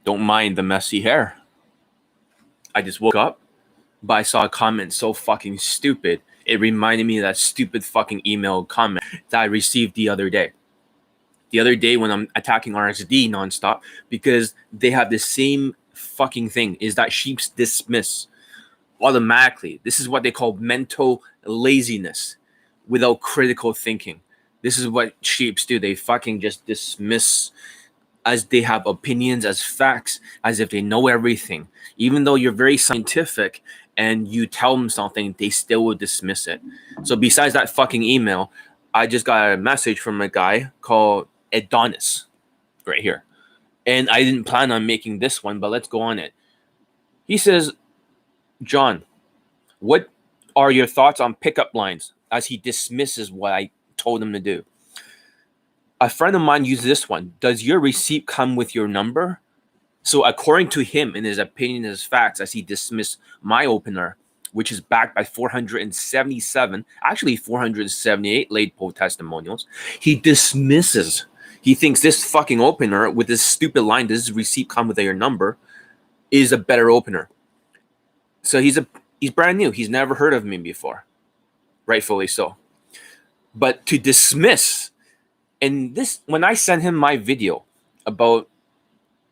Don't mind the messy hair. I just woke up, but I saw a comment so fucking stupid. It reminded me of that stupid fucking email comment that I received the other day. The other day when I'm attacking RSD nonstop because they have the same fucking thing, is that sheeps dismiss automatically. This is what they call mental laziness without critical thinking. This is what sheeps do. They fucking just dismiss as they have opinions, as facts, as if they know everything. Even though you're very scientific and you tell them something, they still will dismiss it. So besides that fucking email, I just got a message from a guy called Adonis right here. And I didn't plan on making this one, but let's go on it. He says, John, what are your thoughts on pickup lines? As he dismisses what I told him to do. A friend of mine used this one. Does your receipt come with your number? So according to him, in his opinion, his facts, as he dismissed my opener, which is backed by 477, actually 478 late poll testimonials, he dismisses. He thinks this fucking opener with this stupid line, does this receipt come with your number, is a better opener. So he's brand new. He's never heard of me before. Rightfully so. But to dismiss, and this, when I sent him my video about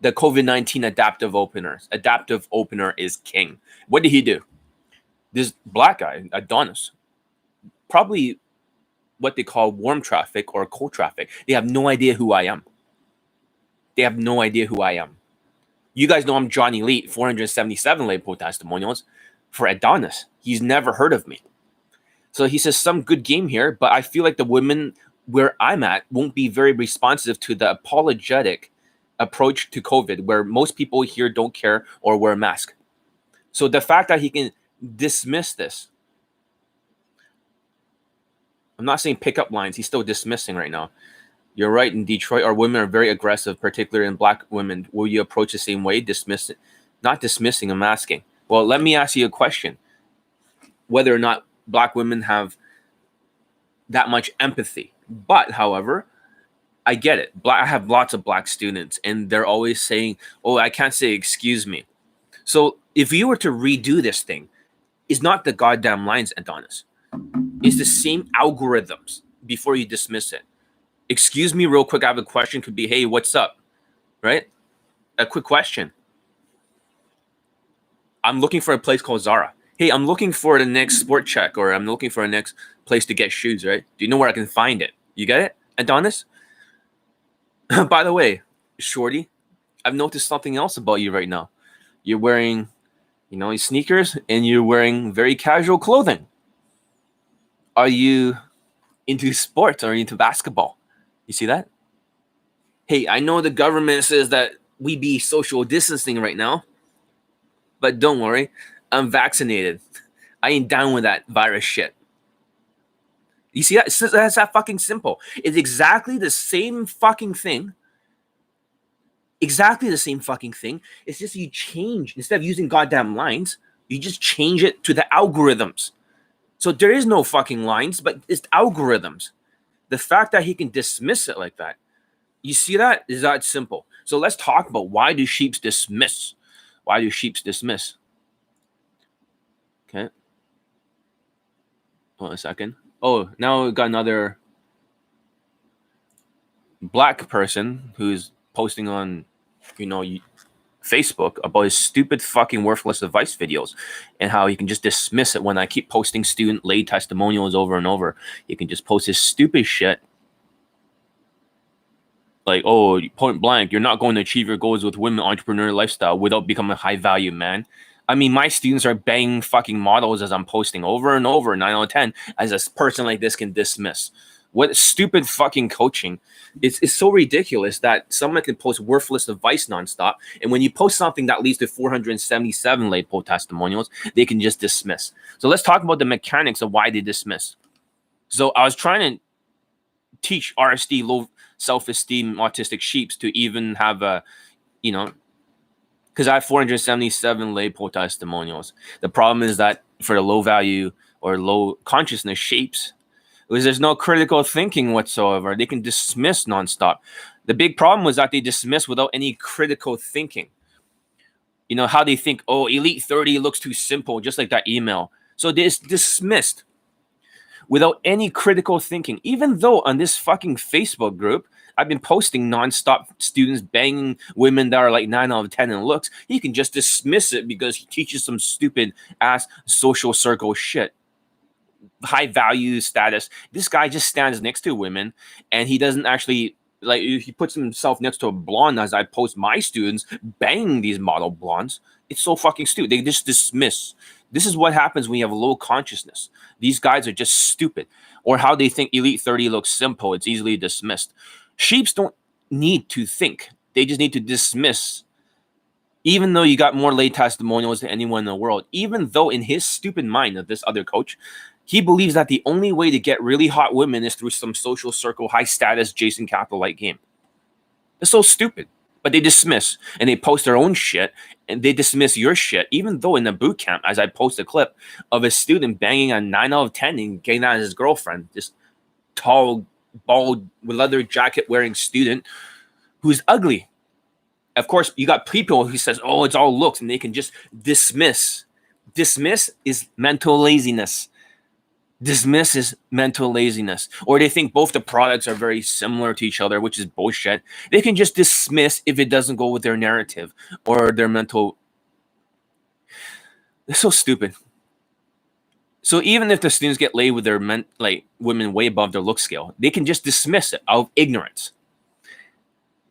the COVID-19 adaptive openers, adaptive opener is king. What did he do? This black guy, Adonis, probably what they call warm traffic or cold traffic. They have no idea who I am. They have no idea who I am. You guys know I'm Johnny Elite, 477 late poll testimonials. For Adonis, he's never heard of me. So he says, some good game here, but I feel like the women where I'm at won't be very responsive to the apologetic approach to COVID, where most people here don't care or wear a mask. So the fact that he can dismiss this, I'm not saying pickup lines, he's still dismissing right now. You're right, in Detroit, our women are very aggressive, particularly in black women. Will you approach the same way? Dismiss it? Not dismissing, I'm asking. Well, let me ask you a question. Whether or not black women have that much empathy. But, however, I get it. I have lots of black students, and they're always saying, oh, I can't say excuse me. So if you were to redo this thing, it's not the goddamn lines, Adonis. It's the same algorithms before you dismiss it. Excuse me real quick, I have a question. Could be, hey, what's up? Right? A quick question. I'm looking for a place called Zara. Hey, I'm looking for the next Sport Check, or I'm looking for the next place to get shoes, right? Do you know where I can find it? You get it, Adonis? By the way, Shorty, I've noticed something else about you right now. You're wearing, sneakers, and you're wearing very casual clothing. Are you into sports? Or are you into basketball? You see that? Hey, I know the government says that we be social distancing right now, but don't worry, I'm vaccinated. I ain't down with that virus shit. You see that? That's that fucking simple. It's exactly the same fucking thing. Exactly the same fucking thing. It's just you change. Instead of using goddamn lines, you just change it to the algorithms. So there is no fucking lines, but it's algorithms. The fact that he can dismiss it like that, you see that? Is that simple? So let's talk about, why do sheeps dismiss? Why do sheeps dismiss? Okay. Hold on a second. Oh, now we got another black person who's posting on, Facebook about his stupid fucking worthless advice videos, and how he can just dismiss it when I keep posting student lay testimonials over and over. He can just post his stupid shit. Like, oh, point blank, you're not going to achieve your goals with women entrepreneur lifestyle without becoming a high value man. I mean, my students are banging fucking models as I'm posting over and over, 9 out of 10, as a person like this can dismiss. What stupid fucking coaching. It's so ridiculous that someone can post worthless advice nonstop, and when you post something that leads to 477 late poll testimonials, they can just dismiss. So let's talk about the mechanics of why they dismiss. So I was trying to teach RSD, low self-esteem autistic sheeps, to even have a, because I have 477 late poll testimonials. The problem is that for the low value or low consciousness sheeps, because there's no critical thinking whatsoever. They can dismiss nonstop. The big problem was that they dismiss without any critical thinking. You know, how they think, oh, Elite 30 looks too simple, just like that email. So it's dismissed without any critical thinking. Even though on this fucking Facebook group, I've been posting nonstop students banging women that are like 9 out of 10 in looks. He can just dismiss it because he teaches some stupid ass social circle shit. High value status. This guy just stands next to women and he doesn't actually, like, he puts himself next to a blonde as I post my students banging these model blondes. It's so fucking stupid. They just dismiss. This is what happens when you have low consciousness. These guys are just stupid. Or how they think Elite 30 looks simple. It's easily dismissed. Sheeps don't need to think. They just need to dismiss. Even though you got more late testimonials than anyone in the world, even though in his stupid mind of this other coach, he believes that the only way to get really hot women is through some social circle, high status Jason Capital-like game. It's so stupid. But they dismiss and they post their own shit and they dismiss your shit, even though in the boot camp, as I post a clip of a student banging a 9 out of 10 and getting at his girlfriend, this tall, bald, leather jacket wearing student who's ugly. Of course, you got people who says, oh, it's all looks, and they can just dismiss. Dismiss is mental laziness. Dismiss is mental laziness. Or they think both the products are very similar to each other, which is bullshit. They can just dismiss if it doesn't go with their narrative or their mental. It's so stupid. So even if the students get laid with their women way above their look scale, they can just dismiss it out of ignorance.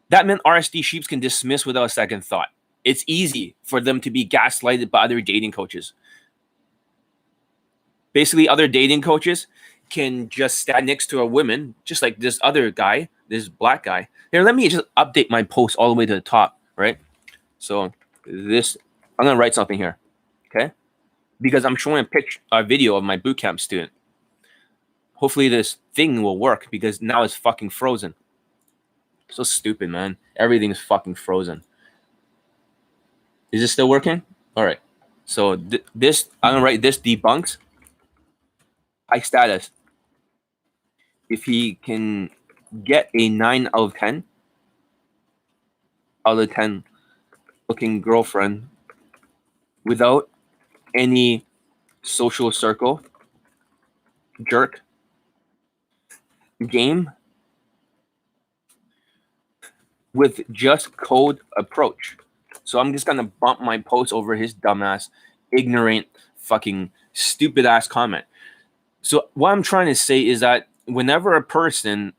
That meant RSD sheeps can dismiss without a second thought. It's easy for them to be gaslighted by other dating coaches. Basically, other dating coaches can just stand next to a woman, just like this other guy, this black guy. Here, let me just update my post all the way to the top, right? So this, I'm going to write something here, okay? Because I'm showing a video of my bootcamp student. Hopefully this thing will work because now it's fucking frozen. So stupid, man. Everything's fucking frozen. Is this still working? All right. So this, I'm going to write this debunks high status. If he can get a 9 out of 10 looking girlfriend without any social circle jerk game with just code approach. So I'm just gonna bump my post over his dumbass, ignorant, fucking stupid ass comment. So what I'm trying to say is that whenever a person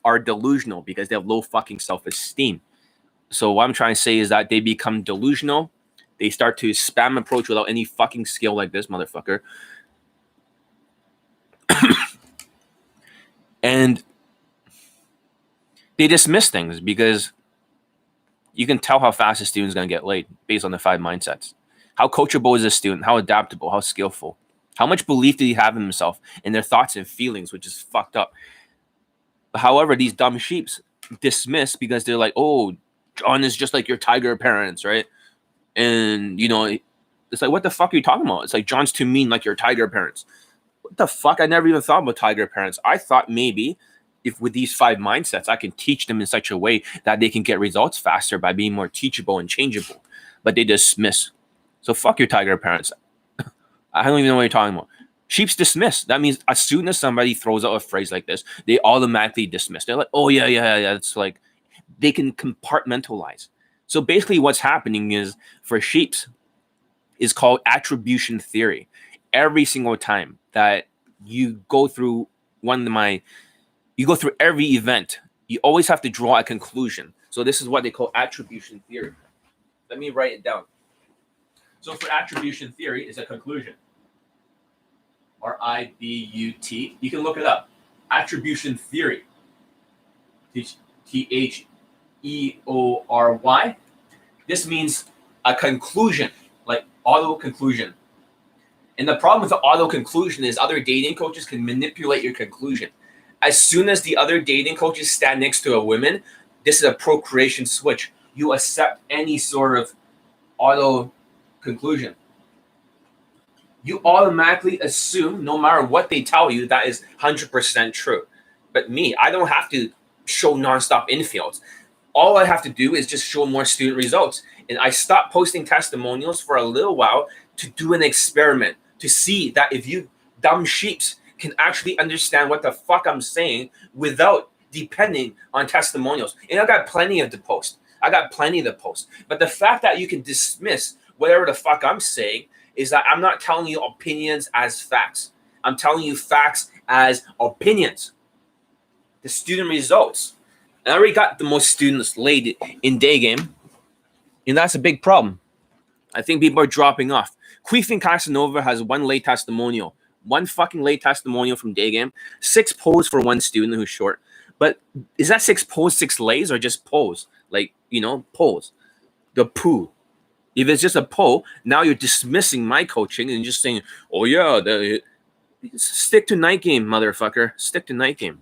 are delusional because they have low fucking self-esteem. So what I'm trying to say is that they become delusional. They start to spam approach without any fucking skill like this motherfucker. And they dismiss things because you can tell how fast a student's going to get laid based on the 5 mindsets. How coachable is a student? How adaptable? How skillful? How much belief did he have in himself and their thoughts and feelings, which is fucked up. However, these dumb sheeps dismiss because they're like, oh, John is just like your tiger parents, right? And, you know, it's like, what the fuck are you talking about? It's like, John's too mean like your tiger parents. What the fuck? I never even thought about tiger parents. I thought maybe if with these 5 mindsets, I can teach them in such a way that they can get results faster by being more teachable and changeable. But they dismiss. So fuck your tiger parents. I don't even know what you're talking about. Sheeps dismiss. That means as soon as somebody throws out a phrase like this, they automatically dismiss. They're like, oh, yeah. It's like they can compartmentalize. So basically what's happening is for sheeps is called attribution theory. Every single time that you go through you go through every event, you always have to draw a conclusion. So this is what they call attribution theory. Let me write it down. So for attribution theory is a conclusion. R-I-B-U-T. You can look it up. Attribution theory. T-H-E-O-R-Y. This means a conclusion, like auto conclusion. And the problem with the auto conclusion is other dating coaches can manipulate your conclusion. As soon as the other dating coaches stand next to a woman, this is a procreation switch. You accept any sort of auto conclusion. You automatically assume, no matter what they tell you, that is 100% true. But me, I don't have to show nonstop infields. All I have to do is just show more student results. And I stopped posting testimonials for a little while to do an experiment, to see that if you dumb sheeps can actually understand what the fuck I'm saying without depending on testimonials. And I got plenty of the post. I got plenty of the post. But the fact that you can dismiss whatever the fuck I'm saying is that I'm not telling you opinions as facts. I'm telling you facts as opinions. The student results. I already got the most students laid in day game, and that's a big problem. I think people are dropping off. Queefing Casanova has one late testimonial, one fucking late testimonial from day game, 6 polls for one student who's short. But is that 6 polls, 6 lays, or just polls? Like, polls. The poo. If it's just a poll, now you're dismissing my coaching and just saying, oh yeah, stick to night game, motherfucker. Stick to night game.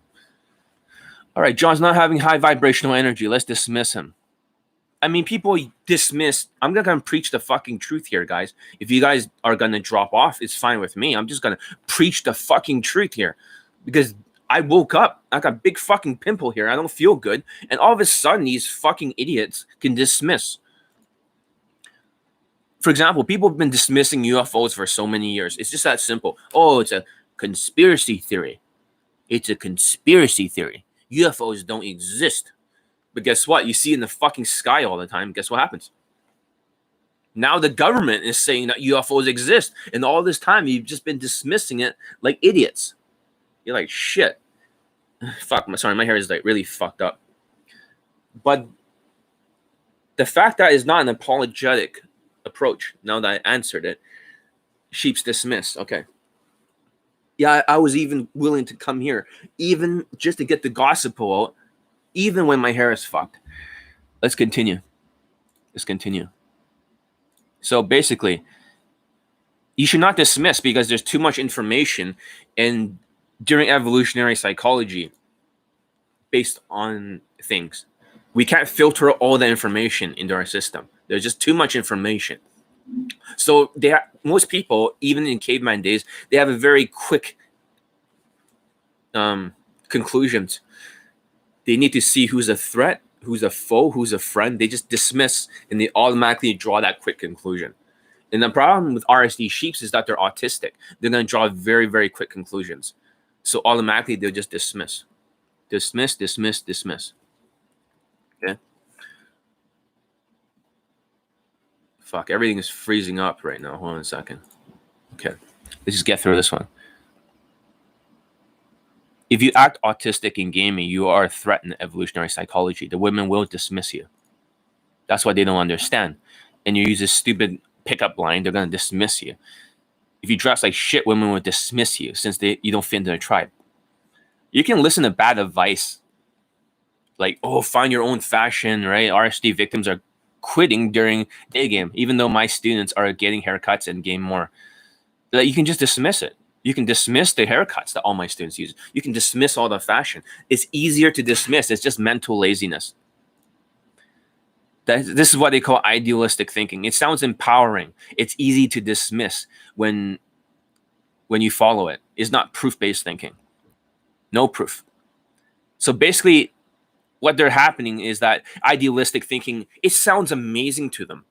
All right, John's not having high vibrational energy. Let's dismiss him. I mean, people dismiss. I'm not going to preach the fucking truth here, guys. If you guys are going to drop off, it's fine with me. I'm just going to preach the fucking truth here. Because I woke up. I got a big fucking pimple here. I don't feel good. And all of a sudden, these fucking idiots can dismiss. For example, people have been dismissing UFOs for so many years. It's just that simple. Oh, it's a conspiracy theory. It's a conspiracy theory. UFOs don't exist. But guess what? You see in the fucking sky all the time. Guess what happens? Now the government is saying that UFOs exist. And all this time, you've just been dismissing it like idiots. You're like, shit. Fuck, sorry, my hair is like really fucked up. But the fact that it's not an apologetic approach, now that I answered it, sheep's dismissed. Okay. Yeah, I was even willing to come here, even just to get the gossip out, even when my hair is fucked. Let's continue. So basically, you should not dismiss because there's too much information. And during evolutionary psychology, based on things, we can't filter all the information into our system. There's just too much information. So most people, even in caveman days, they have a very quick conclusions. They need to see who's a threat, who's a foe, who's a friend. They just dismiss and they automatically draw that quick conclusion. And the problem with RSD sheeps is that they're autistic. They're going to draw very, very quick conclusions. So automatically they'll just dismiss. Okay. Fuck, everything is freezing up right now. Hold on a second. Okay, let's just get through this one. If you act autistic in gaming, you are a threat in evolutionary psychology. The women will dismiss you. That's why they don't understand. And you use this stupid pickup line, they're going to dismiss you. If you dress like shit, women will dismiss you since you don't fit into their tribe. You can listen to bad advice, like, oh, find your own fashion, right? RSD victims are quitting during day game, even though my students are getting haircuts and game more. Like, you can just dismiss it. You can dismiss the haircuts that all my students use. You can dismiss all the fashion. It's easier to dismiss. It's just mental laziness. This is what they call idealistic thinking. It sounds empowering. It's easy to dismiss when you follow it. It's not proof-based thinking. No proof. So basically, what they're happening is that idealistic thinking, it sounds amazing to them.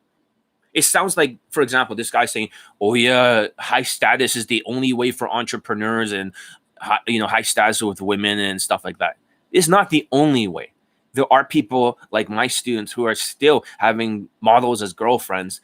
It sounds like, for example, this guy saying, oh yeah, high status is the only way for entrepreneurs and high status with women and stuff like that. It's not the only way. There are people like my students who are still having models as girlfriends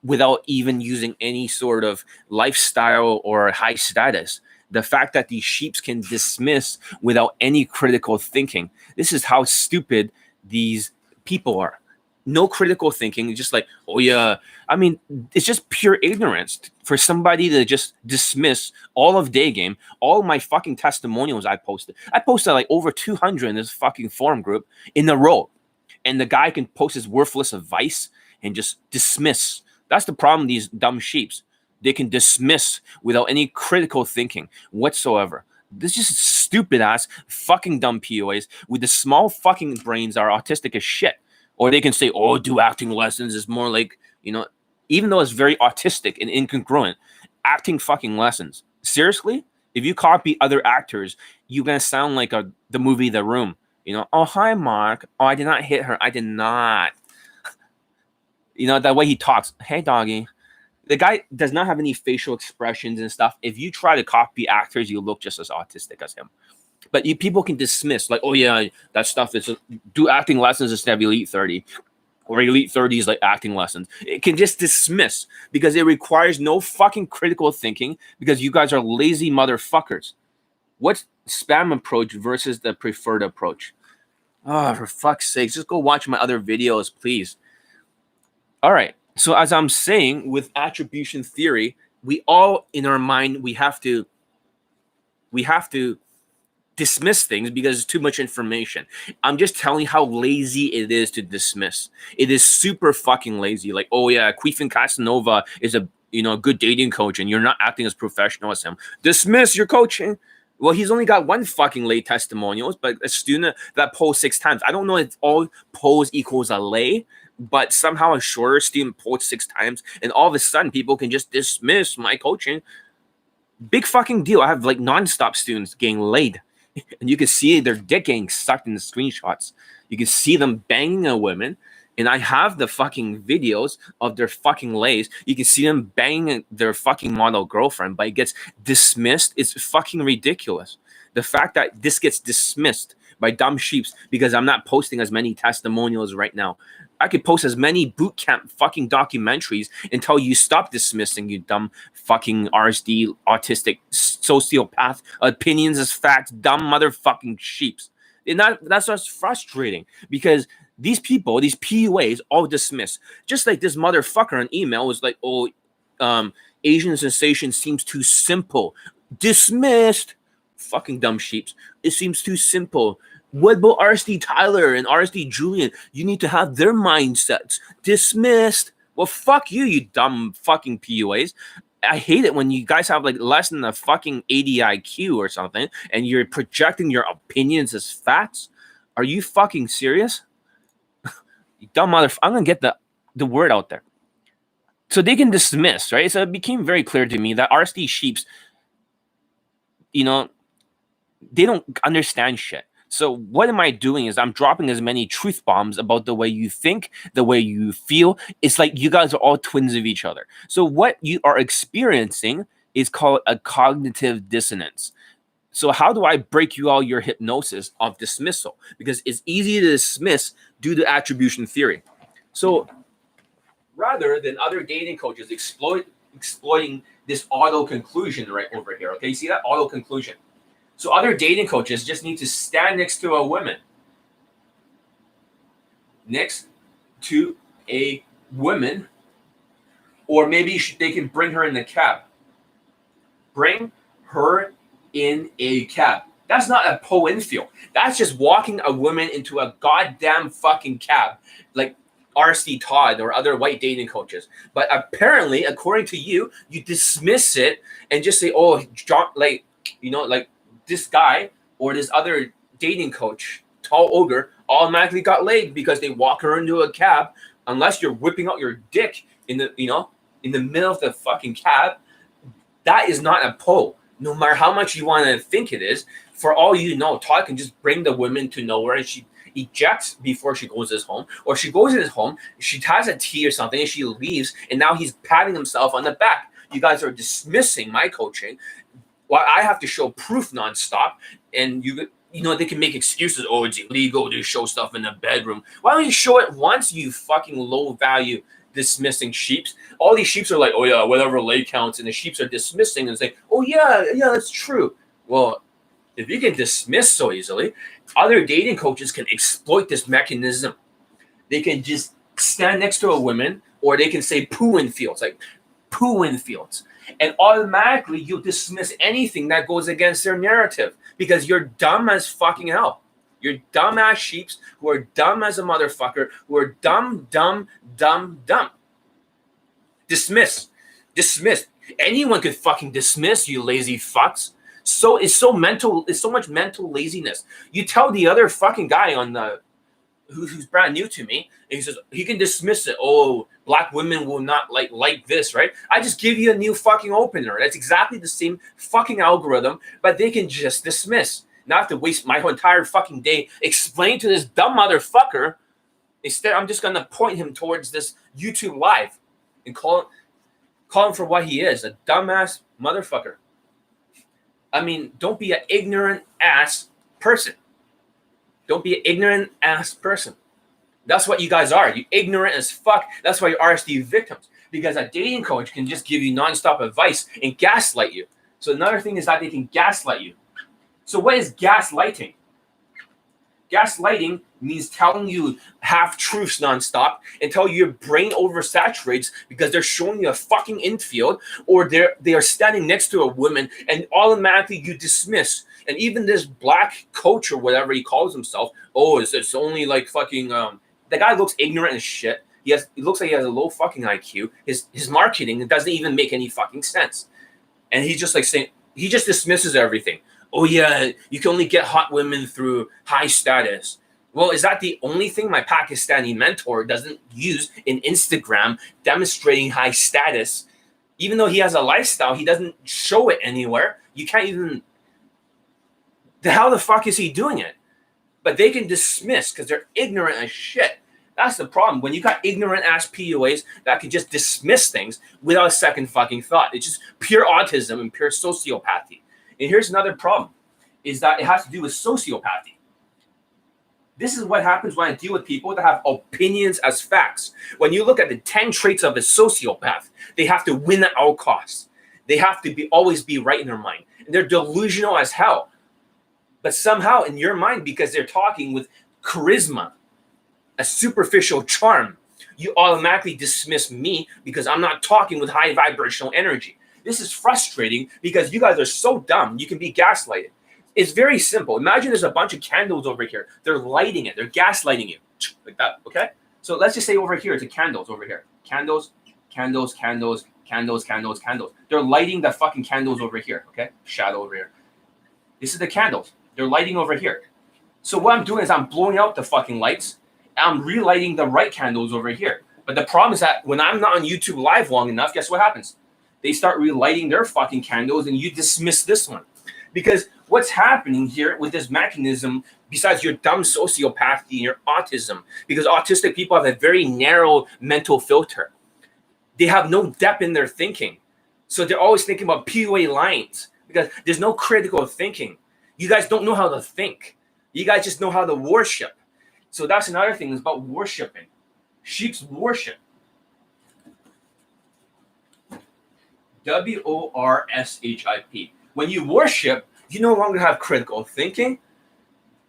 without even using any sort of lifestyle or high status. The fact that these sheeps can dismiss without any critical thinking. This is how stupid these people are. No critical thinking, just like, oh yeah. I mean, it's just pure ignorance for somebody to just dismiss all of day game, all my fucking testimonials I posted. I posted like over 200 in this fucking forum group in a row. And the guy can post his worthless advice and just dismiss. That's the problem, these dumb sheeps. They can dismiss without any critical thinking whatsoever. This is just stupid ass fucking dumb POAs with the small fucking brains that are autistic as shit. Or they can say, oh, do acting lessons is more like, even though it's very autistic and incongruent, acting fucking lessons. Seriously? If you copy other actors, you're going to sound like the movie The Room. Oh, hi, Mark. Oh, I did not hit her. I did not. That way he talks. Hey, doggy. The guy does not have any facial expressions and stuff. If you try to copy actors, you look just as autistic as him. But people can dismiss, like, oh, yeah, that stuff is do acting lessons instead of Elite 30. Or Elite 30 is like acting lessons. It can just dismiss because it requires no fucking critical thinking because you guys are lazy motherfuckers. What's spam approach versus the preferred approach? Oh, for fuck's sake, just go watch my other videos, please. All right. So as I'm saying, with attribution theory, we all in our mind we have to dismiss things because it's too much information. I'm just telling you how lazy it is to dismiss. It is super fucking lazy. Like, oh yeah, Queefin Casanova is a good dating coach and you're not acting as professional as him. Dismiss your coaching. Well, he's only got one fucking lay testimonials, but a student that posed 6 times. I don't know if all pose equals a lay, but somehow a shorter student posed 6 times, and all of a sudden people can just dismiss my coaching. Big fucking deal. I have like nonstop students getting laid. And you can see their dick getting sucked in the screenshots. You can see them banging a woman. And I have the fucking videos of their fucking lays. You can see them banging their fucking model girlfriend, but it gets dismissed. It's fucking ridiculous. The fact that this gets dismissed by dumb sheeps because I'm not posting as many testimonials right now. I could post as many boot camp fucking documentaries until you stop dismissing, you dumb fucking RSD, autistic, sociopath, opinions as facts, dumb motherfucking sheeps. And that's what's frustrating because these people, these PUAs, all dismiss. Just like this motherfucker on email was like, oh, Asian sensation seems too simple. Dismissed. Fucking dumb sheeps. It seems too simple. What about RSD Tyler and RSD Julian? You need to have their mindsets. Dismissed. Well, fuck you, you dumb fucking PUAs. I hate it when you guys have like less than a fucking 80 IQ or something and you're projecting your opinions as facts. Are you fucking serious? You dumb motherfucker. I'm going to get the word out there. So they can dismiss, right? So it became very clear to me that RSD sheeps, they don't understand shit. So what am I doing is I'm dropping as many truth bombs about the way you think, the way you feel. It's like you guys are all twins of each other. So what you are experiencing is called a cognitive dissonance. So how do I break you all your hypnosis of dismissal? Because it's easy to dismiss due to attribution theory. So rather than other dating coaches exploiting this auto conclusion right over here, okay, you see that auto conclusion? So other dating coaches just need to stand next to a woman. Next to a woman. Or maybe they can bring her in the cab. Bring her in a cab. That's not a Poe infield. That's just walking a woman into a goddamn fucking cab. Like RC Todd or other white dating coaches. But apparently, according to you, you dismiss it and just say, oh, John, like this guy or this other dating coach, tall ogre, automatically got laid because they walk her into a cab. Unless you're whipping out your dick in the middle of the fucking cab, that is not a Poe. No matter how much you want to think it is, for all you know, Todd can just bring the woman to nowhere and she ejects before she goes to his home, or she goes to his home, she has a tea or something, and she leaves, and now he's patting himself on the back. You guys are dismissing my coaching. Well, I have to show proof nonstop, and they can make excuses. Oh, it's illegal to show stuff in the bedroom. Why don't you show it once, you fucking low value dismissing sheeps? All these sheeps are like, oh yeah, whatever lay counts, and the sheeps are dismissing and saying, oh yeah, that's true. Well, if you can dismiss so easily, other dating coaches can exploit this mechanism. They can just stand next to a woman, or they can say poo in fields, like poo in fields. And automatically you'll dismiss anything that goes against their narrative because you're dumb as fucking hell. You're dumb ass sheeps who are dumb as a motherfucker, who are dumb. Dismiss. Anyone could fucking dismiss, you lazy fucks. So it's so much mental laziness. You tell the other fucking guy on the who's brand new to me, and he says he can dismiss it. Oh, black women will not like this, right? I just give you a new fucking opener. That's exactly the same fucking algorithm, but they can just dismiss. Not have to waste my whole entire fucking day explaining to this dumb motherfucker. Instead, I'm just gonna point him towards this YouTube live and call him for what he is, a dumbass motherfucker. I mean, don't be an ignorant ass person. Don't be an ignorant ass person. That's what you guys are. You ignorant as fuck. That's why you're RSD victims. Because a dating coach can just give you nonstop advice and gaslight you. So another thing is that they can gaslight you. So what is gaslighting? Gaslighting means telling you half-truths nonstop until your brain oversaturates because they're showing you a fucking infield, or they are standing next to a woman and automatically you dismiss. And even this black coach or whatever he calls himself, it's only like fucking the guy looks ignorant as shit. It looks like he has a low fucking IQ. His marketing doesn't even make any fucking sense. And he's just like saying, he just dismisses everything. Oh yeah, you can only get hot women through high status. Well, is that the only thing my Pakistani mentor doesn't use in Instagram demonstrating high status? Even though he has a lifestyle, he doesn't show it anywhere. You can't even... How the fuck is he doing it? But they can dismiss because they're ignorant as shit. That's the problem. When you got ignorant ass PUAs that can just dismiss things without a second fucking thought. It's just pure autism and pure sociopathy. And here's another problem, is that it has to do with sociopathy. This is what happens when I deal with people that have opinions as facts. When you look at the 10 traits of a sociopath, they have to win at all costs. They have to always be right in their mind. And they're delusional as hell. But somehow in your mind, because they're talking with charisma, a superficial charm, you automatically dismiss me because I'm not talking with high vibrational energy. This is frustrating because you guys are so dumb. You can be gaslighted. It's very simple. Imagine there's a bunch of candles over here. They're lighting it. They're gaslighting you. Like that, okay? So let's just say over here, it's a candles over here. Candles, candles, candles, candles, candles, candles. They're lighting the fucking candles over here, okay? Shadow over here. This is the candles. They're lighting over here. So what I'm doing is I'm blowing out the fucking lights. I'm relighting the right candles over here. But the problem is that when I'm not on YouTube live long enough, guess what happens? They start relighting their fucking candles and you dismiss this one. Because what's happening here with this mechanism, besides your dumb sociopathy and your autism, because autistic people have a very narrow mental filter. They have no depth in their thinking. So they're always thinking about PUA lines because there's no critical thinking. You guys don't know how to think. You guys just know how to worship. So that's another thing, is about worshiping. Sheep's worship. WORSHIP. When you worship, you no longer have critical thinking.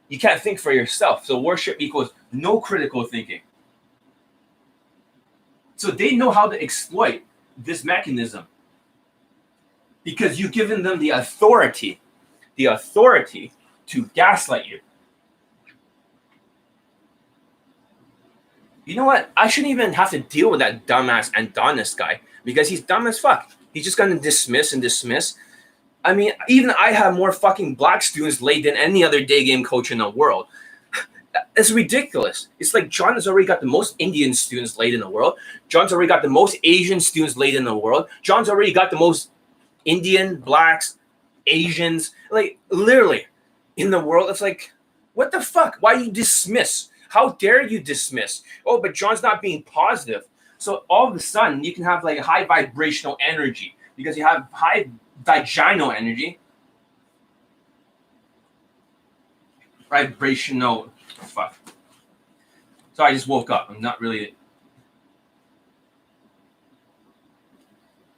You can't think for yourself. So worship equals no critical thinking. So they know how to exploit this mechanism because you've given them the authority to gaslight you. You know what? I shouldn't even have to deal with that dumbass Adonis guy because he's dumb as fuck. He's just going to dismiss and dismiss. I mean, even I have more fucking black students laid than any other day game coach in the world. It's ridiculous. It's like John has already got the most Indian students laid in the world. John's already got the most Asian students laid in the world. John's already got the most Indian, blacks, Asians, like literally in the world. It's like, what the fuck? Why you dismiss? How dare you dismiss? Oh, but John's not being positive. So all of a sudden, you can have like a high vibrational energy because you have high vaginal energy. Vibrational, fuck. So I just woke up. I'm not really.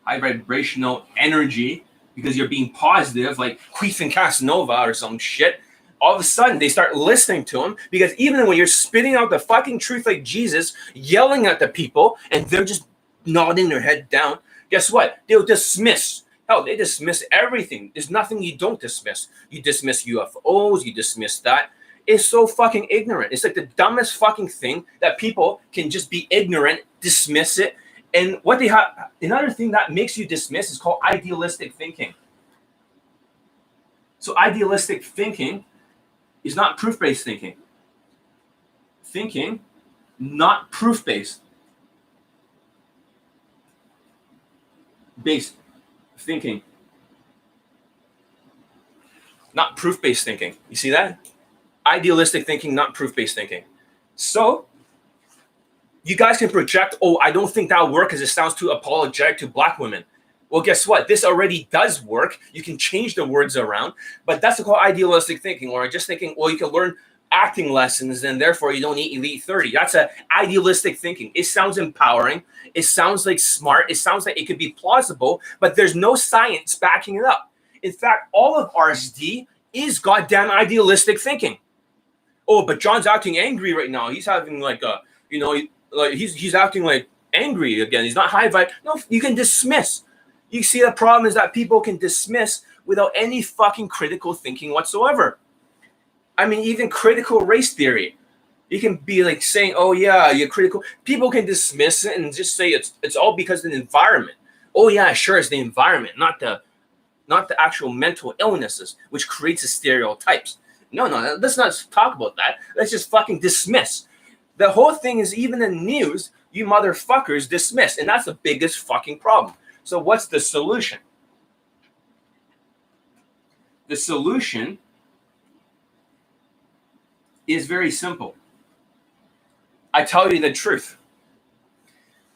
High vibrational energy because you're being positive, like Queef and Casanova or some shit. All of a sudden, they start listening to him because even when you're spitting out the fucking truth like Jesus, yelling at the people, and they're just nodding their head down, guess what? They'll dismiss. Hell, they dismiss everything. There's nothing you don't dismiss. You dismiss UFOs, you dismiss that. It's so fucking ignorant. It's like the dumbest fucking thing that people can just be ignorant, dismiss it. And what they have, another thing that makes you dismiss is called idealistic thinking. So idealistic thinking is not proof-based thinking. Thinking, not proof-based. Based thinking. not proof-based thinking. You see that? Idealistic thinking, not proof-based thinking. So you guys can project, oh, I don't think that'll work because it sounds too apologetic to black women. Well, guess what? This already does work. You can change the words around, but that's called idealistic thinking, or just thinking, well, you can learn acting lessons and therefore you don't need Elite 30. That's a idealistic thinking. It sounds empowering. It sounds like smart. It sounds like it could be plausible, but there's no science backing it up. In fact, all of RSD is goddamn idealistic thinking. Oh, but John's acting angry right now. He's having like a, like he's acting like angry again. He's not high vibe. No, you can dismiss. You see, the problem is that people can dismiss without any fucking critical thinking whatsoever. I mean, even critical race theory, you can be like saying, "Oh yeah, you're critical." People can dismiss it and just say it's all because of the environment. Oh yeah, sure, it's the environment, not the actual mental illnesses, which creates the stereotypes. No, let's not talk about that. Let's just fucking dismiss. The whole thing is, even in news, you motherfuckers dismiss, and that's the biggest fucking problem. So what's the solution? The solution is very simple. I tell you the truth.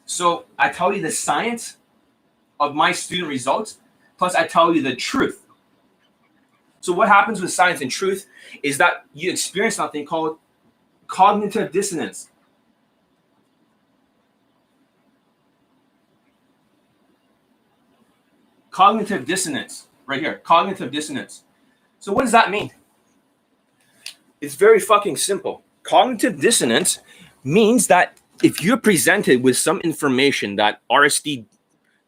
So I tell you the science of my student results, plus I tell you the truth. So what happens with science and truth is that you experience something called cognitive dissonance. Cognitive dissonance, right here, cognitive dissonance. So what does that mean? It's very fucking simple. Cognitive dissonance means that if you're presented with some information that RSD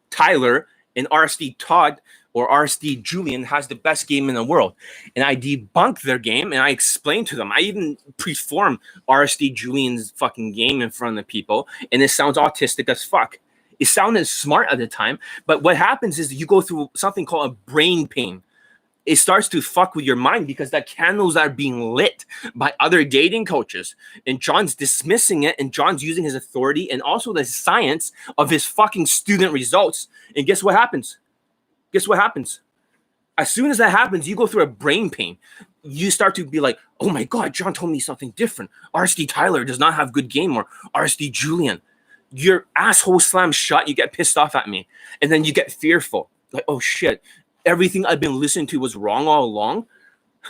Tyler and RSD Todd or RSD Julian has the best game in the world, and I debunk their game and I explain to them, I even perform RSD Julian's fucking game in front of people, and it sounds autistic as fuck. It sounded smart at the time, but what happens is you go through something called a brain pain. It starts to fuck with your mind because that candles are being lit by other dating coaches. And John's dismissing it, and John's using his authority and also the science of his fucking student results. And guess what happens? Guess what happens? As soon as that happens, you go through a brain pain. You start to be like, oh my God, John told me something different. RSD Tyler does not have good game, or RSD Julian. Your asshole slams shut, you get pissed off at me. And then you get fearful. Like, oh shit, everything I've been listening to was wrong all along.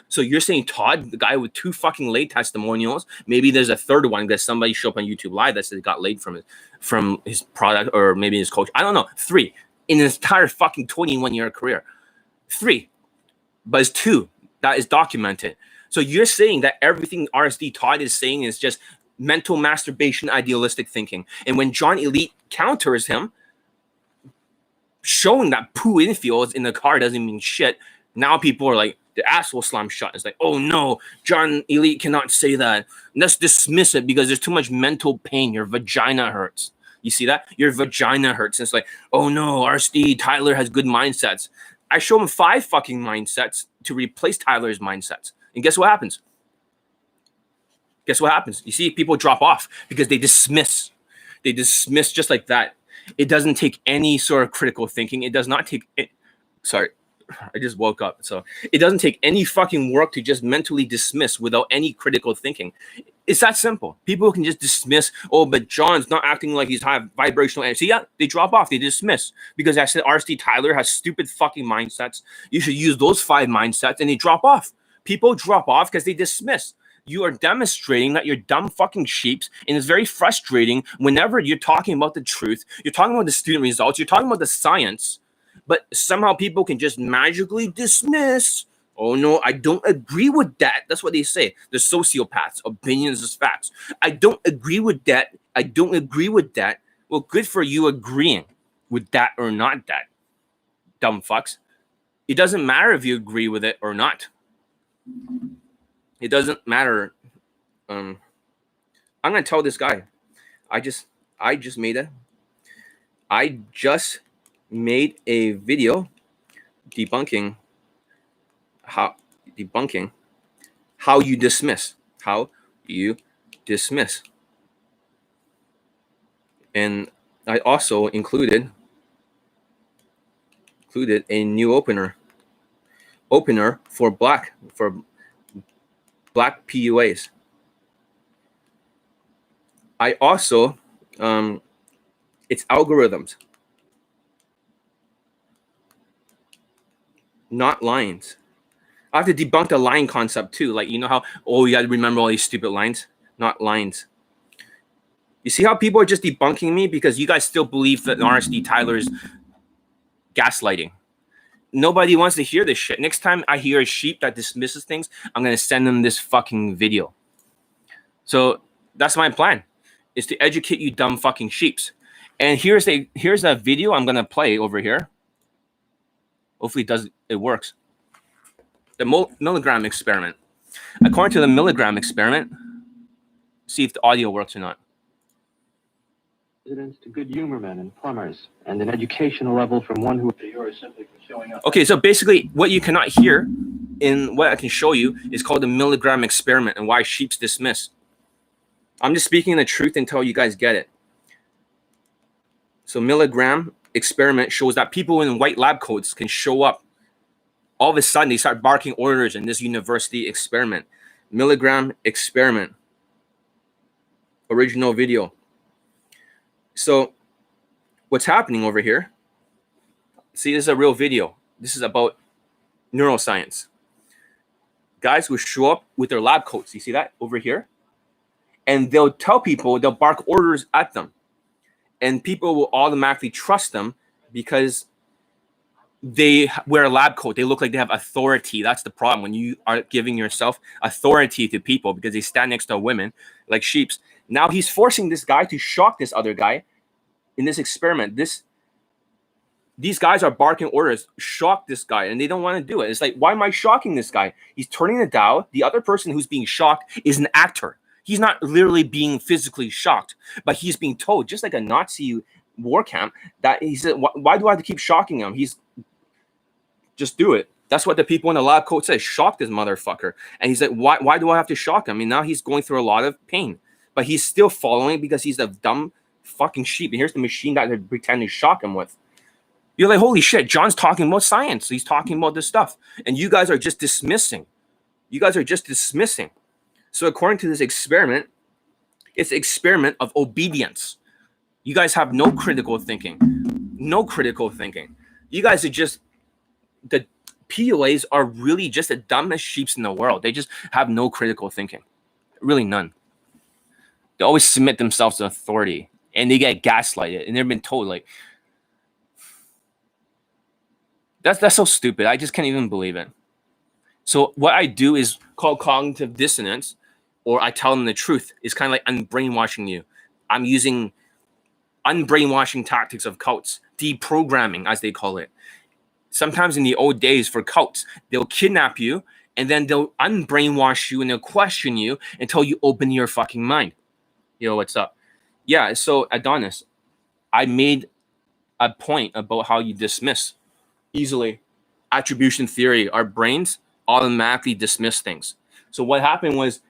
So you're saying Todd, the guy with 2 fucking late testimonials, maybe there's a third one because somebody showed up on YouTube Live that said he got laid from his product or maybe his coach. I don't know. 3 in his entire fucking 21-year career. 3, but it's 2 that is documented. So you're saying that everything RSD Todd is saying is just mental masturbation, idealistic thinking. And when John Elite counters him, showing that poo infields in the car doesn't mean shit, now people are like, the asshole slam shut. It's like, oh no, John Elite cannot say that. Let's dismiss it because there's too much mental pain. Your vagina hurts. You see that? Your vagina hurts. It's like, oh no, RSD Tyler has good mindsets. I show him 5 fucking mindsets to replace Tyler's mindsets. And guess what happens? Guess what happens? You see, people drop off because they dismiss. They dismiss just like that. It doesn't take any sort of critical thinking. It does not take it. Sorry, I just woke up. So it doesn't take any fucking work to just mentally dismiss without any critical thinking. It's that simple. People can just dismiss, oh, but John's not acting like he's high vibrational energy. See, yeah, they drop off. They dismiss because I said RSD Tyler has stupid fucking mindsets. You should use those 5 mindsets, and they drop off. People drop off because they dismiss. You are demonstrating that you're dumb fucking sheeps, and it's very frustrating whenever you're talking about the truth, you're talking about the student results, you're talking about the science, but somehow people can just magically dismiss. Oh no, I don't agree with that. That's what they say. The sociopaths, opinions is facts. I don't agree with that. I don't agree with that. Well, good for you agreeing with that or not that. Dumb fucks. It doesn't matter if you agree with it or not. It doesn't matter. I'm gonna tell this guy. I just made a video debunking how you dismiss. How you dismiss. And I also included a new opener. opener for black PUAs. I also, it's algorithms, not lines. I have to debunk the line concept too. Like, you know how, oh, you got to remember all these stupid lines, not lines. You see how people are just debunking me because you guys still believe that RSD Tyler's gaslighting. Nobody wants to hear this shit. Next time I hear a sheep that dismisses things, I'm going to send them this fucking video. So that's my plan, is to educate you dumb fucking sheeps. And here's a video I'm going to play over here. Hopefully it works. The milligram experiment. According to the milligram experiment, see if the audio works or not. To good humormen and plumbers, and an educational level from one who is simply for showing up. Okay, so basically what you cannot hear in what I can show you is called the milligram experiment and why sheeps dismiss. I'm just speaking the truth until you guys get it. So milligram experiment shows that people in white lab coats can show up. All of a sudden, they start barking orders in this university experiment. Milligram experiment. Original video. So what's happening over here? See, this is a real video. This is about neuroscience. Guys will show up with their lab coats. You see that over here? And they'll tell people, they'll bark orders at them. And people will automatically trust them because they wear a lab coat. They look like they have authority. That's the problem when you are giving yourself authority to people because they stand next to women like sheeps. Now he's forcing this guy to shock this other guy in this experiment. These guys are barking orders, shock this guy, and they don't want to do it. It's like, why am I shocking this guy? He's turning the dial. The other person who's being shocked is an actor. He's not literally being physically shocked, but he's being told, just like a Nazi war camp, that he said, why do I have to keep shocking him? Just do it. That's what the people in the lab coat said. Shock this motherfucker. And he's like, why do I have to shock him? I mean, now he's going through a lot of pain, but he's still following because he's a dumb fucking sheep. And here's the machine that they're pretending to shock him with. You're like, holy shit, John's talking about science. He's talking about this stuff. And you guys are just dismissing. So according to this experiment, it's an experiment of obedience. You guys have no critical thinking. You guys are just, the PUAs are really just the dumbest sheeps in the world. They just have no critical thinking. Really none. They always submit themselves to authority and they get gaslighted and they've been told, like, that's so stupid. I just can't even believe it. So what I do is called cognitive dissonance, or I tell them the truth. It's kind of like unbrainwashing you. I'm using unbrainwashing tactics of cults, deprogramming, as they call it. Sometimes in the old days for cults, they'll kidnap you and then they'll unbrainwash you and they'll question you until you open your fucking mind. Yo, what's up? Yeah, so Adonis, I made a point about how you dismiss easily. Attribution theory, our brains automatically dismiss things. So what happened was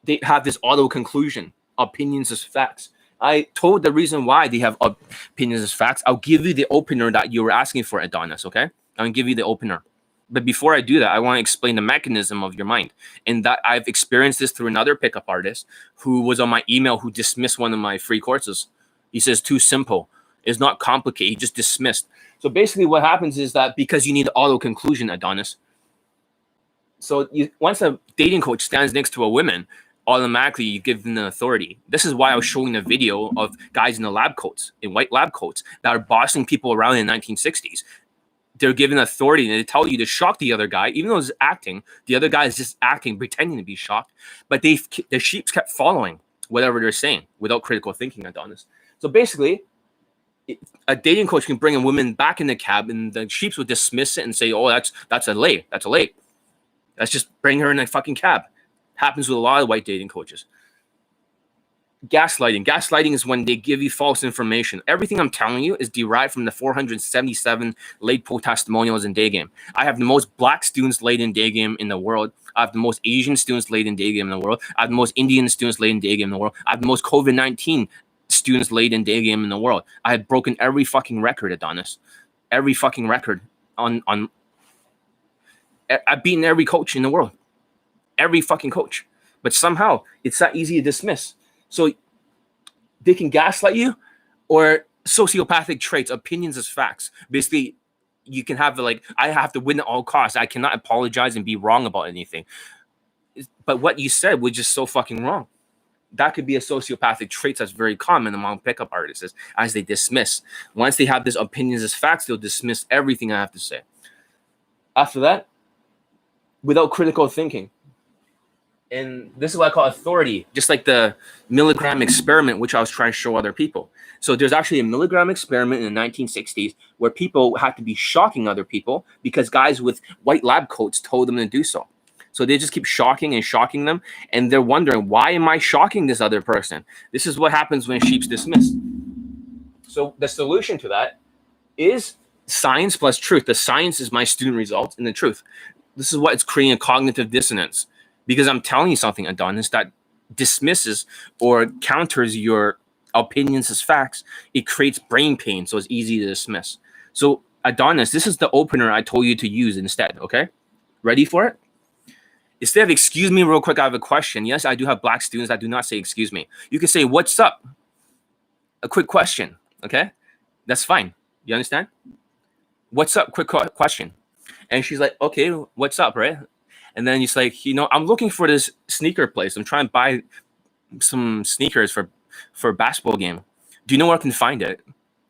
they have this auto conclusion, opinions as facts. I told the reason why they have opinions as facts. I'll give you the opener that you were asking for, Adonis, okay? I'm going to give you the opener. But before I do that, I want to explain the mechanism of your mind. And that I've experienced this through another pickup artist who was on my email who dismissed one of my free courses. He says, too simple. It's not complicated. He just dismissed. So basically what happens is that because you need auto conclusion, Adonis. So once a dating coach stands next to a woman, automatically you give them the authority. This is why I was showing a video of guys in the lab coats, in white lab coats, that are bossing people around in the 1960s. They're given authority and they tell you to shock the other guy, even though it's acting. The other guy is just acting, pretending to be shocked. But the sheep kept following whatever they're saying without critical thinking, Adonis. So basically, a dating coach can bring a woman back in the cab and the sheeps would dismiss it and say, oh, that's a lay. Let's just bring her in a fucking cab. Happens with a lot of white dating coaches. Gaslighting is when they give you false information. Everything I'm telling you is derived from the 477 late poll testimonials in day game. I have the most black students late in day game in the world. I have the most Asian students late in day game in the world. I have the most Indian students late in day game in the world. I have the most COVID-19 students late in day game in the world. I have broken every fucking record, Adonis. Every fucking record on I've beaten every coach in the world, every fucking coach. But somehow it's that easy to dismiss. So they can gaslight you, or sociopathic traits, opinions as facts. Basically, you can have like, I have to win at all costs. I cannot apologize and be wrong about anything. But what you said was just so fucking wrong. That could be a sociopathic trait that's very common among pickup artists, as they dismiss. Once they have this opinions as facts, they'll dismiss everything I have to say. After that, without critical thinking. And this is what I call authority, just like the milligram experiment, which I was trying to show other people. So there's actually a milligram experiment in the 1960s where people had to be shocking other people because guys with white lab coats told them to do so. So they just keep shocking and shocking them, and they're wondering, why am I shocking this other person? This is what happens when sheep's dismissed. So the solution to that is science plus truth. The science is my student results, and the truth. This is what it's creating a cognitive dissonance. Because I'm telling you something, Adonis, that dismisses or counters your opinions as facts. It creates brain pain, so it's easy to dismiss. So, Adonis, this is the opener I told you to use instead, okay? Ready for it? Instead of excuse me real quick, I have a question. Yes, I do have black students that do not say excuse me. You can say, what's up? A quick question, okay? That's fine. You understand? What's up? Quick question. And she's like, okay, what's up, right? And then he's like, I'm looking for this sneaker place. I'm trying to buy some sneakers for a basketball game. Do you know where I can find it?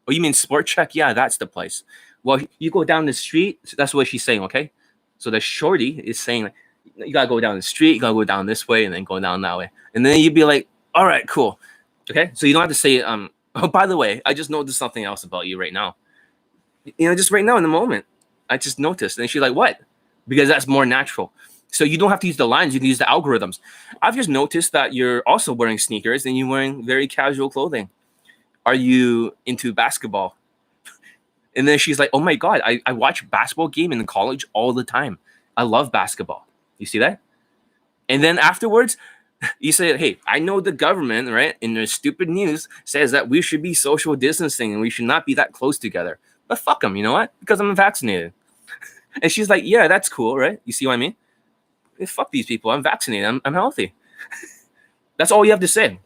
Oh, you mean Sport Check? Yeah, that's the place. Well, you go down the street. That's what she's saying, okay? So the shorty is saying, you got to go down the street. You got to go down this way and then go down that way. And then you'd be like, all right, cool. Okay? So you don't have to say, oh, by the way, I just noticed something else about you right now. Just right now in the moment, I just noticed. And she's like, what? Because that's more natural. So you don't have to use the lines. You can use the algorithms. I've just noticed that you're also wearing sneakers and you're wearing very casual clothing. Are you into basketball? And then she's like, oh my God, I watch basketball game in college all the time. I love basketball. You see that? And then afterwards, you say, hey, I know the government, right, in their stupid news says that we should be social distancing and we should not be that close together. But fuck them, you know what? Because I'm vaccinated. And she's like, yeah, that's cool, right? You see what I mean? Fuck these people. I'm vaccinated. I'm healthy. That's all you have to say.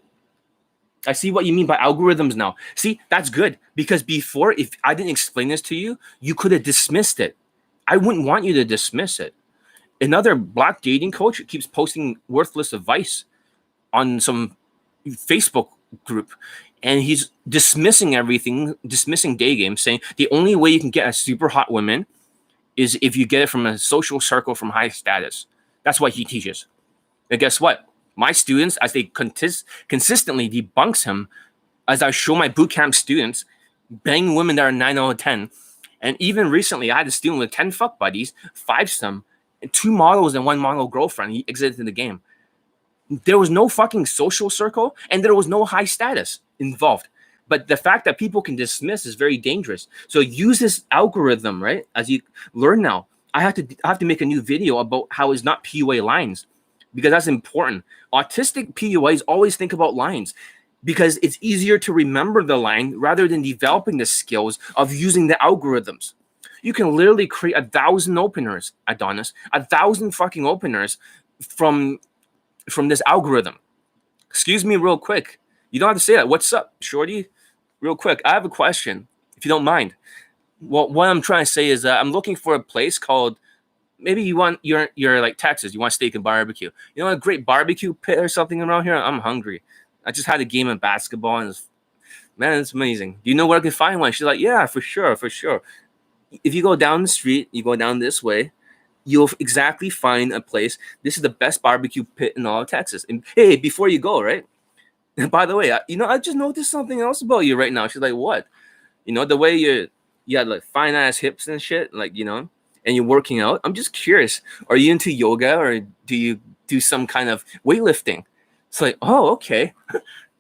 I see what you mean by algorithms now. See, that's good. Because before, if I didn't explain this to you, you could have dismissed it. I wouldn't want you to dismiss it. Another black dating coach keeps posting worthless advice on some Facebook group. And he's dismissing everything, dismissing day games, saying the only way you can get a super hot woman is if you get it from a social circle from high status. That's what he teaches. And guess what? My students, as they consistently debunks him, as I show my bootcamp students, bang women that are 9 out of 10. And even recently, I had a student with 10 fuck buddies, 5-some, and 2 models and 1 model girlfriend. He exited the game. There was no fucking social circle, and there was no high status involved. But the fact that people can dismiss is very dangerous. So use this algorithm, right? As you learn now. I have to make a new video about how it's not PUA lines, because that's important. Autistic PUAs always think about lines because it's easier to remember the line rather than developing the skills of using the algorithms. You can literally create 1,000 openers, Adonis, 1,000 fucking openers from this algorithm. Excuse me real quick. You don't have to say that. What's up, shorty? Real quick. I have a question, if you don't mind. Well, what I'm trying to say is that I'm looking for a place called, maybe you're like Texas, you want steak and barbecue. You know, a great barbecue pit or something around here? I'm hungry. I just had a game of basketball and it's amazing. Do you know where I can find one? She's like, yeah, for sure. If you go down the street, you go down this way, you'll exactly find a place. This is the best barbecue pit in all of Texas. And hey, before you go, right? And by the way, I just noticed something else about you right now. She's like, what? The way you had like fine ass hips and shit, like, and you're working out. I'm just curious. Are you into yoga or do you do some kind of weightlifting? It's like, oh, okay.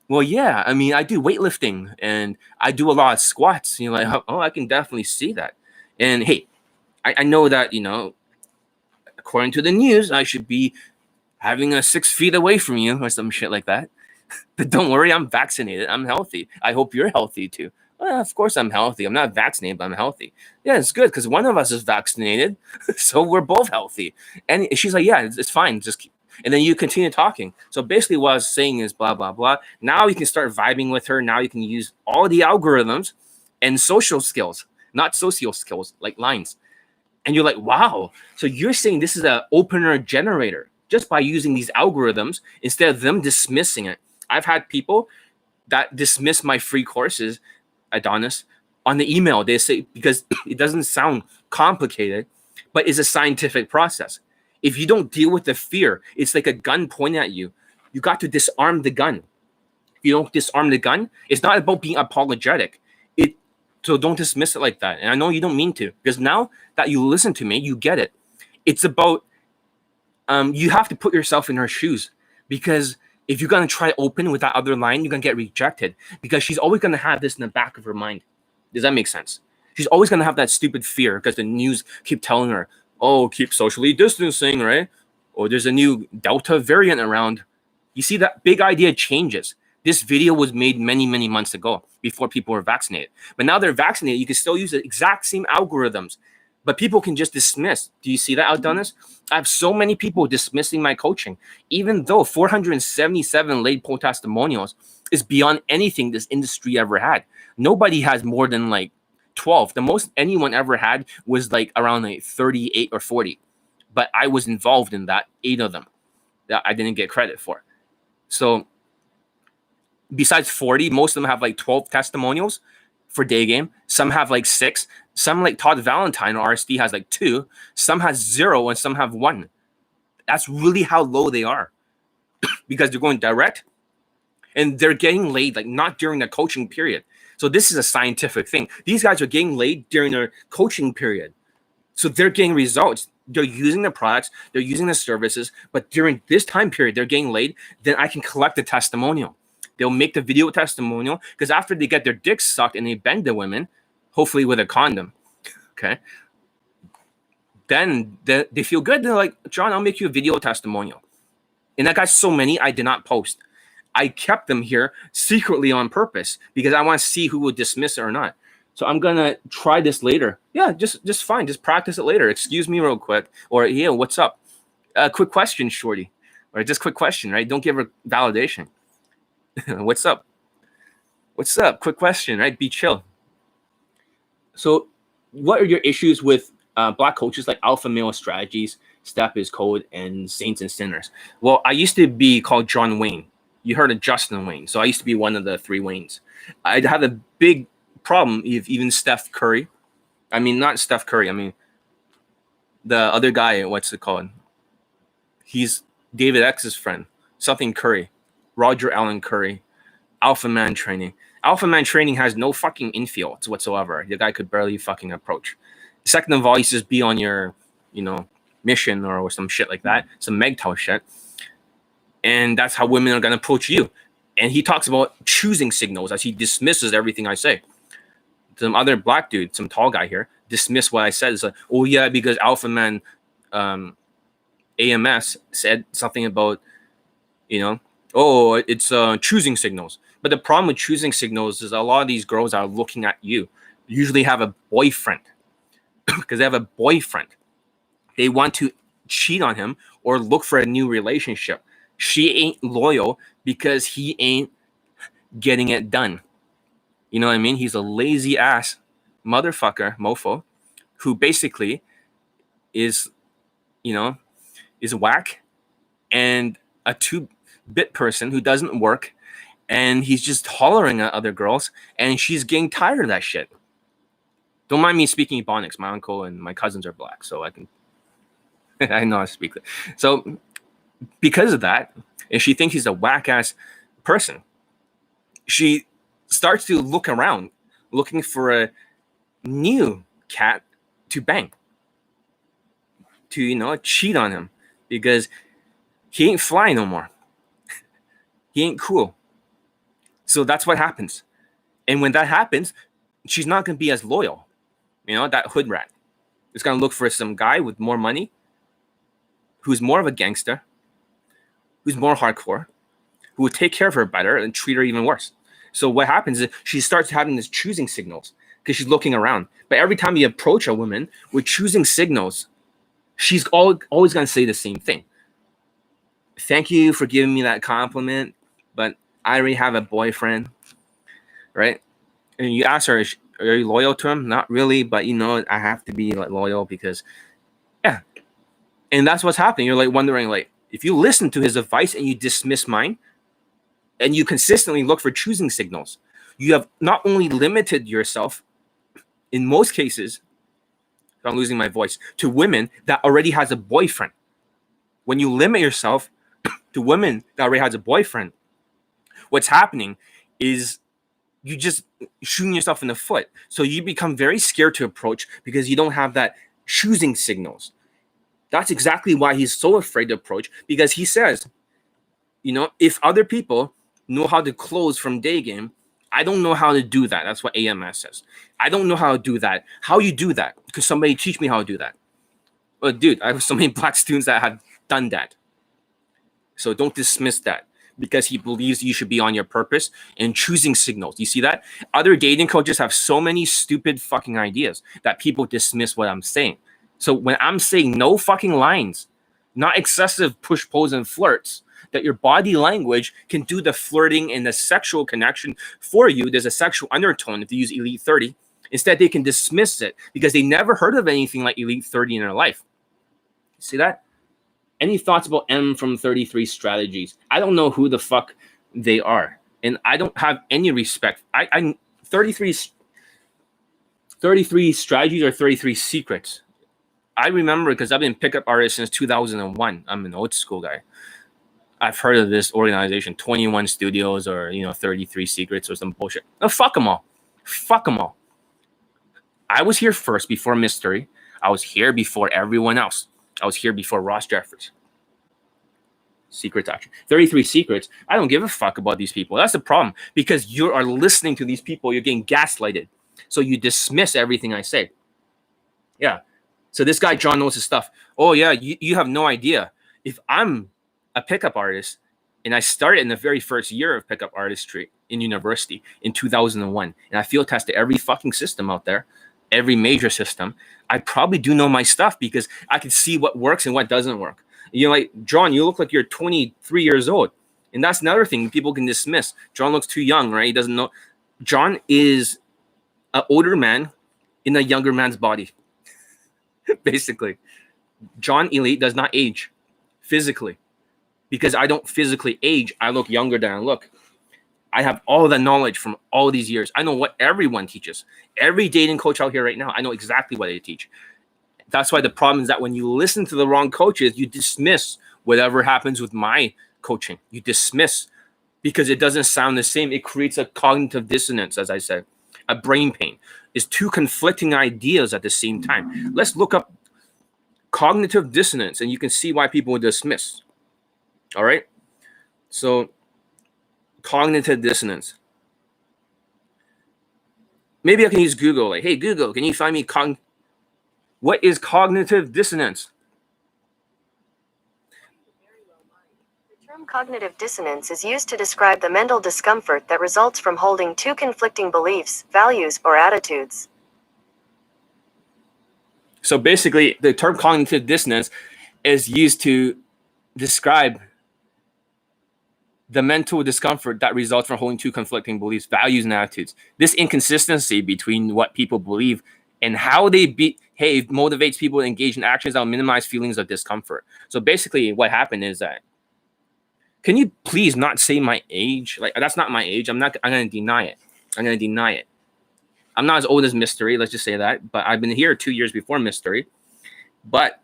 Well, yeah. I mean, I do weightlifting and I do a lot of squats. And you're like, oh, I can definitely see that. And hey, I know that, according to the news, I should be having a 6 feet away from you or some shit like that. But don't worry, I'm vaccinated. I'm healthy. I hope you're healthy too. Well, of course I'm healthy. I'm not vaccinated, but I'm healthy. Yeah, it's good because one of us is vaccinated, so we're both healthy. And she's like, yeah, it's fine. Just keep. And then you continue talking. So basically, what I was saying is blah blah blah. Now you can start vibing with her. Now you can use all the algorithms and social skills, not social skills like lines. And you're like, wow. So you're saying this is an opener generator just by using these algorithms instead of them dismissing it. I've had people that dismiss my free courses, Adonis, on the email. They say, because it doesn't sound complicated, but it's a scientific process. If you don't deal with the fear, it's like a gun pointing at you. You got to disarm the gun. If you don't disarm the gun, it's not about being apologetic. So don't dismiss it like that. And I know you don't mean to, because now that you listen to me, you get it. It's about you have to put yourself in her shoes, because if you're gonna try open with that other line, you're gonna get rejected, because she's always gonna have this in the back of her mind. Does that make sense? She's always gonna have that stupid fear because the news keep telling her, "Oh, keep socially distancing, right? Or there's a new Delta variant around." You see, that big idea changes. This video was made many, many months ago before people were vaccinated. But now they're vaccinated, you can still use the exact same algorithms, but people can just dismiss. Do you see that, Aldonis? I have so many people dismissing my coaching, even though 477 late poll testimonials is beyond anything this industry ever had. Nobody has more than like 12. The most anyone ever had was like around like 38 or 40. But I was involved in that, 8 of them that I didn't get credit for. So besides 40, most of them have like 12 testimonials for day game. Some have like 6. Some like Todd Valentine or RSD has like 2. Some has 0 and some have 1. That's really how low they are because they're going direct and they're getting laid like not during the coaching period. So this is a scientific thing. These guys are getting laid during their coaching period. So they're getting results. They're using the products, they're using the services, but during this time period, they're getting laid. Then I can collect the testimonial. They'll make the video testimonial because after they get their dicks sucked and they bang the women, hopefully with a condom, okay? Then they feel good. They're like, John, I'll make you a video testimonial. And I got so many I did not post. I kept them here secretly on purpose because I want to see who would dismiss it or not. So I'm gonna try this later. Yeah, just fine. Just practice it later. Excuse me real quick. Or yeah, what's up? Quick question, shorty. Or just quick question, right? Don't give her validation. What's up? What's up? Quick question, right? Be chill. So what are your issues with black coaches like Alpha Male Strategies, Step is Code, and Saints and Sinners? Well, I used to be called John Wayne. You heard of Justin Wayne. So I used to be one of the 3 Waynes. I'd have a big problem if even Steph Curry. I mean, not Steph Curry. I mean, the other guy, what's it called? He's David X's friend. Something Curry. Roger Allen Curry. Alpha Man Training. Alpha Man Training has no fucking infield whatsoever. The guy could barely fucking approach. Second of all, you just be on your, mission or some shit like that. Some MGTOW shit. And that's how women are going to approach you. And he talks about choosing signals as he dismisses everything I say. Some other black dude, some tall guy here, dismiss what I said. It's like, oh yeah, because Alpha Man AMS said something about, oh, it's choosing signals. But the problem with choosing signals is a lot of these girls are looking at you. Usually have a boyfriend because they have a boyfriend. They want to cheat on him or look for a new relationship. She ain't loyal because he ain't getting it done. You know what I mean? He's a lazy ass motherfucker, mofo, who basically is whack and a 2-bit person who doesn't work, and he's just hollering at other girls, and she's getting tired of that shit. Don't mind me speaking Ebonics. My uncle and my cousins are black, so I can I know how to speak. So because of that, and she thinks he's a whack ass person, she starts to look around, looking for a new cat to bang, to cheat on him, because he ain't fly no more. He ain't cool. So that's what happens. And when that happens, she's not going to be as loyal. That hood rat is going to look for some guy with more money, who's more of a gangster, who's more hardcore, who would take care of her better and treat her even worse. So what happens is she starts having this choosing signals because she's looking around. But every time you approach a woman with choosing signals, she's always going to say the same thing. Thank you for giving me that compliment, but I already have a boyfriend, right? And you ask her, are you loyal to him? Not really, but I have to be like loyal because, yeah. And that's what's happening. You're like wondering, like, if you listen to his advice and you dismiss mine, and you consistently look for choosing signals, you have not only limited yourself, in most cases, if I'm losing my voice, to women that already has a boyfriend. When you limit yourself to women that already has a boyfriend, what's happening is you just shooting yourself in the foot. So you become very scared to approach because you don't have that choosing signals. That's exactly why he's so afraid to approach, because he says, if other people know how to close from day game, I don't know how to do that. That's what AMS says. I don't know how to do that. How you do that? Because somebody teach me how to do that. Well, dude, I have so many black students that have done that. So don't dismiss that because he believes you should be on your purpose and choosing signals. You see that? Other dating coaches have so many stupid fucking ideas that people dismiss what I'm saying. So when I'm saying no fucking lines, not excessive push, pulls, and flirts, that your body language can do the flirting and the sexual connection for you. There's a sexual undertone if you use Elite 30. Instead, they can dismiss it because they never heard of anything like Elite 30 in their life. See that? Any thoughts about M from 33 strategies? I don't know who the fuck they are. And I don't have any respect. I 33 strategies or 33 secrets. I remember because I've been pickup artist since 2001. I'm an old school guy. I've heard of this organization, 21 Studios or 33 Secrets or some bullshit. No, fuck them all. Fuck them all. I was here first before Mystery. I was here before everyone else. I was here before Ross Jeffers. Secrets action. 33 Secrets. I don't give a fuck about these people. That's the problem. Because you are listening to these people, you're getting gaslighted. So you dismiss everything I say. Yeah. So this guy, John, knows his stuff. Oh, yeah, you have no idea. If I'm a pickup artist, and I started in the very first year of pickup artistry in university in 2001, and I field tested every fucking system out there, every major system. I probably do know my stuff because I can see what works and what doesn't work. Like, John, you look like you're 23 years old, and that's another thing people can dismiss. John looks too young, right? He doesn't know. John is an older man in a younger man's body. Basically, John Elite does not age physically. Because I don't physically age, I look younger than I look. I have all the knowledge from all these years. I know what everyone teaches. Every dating coach out here right now, I know exactly what they teach. That's why the problem is that when you listen to the wrong coaches, you dismiss whatever happens with my coaching. You dismiss because it doesn't sound the same. It creates a cognitive dissonance, as I said, a brain pain. It's two conflicting ideas at the same time. Let's look up cognitive dissonance, and you can see why people would dismiss. All right. So cognitive dissonance. Maybe I can use Google. Like, hey, Google, can you find me what is cognitive dissonance? The term cognitive dissonance is used to describe the mental discomfort that results from holding two conflicting beliefs, values, or attitudes. So basically, the term cognitive dissonance is used to describe the mental discomfort that results from holding two conflicting beliefs, values, and attitudes. This inconsistency between what people believe and how they behave motivates people to engage in actions that will minimize feelings of discomfort. So basically, what happened is that, can you please not say my age? Like, that's not my age. I'm going to deny it. I'm going to deny it. I'm not as old as Mystery, let's just say that, but I've been here 2 years before Mystery, but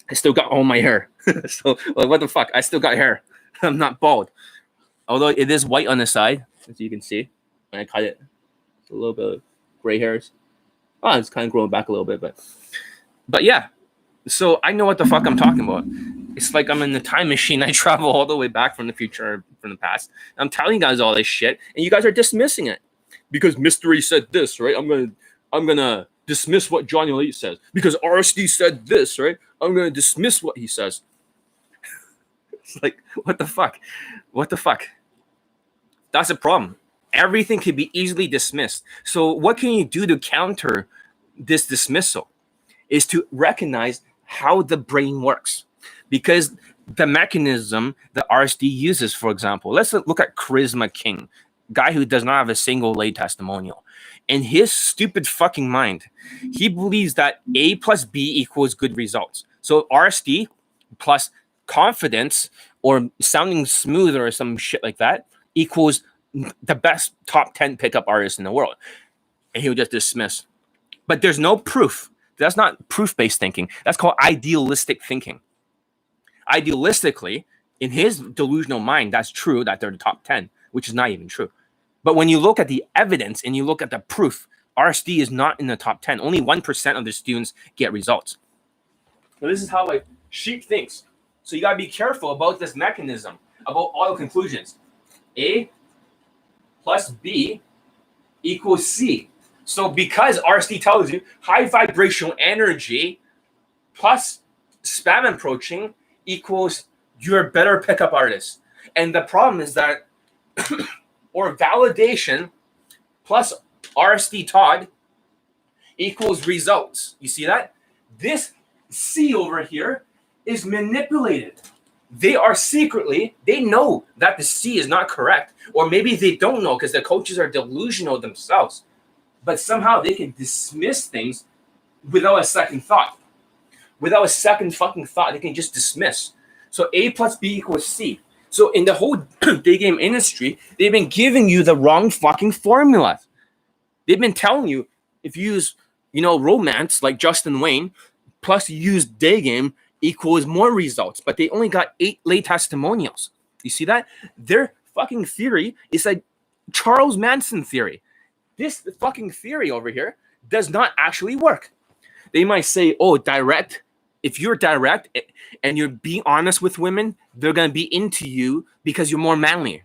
I still got all my hair. So, what the fuck? I still got hair. I'm not bald. Although it is white on the side, as you can see. When I cut it, it's a little bit of gray hairs. Oh, it's kind of growing back a little bit, but yeah. So I know what the fuck I'm talking about. It's like I'm in the time machine. I travel all the way back from the future, from the past. I'm telling you guys all this shit, and you guys are dismissing it because Mystery said this, right? I'm gonna dismiss what John Elite says because RSD said this, right? I'm gonna dismiss what he says. It's like, what the fuck? What the fuck? That's a problem. everything can be easily dismissed. So what can you do to counter this dismissal? Is to recognize how the brain works. Because the mechanism that RSD uses, for example, let's look at Charisma King, guy who does not have a single lay testimonial. In his stupid fucking mind, he believes that A plus B equals good results. So RSD plus confidence or sounding smooth or some shit like that equals the best top 10 pickup artist in the world. And he'll just dismiss. But there's no proof. That's not proof-based thinking. That's called idealistic thinking. Idealistically, in his delusional mind, that's true that they're the top 10, which is not even true. But when you look at the evidence and you look at the proof, RSD is not in the top 10. Only 1% of the students get results. So this is how like sheep thinks. So you gotta be careful about this mechanism, about all conclusions. A plus B equals C. So because RSD tells you high vibrational energy plus spam approaching equals you're a better pickup artist. And the problem is that or validation plus RSD Todd equals results. You see that? This C over here is manipulated. They are secretly, they know that the C is not correct. Or maybe they don't know because the coaches are delusional themselves. But somehow they can dismiss things without a second thought. Without a second fucking thought, they can just dismiss. So A plus B equals C. So in the whole day game industry, they've been giving you the wrong fucking formula. They've been telling you if you use, romance like Justin Wayne, plus you use day game equals more results. But they only got 8 lay testimonials. You see that? Their fucking theory is like Charles Manson theory. This fucking theory over here does not actually work. They might say, oh, direct. If you're direct and you're being honest with women, they're going to be into you because you're more manly.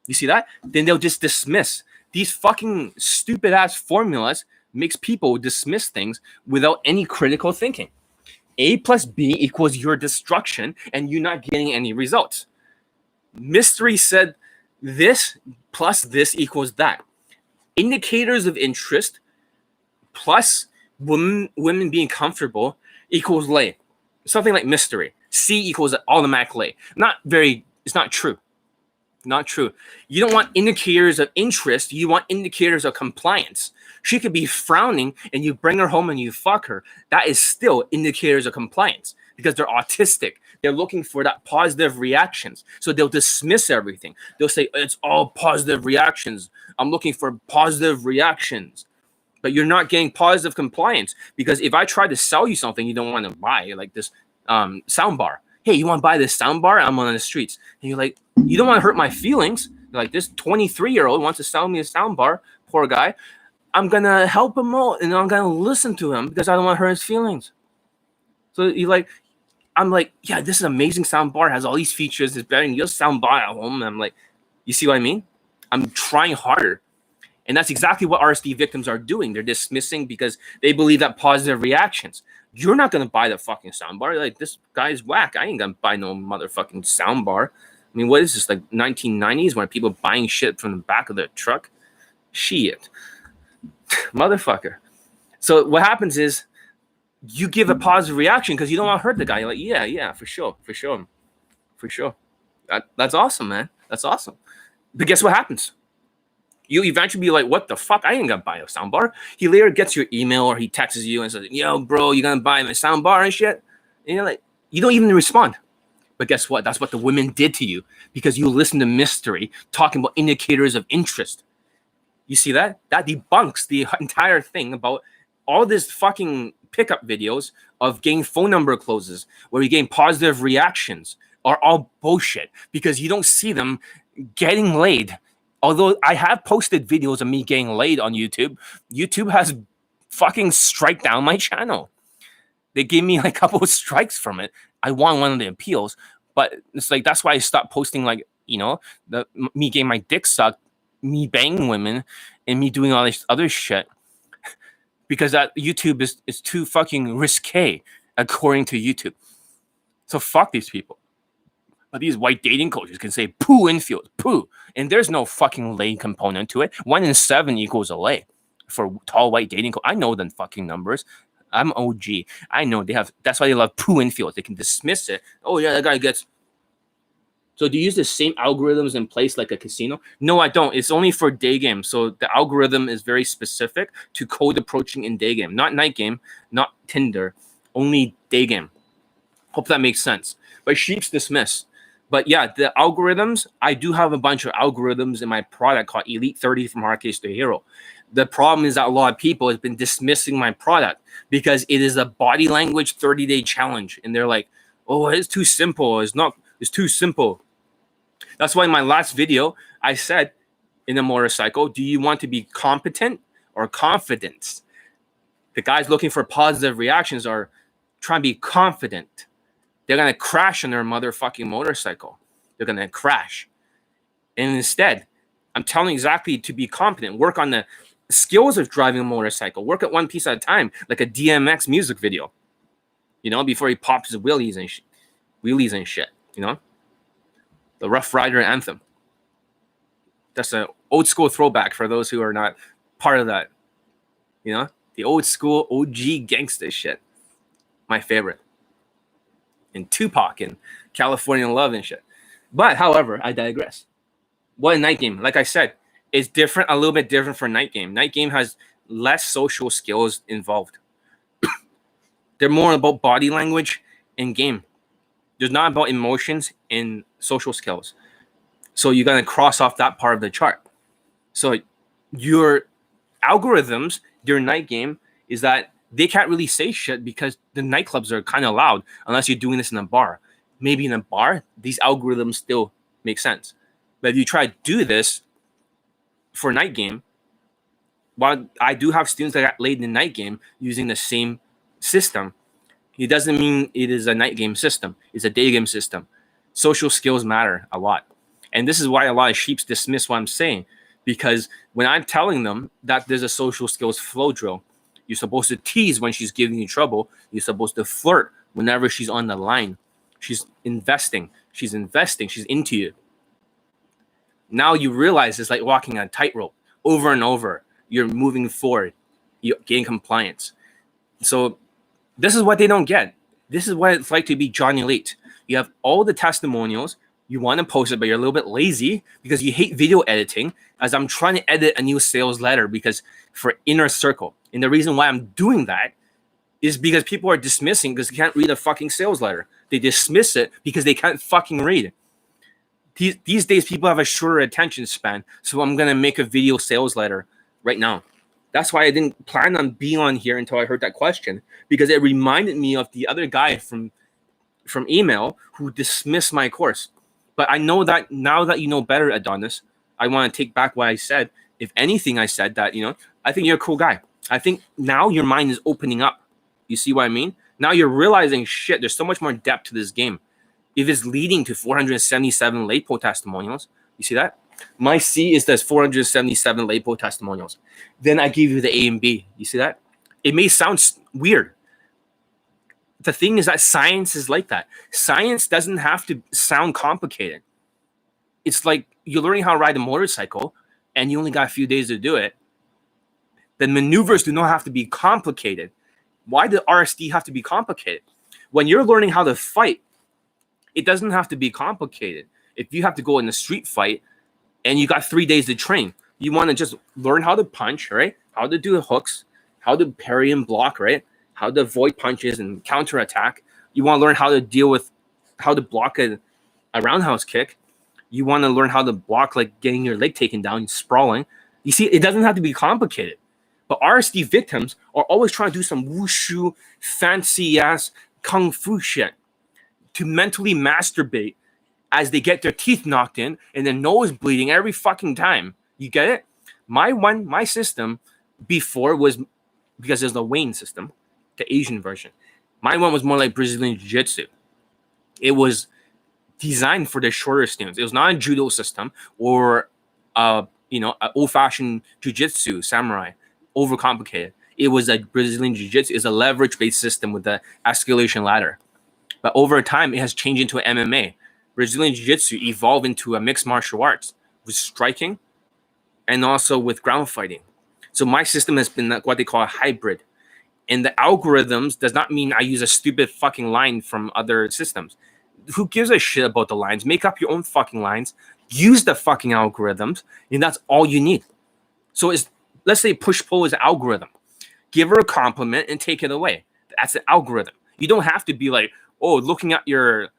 You see that? Then they'll just dismiss. These fucking stupid ass formulas makes people dismiss things without any critical thinking. A plus B equals your destruction and you're not getting any results. Mystery said this plus this equals that. Indicators of interest plus women being comfortable equals lay. Something like mystery. C equals automatic lay. It's not true. Not true. You don't want indicators of interest. You want indicators of compliance. She could be frowning and you bring her home and you fuck her. That is still indicators of compliance because they're autistic. They're looking for that positive reactions. So they'll dismiss everything. They'll say, it's all positive reactions. I'm looking for positive reactions. But you're not getting positive compliance because if I try to sell you something you don't want to buy, like this sound bar. Hey, you want to buy this sound bar? I'm on the streets. And you're like, you don't want to hurt my feelings. You're like, this 23-year-old wants to sell me a sound bar. Poor guy. I'm going to help him out and I'm going to listen to him because I don't want to hurt his feelings. So I'm like, yeah, this is an amazing sound bar. It has all these features. It's better than your sound bar at home. And I'm like, you see what I mean? I'm trying harder. And that's exactly what RSD victims are doing. They're dismissing because they believe that positive reactions. You're not going to buy the fucking soundbar. Like, this guy's whack. I ain't going to buy no motherfucking soundbar. I mean, what is this, like 1990s when people buying shit from the back of the truck? Shit. Motherfucker. So what happens is you give a positive reaction because you don't want to hurt the guy. You're like, yeah, for sure. That's awesome, man. That's awesome. But guess what happens? You eventually be like, what the fuck? I ain't gonna buy a soundbar. He later gets your email or he texts you and says, yo, bro, you gonna buy my soundbar and shit? And you're like, you don't even respond. But guess what? That's what the women did to you because you listened to Mystery talking about indicators of interest. You see that? That debunks the entire thing about all this fucking pickup videos of getting phone number closes where you getting positive reactions are all bullshit because you don't see them getting laid. Although I have posted videos of me getting laid on YouTube, YouTube has fucking strike down my channel. They gave me like a couple of strikes from it. I won one of the appeals, but it's like that's why I stopped posting like, me getting my dick sucked, me banging women, and me doing all this other shit. Because that YouTube is too fucking risque, according to YouTube. So fuck these people. But these white dating coaches can say poo infield, poo. And there's no fucking lay component to it. 1 in 7 equals a lay for tall white dating coach. I know the fucking numbers. I'm OG. I know they have, that's why they love poo infield. They can dismiss it. Oh yeah, that guy gets. So do you use the same algorithms in place like a casino? No, I don't. It's only for day game. So the algorithm is very specific to code approaching in day game, not night game, not Tinder, only day game. Hope that makes sense. But sheep's dismiss. But yeah, the algorithms, I do have a bunch of algorithms in my product called Elite 30 from Hard Case to Hero. The problem is that a lot of people have been dismissing my product because it is a body language 30-day challenge. And they're like, oh, it's too simple. It's too simple. That's why in my last video, I said in a motorcycle, do you want to be competent or confident? The guys looking for positive reactions are trying to be confident. They're going to crash on their motherfucking motorcycle. They're going to crash. And instead, I'm telling you exactly to be competent. Work on the skills of driving a motorcycle. Work at one piece at a time, like a DMX music video. You know, before he pops his wheelies and shit. You know, the Rough Rider anthem. That's an old school throwback for those who are not part of that. You know, the old school OG gangsta shit. My favorite. And Tupac and California Love and shit. But however, I digress. What a night game, like I said, is different, a little bit different for night game. Night game has less social skills involved. They're more about body language and game. There's not about emotions and social skills. So you're gonna cross off that part of the chart. So your algorithms during night game is that they can't really say shit because the nightclubs are kind of loud unless you're doing this in a bar. Maybe in a bar, these algorithms still make sense. But if you try to do this for night game, while I do have students that got laid in the night game using the same system, it doesn't mean it is a night game system. It's a day game system. Social skills matter a lot. And this is why a lot of sheeps dismiss what I'm saying. Because when I'm telling them that there's a social skills flow drill, you're supposed to tease when she's giving you trouble. You're supposed to flirt whenever she's on the line. She's investing. She's into you. Now you realize it's like walking on a tightrope over and over. You're moving forward. You gain compliance. So this is what they don't get. This is what it's like to be Johnny Late. You have all the testimonials. You want to post it, but you're a little bit lazy because you hate video editing. As I'm trying to edit a new sales letter because for Inner Circle. And the reason why I'm doing that is because people are dismissing because they can't read a fucking sales letter. They dismiss it because they can't fucking read. These days, people have a shorter attention span. So I'm going to make a video sales letter right now. That's why I didn't plan on being on here until I heard that question, because it reminded me of the other guy from email who dismissed my course. But I know that now that you know better, Adonis, I want to take back what I said. If anything, I said that, I think you're a cool guy. I think now your mind is opening up. You see what I mean? Now you're realizing, shit, there's so much more depth to this game. If it's leading to 477 LAPO testimonials, you see that? My C is there's 477 LAPO testimonials. Then I give you the A and B. You see that? It may sound weird. The thing is that science is like that. Science doesn't have to sound complicated. It's like you're learning how to ride a motorcycle and you only got a few days to do it. The maneuvers do not have to be complicated. Why does RSD have to be complicated? When you're learning how to fight, it doesn't have to be complicated. If you have to go in a street fight and you got 3 days to train, you want to just learn how to punch, right? How to do the hooks, how to parry and block, right? How to avoid punches and counterattack. You want to learn how to deal with how to block a roundhouse kick. You want to learn how to block, like getting your leg taken down, sprawling. You see, it doesn't have to be complicated. But RSD victims are always trying to do some wushu, fancy-ass kung fu shit to mentally masturbate as they get their teeth knocked in and their nose bleeding every fucking time. You get it? My system before was, because there's the Wayne system, the Asian version. My one was more like Brazilian Jiu-Jitsu. It was designed for the shorter students. It was not a judo system or an old-fashioned jiu-jitsu samurai, overcomplicated. It was a Brazilian Jiu-Jitsu. It's a leverage-based system with the escalation ladder. But over time, it has changed into an MMA. Brazilian Jiu-Jitsu evolved into a mixed martial arts with striking and also with ground fighting. So my system has been what they call a hybrid. And the algorithms does not mean I use a stupid fucking line from other systems. Who gives a shit about the lines? Make up your own fucking lines. Use the fucking algorithms, and that's all you need. So let's say push-pull is an algorithm. Give her a compliment and take it away. That's an algorithm. You don't have to be like, oh, looking at your,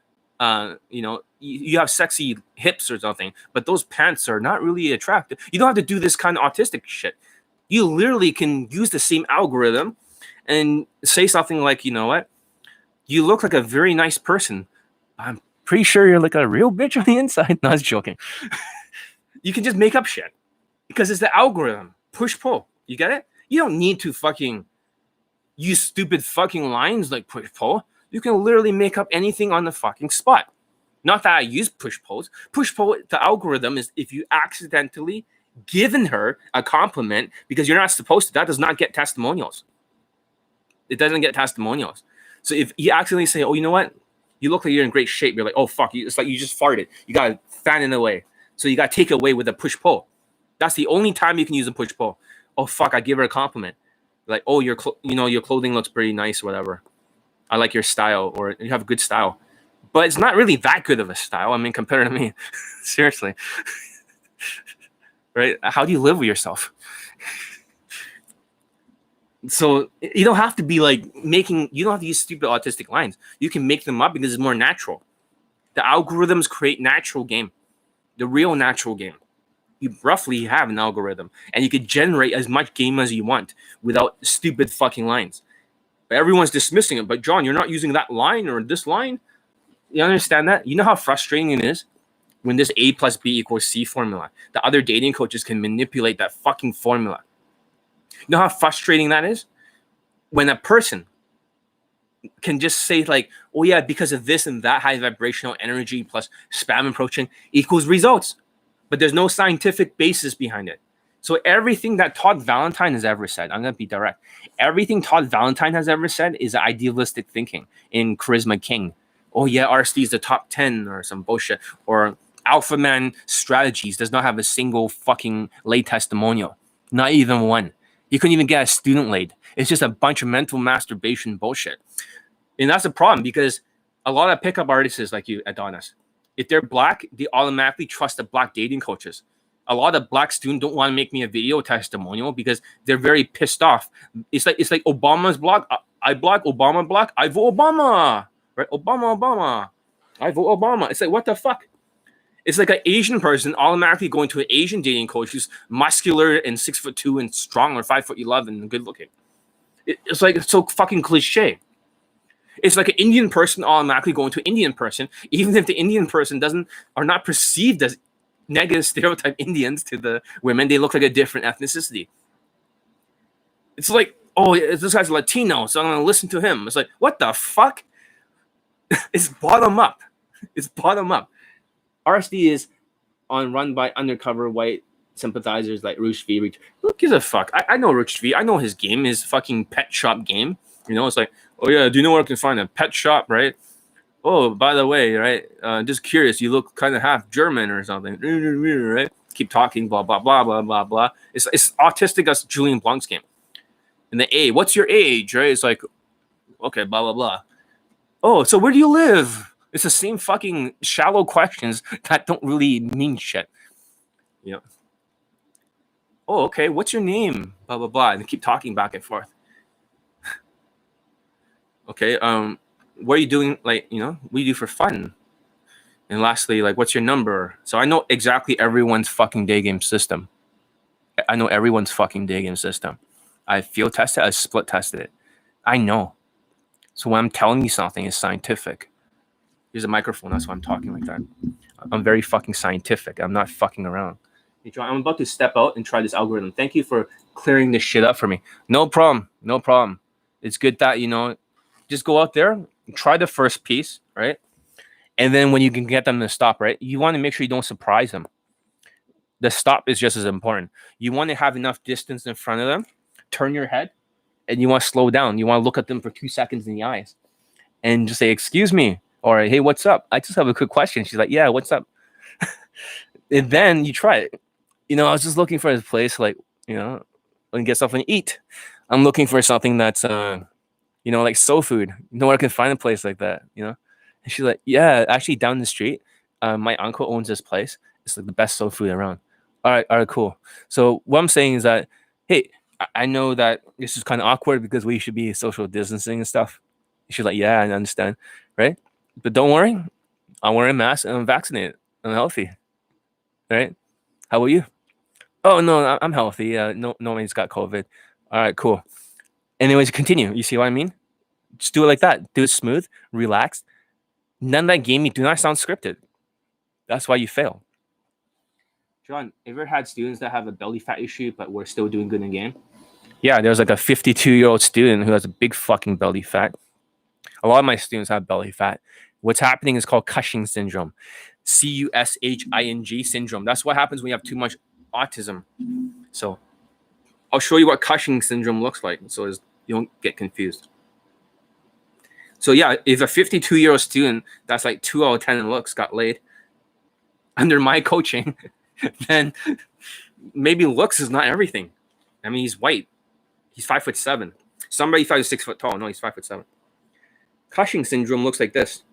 you have sexy hips or something, but those pants are not really attractive. You don't have to do this kind of autistic shit. You literally can use the same algorithm and say something like, you know what? You look like a very nice person. I'm pretty sure you're like a real bitch on the inside. No, I was joking. You can just make up shit because it's the algorithm. Push-pull. You get it? You don't need to fucking use stupid fucking lines like push-pull. You can literally make up anything on the fucking spot. Not that I use push-pulls. Push-pull, the algorithm is if you accidentally given her a compliment because you're not supposed to, that does not get testimonials. It doesn't get testimonials. So if you accidentally say, oh, you know what? You look like you're in great shape. You're like, oh, fuck. It's like you just farted. You got to fan it away. So you got to take it away with a push-pull. That's the only time you can use a push-pull. Oh, fuck. I give her a compliment. Like, oh, your clothing looks pretty nice or whatever. I like your style, or you have a good style. But it's not really that good of a style. I mean, compared to me. Seriously. Right? How do you live with yourself? So you don't have to be like you don't have to use stupid autistic lines. You can make them up because it's more natural. The algorithms create natural game, the real natural game. You roughly have an algorithm and you can generate as much game as you want without stupid fucking lines. But everyone's dismissing it. But John, you're not using that line or this line. You understand that? You know how frustrating it is when this A plus B equals C formula. The other dating coaches can manipulate that fucking formula. You know how frustrating that is? When a person can just say like, oh yeah, because of this and that high vibrational energy plus spam approaching equals results. But there's no scientific basis behind it. So everything that Todd Valentine has ever said, I'm going to be direct. Everything Todd Valentine has ever said is idealistic thinking in Charisma King. Oh yeah, RSD is the top 10 or some bullshit. Or Alpha Man Strategies does not have a single fucking lay testimonial. Not even one. You couldn't even get a student laid. It's just a bunch of mental masturbation bullshit. And that's a problem because a lot of pickup artists like you, Adonis, if they're black, they automatically trust the black dating coaches. A lot of black students don't want to make me a video testimonial because they're very pissed off. It's like Obama's blog. I blog, Obama blog. I vote Obama. Right? Obama. I vote Obama. It's like, what the fuck? It's like an Asian person automatically going to an Asian dating coach who's muscular and 6'2" and strong or 5'11" and good looking. It's like it's so fucking cliche. It's like an Indian person automatically going to an Indian person, even if the Indian person are not perceived as negative stereotype Indians to the women. They look like a different ethnicity. It's like, oh, this guy's Latino, so I'm going to listen to him. It's like, what the fuck? It's bottom up. It's bottom up. RSD is run by undercover white sympathizers like Roosh V. Who gives a fuck? I know Roosh V. I know his game, his fucking pet shop game. You know, it's like, oh yeah, do you know where I can find a pet shop, right? Oh, by the way, right? Just curious, you look kind of half German or something, right? Keep talking, blah blah blah blah blah blah. It's autistic as Julian Blanc's game. And the A, what's your age, right? It's like, okay, blah blah blah. Oh, so where do you live? It's the same fucking shallow questions that don't really mean shit. You know. Oh, okay. What's your name? Blah blah blah, and they keep talking back and forth. Okay. What are you doing? Like, you know, what do you do for fun? And lastly, like, what's your number? So I know exactly everyone's fucking day game system. I know everyone's fucking day game system. I field tested. I split tested it. I know. So when I'm telling you something, it's scientific. Here's a microphone. That's why I'm talking like that. I'm very fucking scientific. I'm not fucking around. I'm about to step out and try this algorithm. Thank you for clearing this shit up for me. No problem. No problem. It's good that, you know, just go out there, try the first piece, right? And then when you can get them to stop, right? You want to make sure you don't surprise them. The stop is just as important. You want to have enough distance in front of them, turn your head, and you want to slow down. You want to look at them for 2 seconds in the eyes and just say, excuse me. Or, hey, what's up? I just have a quick question. She's like, yeah, what's up? And then you try it. I was just looking for a place like, and get something to eat. I'm looking for something that's, like soul food. Where I can find a place like that, And she's like, yeah, actually down the street, my uncle owns this place. It's like the best soul food around. All right, cool. So what I'm saying is that, hey, I know that this is kind of awkward because we should be social distancing and stuff. She's like, yeah, I understand, right? But don't worry, I'm wearing a mask and I'm vaccinated. I'm healthy, right? How about you? Oh no, I'm healthy. No one's got COVID. All right, cool. Anyways, continue. You see what I mean? Just do it like that. Do it smooth, relaxed. None of that gaming. Do not sound scripted. That's why you fail. John, ever had students that have a belly fat issue but were still doing good in the game? Yeah, there's like a 52-year-old student who has a big fucking belly fat. A lot of my students have belly fat. What's happening is called Cushing syndrome. Cushing syndrome. That's what happens when you have too much autism. So I'll show you what Cushing syndrome looks like so you don't get confused. So yeah, if a 52-year-old student that's like 2 out of 10 in looks got laid under my coaching, then maybe looks is not everything. I mean, he's white. He's 5'7". Somebody thought he was 6 foot tall. No, he's 5'7". Cushing syndrome looks like this.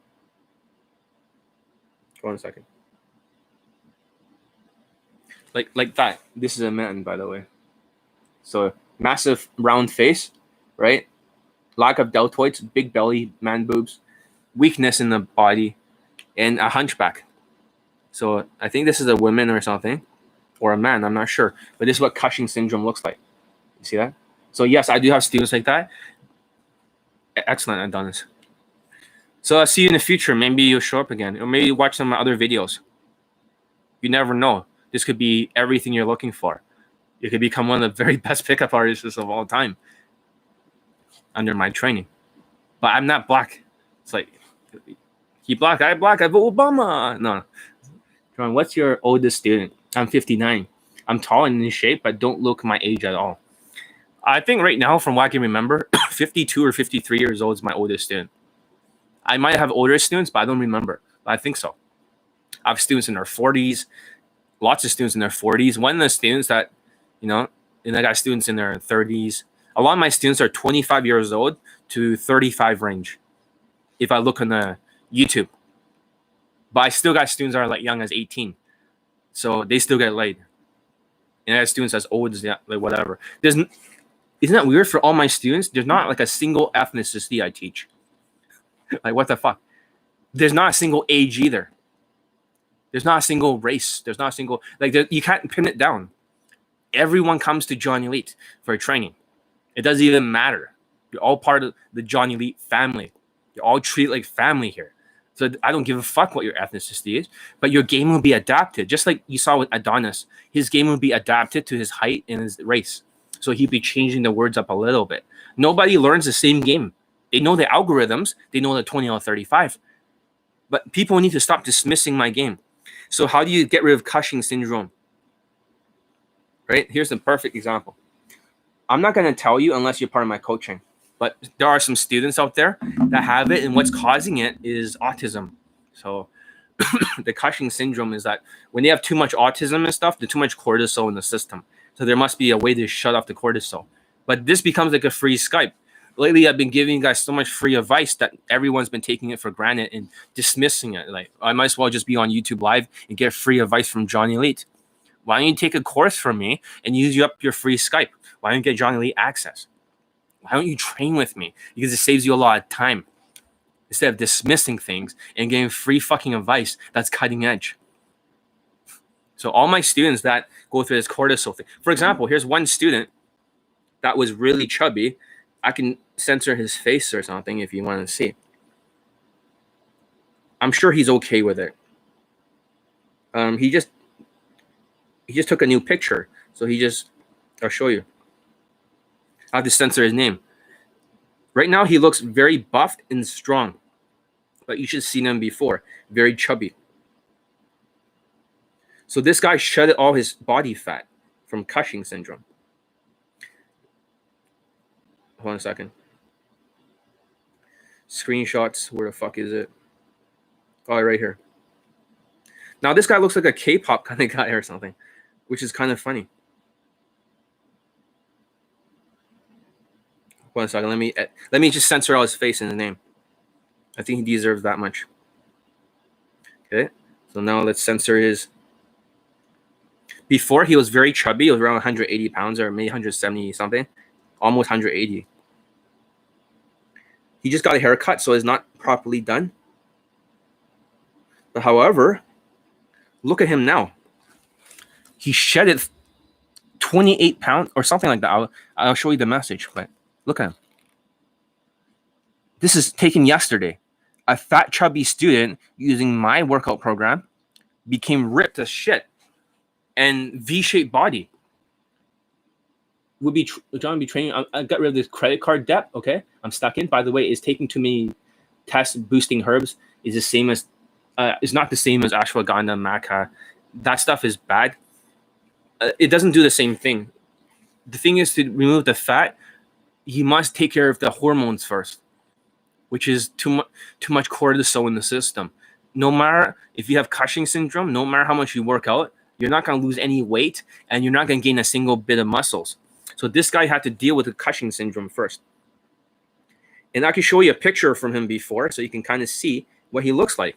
Hold on a second. Like that. This is a man, by the way. So massive round face, right? Lack of deltoids, big belly, man boobs, weakness in the body, and a hunchback. So I think this is a woman or something, or a man. I'm not sure, but this is what Cushing syndrome looks like. You see that? So yes, I do have students like that. Excellent, Adonis. So I'll see you in the future. Maybe you'll show up again, or maybe watch some other videos. You never know. This could be everything you're looking for. You could become one of the very best pickup artists of all time under my training. But I'm not black. It's like, he black, I vote Obama. No. John, what's your oldest student? I'm 59. I'm tall and in shape, but don't look my age at all. I think right now, from what I can remember, 52 or 53 years old is my oldest student. I might have older students, but I don't remember. But I think so. I have students in their 40s, lots of students in their 40s. One of the students that, and I got students in their 30s. A lot of my students are 25 years old to 35 range, if I look on the YouTube. But I still got students that are like young as 18. So they still get laid. And I have students as old as like whatever. Isn't that weird for all my students? There's not like a single ethnicity I teach. Like, what the fuck? There's not a single age either. There's not a single race. There's not a single, you can't pin it down. Everyone comes to John Elite for training. It doesn't even matter. You're all part of the John Elite family. You're all treated like family here. So I don't give a fuck what your ethnicity is, but your game will be adapted. Just like you saw with Adonis, his game will be adapted to his height and his race. So he'd be changing the words up a little bit. Nobody learns the same game. They know the algorithms. They know the 20 out of 35. But people need to stop dismissing my game. So how do you get rid of Cushing syndrome? Right? Here's a perfect example. I'm not going to tell you unless you're part of my coaching. But there are some students out there that have it, and what's causing it is autism. So the Cushing syndrome is that when they have too much autism and stuff, there's too much cortisol in the system. So there must be a way to shut off the cortisol. But this becomes like a free Skype. Lately, I've been giving you guys so much free advice that everyone's been taking it for granted and dismissing it. Like, I might as well just be on YouTube Live and get free advice from John Elite. Why don't you take a course from me and use up your free Skype? Why don't you get John Elite access? Why don't you train with me? Because it saves you a lot of time. Instead of dismissing things and getting free fucking advice that's cutting edge. So all my students that go through this cortisol thing. For example, here's one student that was really chubby. I can censor his face or something if you want to see. I'm sure he's okay with it. He just took a new picture. So I'll show you. I have to censor his name. Right now, he looks very buffed and strong. But you should have seen him before. Very chubby. So this guy shedded all his body fat from Cushing syndrome. Hold on a second. Screenshots. Where the fuck is it? Oh, right here. Now this guy looks like a K-pop kind of guy or something, which is kind of funny. One second, let me just censor all his face and his name. I think he deserves that much. Okay, so now let's censor his. Before he was very chubby, he was around 180 pounds or maybe 170 something, almost 180. He just got a haircut, so it's not properly done. But however, look at him now. He shedded 28 pounds or something like that. I'll show you the message, but look at him. This is taken yesterday. A fat, chubby student using my workout program became ripped as shit and V-shaped body. Would be John be training. I got rid of this credit card debt. Okay, I'm stuck in. By the way, is taking too many tests boosting herbs is the same as is not the same as ashwagandha, maca. That stuff is bad. It doesn't do the same thing. The thing is to remove the fat. You must take care of the hormones first, which is too much cortisol in the system. No matter if you have Cushing syndrome, no matter how much you work out, you're not going to lose any weight and you're not going to gain a single bit of muscles. So this guy had to deal with the Cushing syndrome first. And I can show you a picture from him before so you can kind of see what he looks like.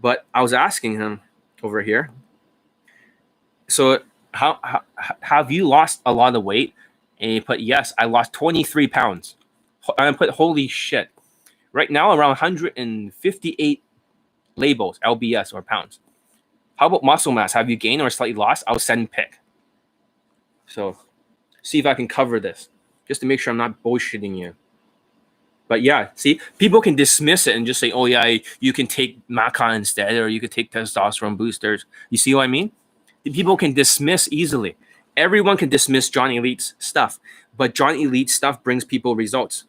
But I was asking him over here, so how have you lost a lot of weight? And he put, yes, I lost 23 pounds. And I put, holy shit. Right now, around 158 labels, LBS or pounds. How about muscle mass? Have you gained or slightly lost? I'll send pic. So see if I can cover this, just to make sure I'm not bullshitting you. But yeah, see, people can dismiss it and just say, oh yeah, you can take maca instead, or you could take testosterone boosters. You see what I mean? People can dismiss easily. Everyone can dismiss John Elite's stuff, but John Elite's stuff brings people results.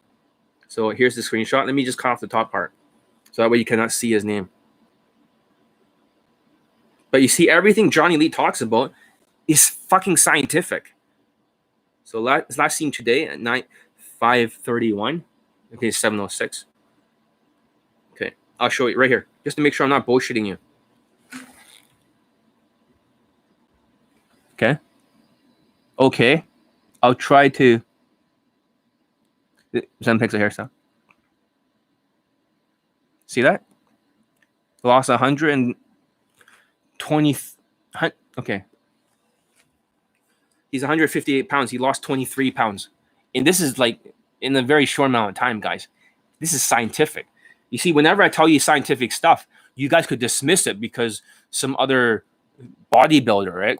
So here's the screenshot. Let me just cut off the top part, so that way you cannot see his name. But you see, everything John Elite talks about is fucking scientific. So last seen today at 5:31. Okay, 7:06. Okay, I'll show you right here, just to make sure I'm not bullshitting you. Okay, I'll try to send pics of hairstyle. See that? Lost 120. Okay. He's 158 pounds. He lost 23 pounds. And this is like in a very short amount of time, guys. This is scientific. You see, whenever I tell you scientific stuff, you guys could dismiss it because some other bodybuilder, right,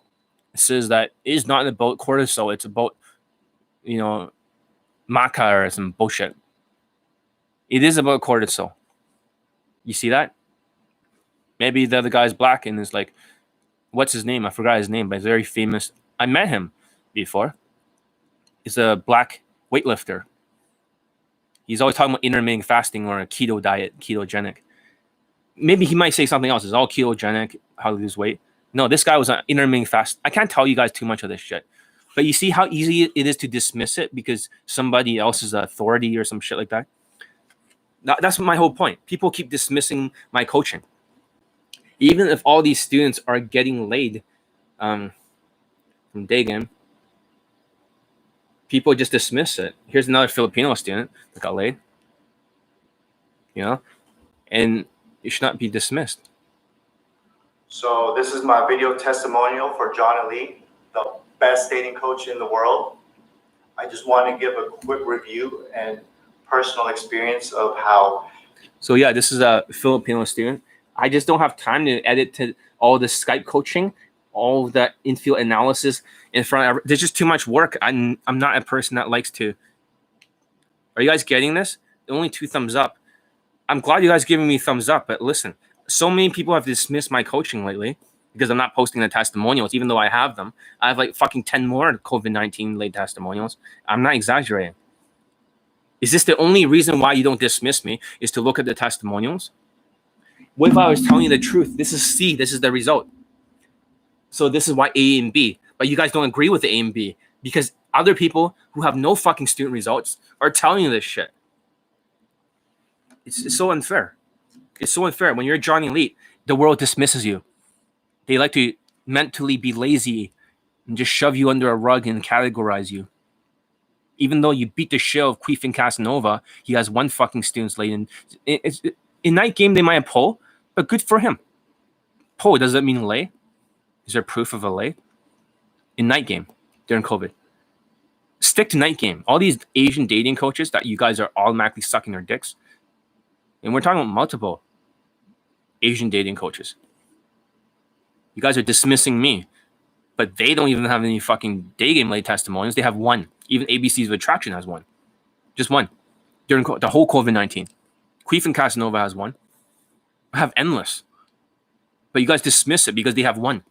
says that it's not about cortisol. It's about, maca or some bullshit. It is about cortisol. You see that? Maybe the other guy's black and is like, what's his name? I forgot his name, but he's very famous. I met him before. He's a black weightlifter. He's always talking about intermittent fasting or a keto diet, ketogenic. Maybe he might say something else. It's all ketogenic, how to lose weight. No, this guy was an intermittent fast. I can't tell you guys too much of this shit. But you see how easy it is to dismiss it because somebody else is an authority or some shit like that? That's my whole point. People keep dismissing my coaching. Even if all these students are getting laid from day game, people just dismiss it. Here's another Filipino student that got laid. And it should not be dismissed. So this is my video testimonial for John Elite, the best dating coach in the world. I just want to give a quick review and personal experience of how. So yeah, this is a Filipino student. I just don't have time to edit to all the Skype coaching, all that in-field analysis in front of. There's just too much work. I'm not a person that likes to. Are you guys getting this? Only 2 thumbs up. I'm glad you guys giving me thumbs up, but listen, so many people have dismissed my coaching lately because I'm not posting the testimonials, even though I have them. I have like fucking 10 more COVID-19 late testimonials. I'm not exaggerating. Is this the only reason why you don't dismiss me is to look at the testimonials? What if I was telling you the truth? This is C. This is the result. So this is why A and B. But you guys don't agree with the A and B because other people who have no fucking student results are telling you this shit. It's so unfair. It's so unfair. When you're Johnny Elite, the world dismisses you. They like to mentally be lazy and just shove you under a rug and categorize you. Even though you beat the shit out of Queef and Casanova, he has one fucking student late. And in night game, they might have pull, but good for him. Pull, does that mean lay? Is there proof of a lay? In night game, during COVID. Stick to night game. All these Asian dating coaches that you guys are automatically sucking their dicks. And we're talking about multiple Asian dating coaches. You guys are dismissing me. But they don't even have any fucking day game late testimonials. They have one. Even ABC's of Attraction has one. Just one. During the whole COVID-19. Queef and Casanova has one. I have endless. But you guys dismiss it because they have one.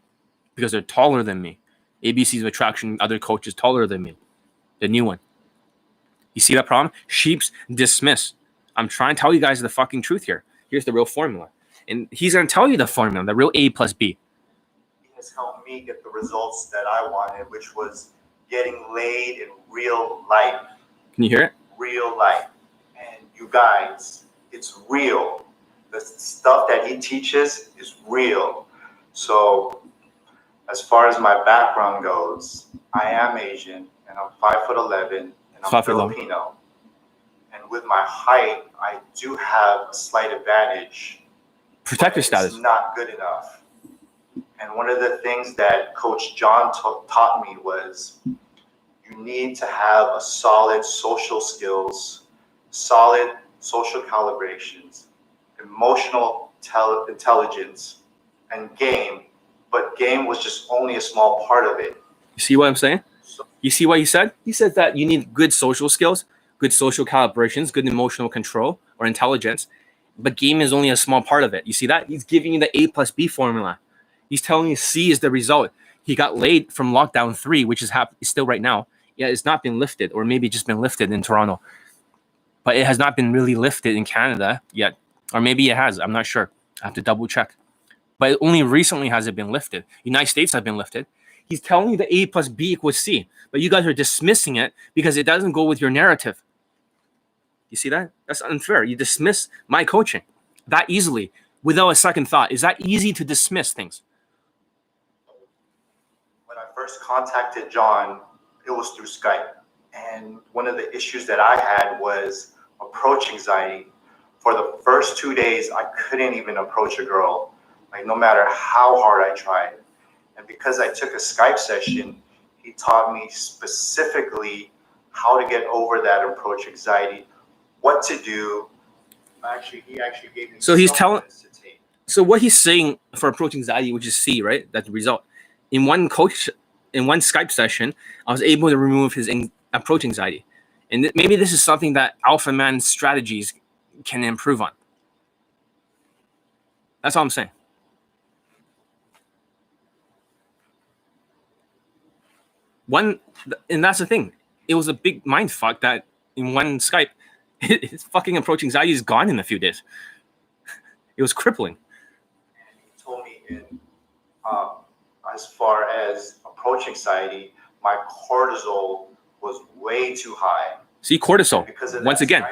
Because they're taller than me. ABC's of Attraction, other coaches taller than me. The new one. You see that problem? Sheeps dismiss. I'm trying to tell you guys the fucking truth here. Here's the real formula. And he's going to tell you the formula, the real A plus B. Has helped me get the results that I wanted, which was getting laid in real life. Can you hear it? Real life. And you guys, it's real. The stuff that he teaches is real. So as far as my background goes, I am Asian and I'm 5'11" and I'm Filipino. And with my height, I do have a slight advantage. Protector status. It's not good enough. And one of the things that Coach John taught me was you need to have a solid social skills, solid social calibrations, emotional intelligence, and game. But game was just only a small part of it. You see what I'm saying? You see what he said? He said that you need good social skills, good social calibrations, good emotional control or intelligence. But game is only a small part of it. You see that? He's giving you the A plus B formula. He's telling you C is the result. He got laid from lockdown 3, which is still right now. Yeah, it's not been lifted, or maybe just been lifted in Toronto. But it has not been really lifted in Canada yet. Or maybe it has. I'm not sure. I have to double check. But only recently has it been lifted. United States have been lifted. He's telling you the A plus B equals C. But you guys are dismissing it because it doesn't go with your narrative. You see that? That's unfair. You dismiss my coaching that easily without a second thought. Is that easy to dismiss things? When I first contacted John, it was through Skype. And one of the issues that I had was approach anxiety. For the first 2 days, I couldn't even approach a girl, like no matter how hard I tried. And because I took a Skype session, he taught me specifically how to get over that approach anxiety, what to do. He actually gave me. So he's telling. So what he's saying for approach anxiety, which is C, right? That's the result. In one Skype session, I was able to remove his approach anxiety, and maybe this is something that Alpha Man strategies can improve on. That's all I'm saying. And that's the thing. It was a big mind fuck that in one Skype, his fucking approach anxiety is gone in a few days. It was crippling. And he told me as far as approach anxiety, my cortisol was way too high. See, cortisol. Once again,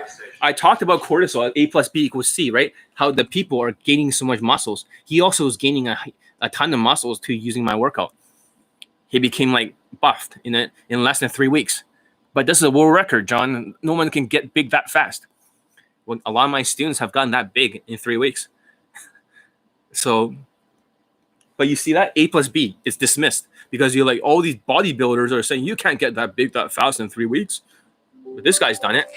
I talked about cortisol, A plus B equals C, right? How the people are gaining so much muscles. He also is gaining a ton of muscles too using my workout. He became like buffed in less than 3 weeks. But this is a world record, John. No one can get big that fast. Well, a lot of my students have gotten that big in 3 weeks. So, but you see that A plus B is dismissed because you're like, all these bodybuilders are saying you can't get that big that fast in 3 weeks. But this guy's done it.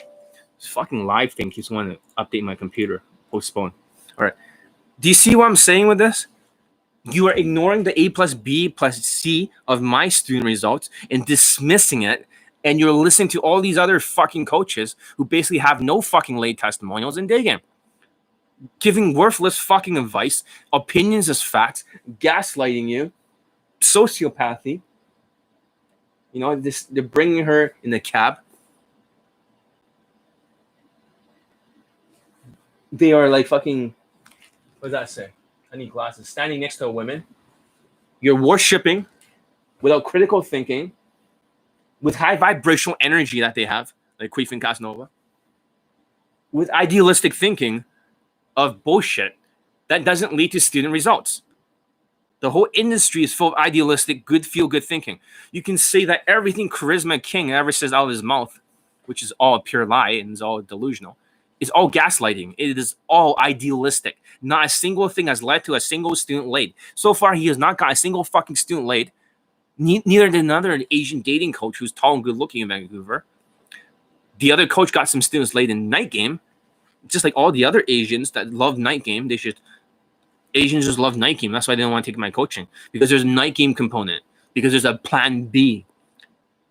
This fucking live thing keeps wanting to update my computer. Postpone. All right. Do you see what I'm saying with this? You are ignoring the A plus B plus C of my student results and dismissing it. And you're listening to all these other fucking coaches who basically have no fucking late testimonials in day game. Giving worthless fucking advice, opinions as facts, gaslighting you, sociopathy. You know, they're bringing her in the cab. They are like fucking, what does that say? I need glasses. Standing next to a woman. You're worshipping without critical thinking, with high vibrational energy that they have, like Queef and Casanova, with idealistic thinking, of bullshit that doesn't lead to student results. The whole industry is full of idealistic, good feel-good thinking. You can say that everything Charisma King ever says out of his mouth, which is all a pure lie and is all delusional, is all gaslighting. It is all idealistic. Not a single thing has led to a single student laid. So far, he has not got a single fucking student laid. Neither did another Asian dating coach who's tall and good-looking in Vancouver. The other coach got some students laid in night game, just like all the other Asians that love night game. Asians just love night game. That's why they don't want to take my coaching, because there's a night game component, because there's a plan B,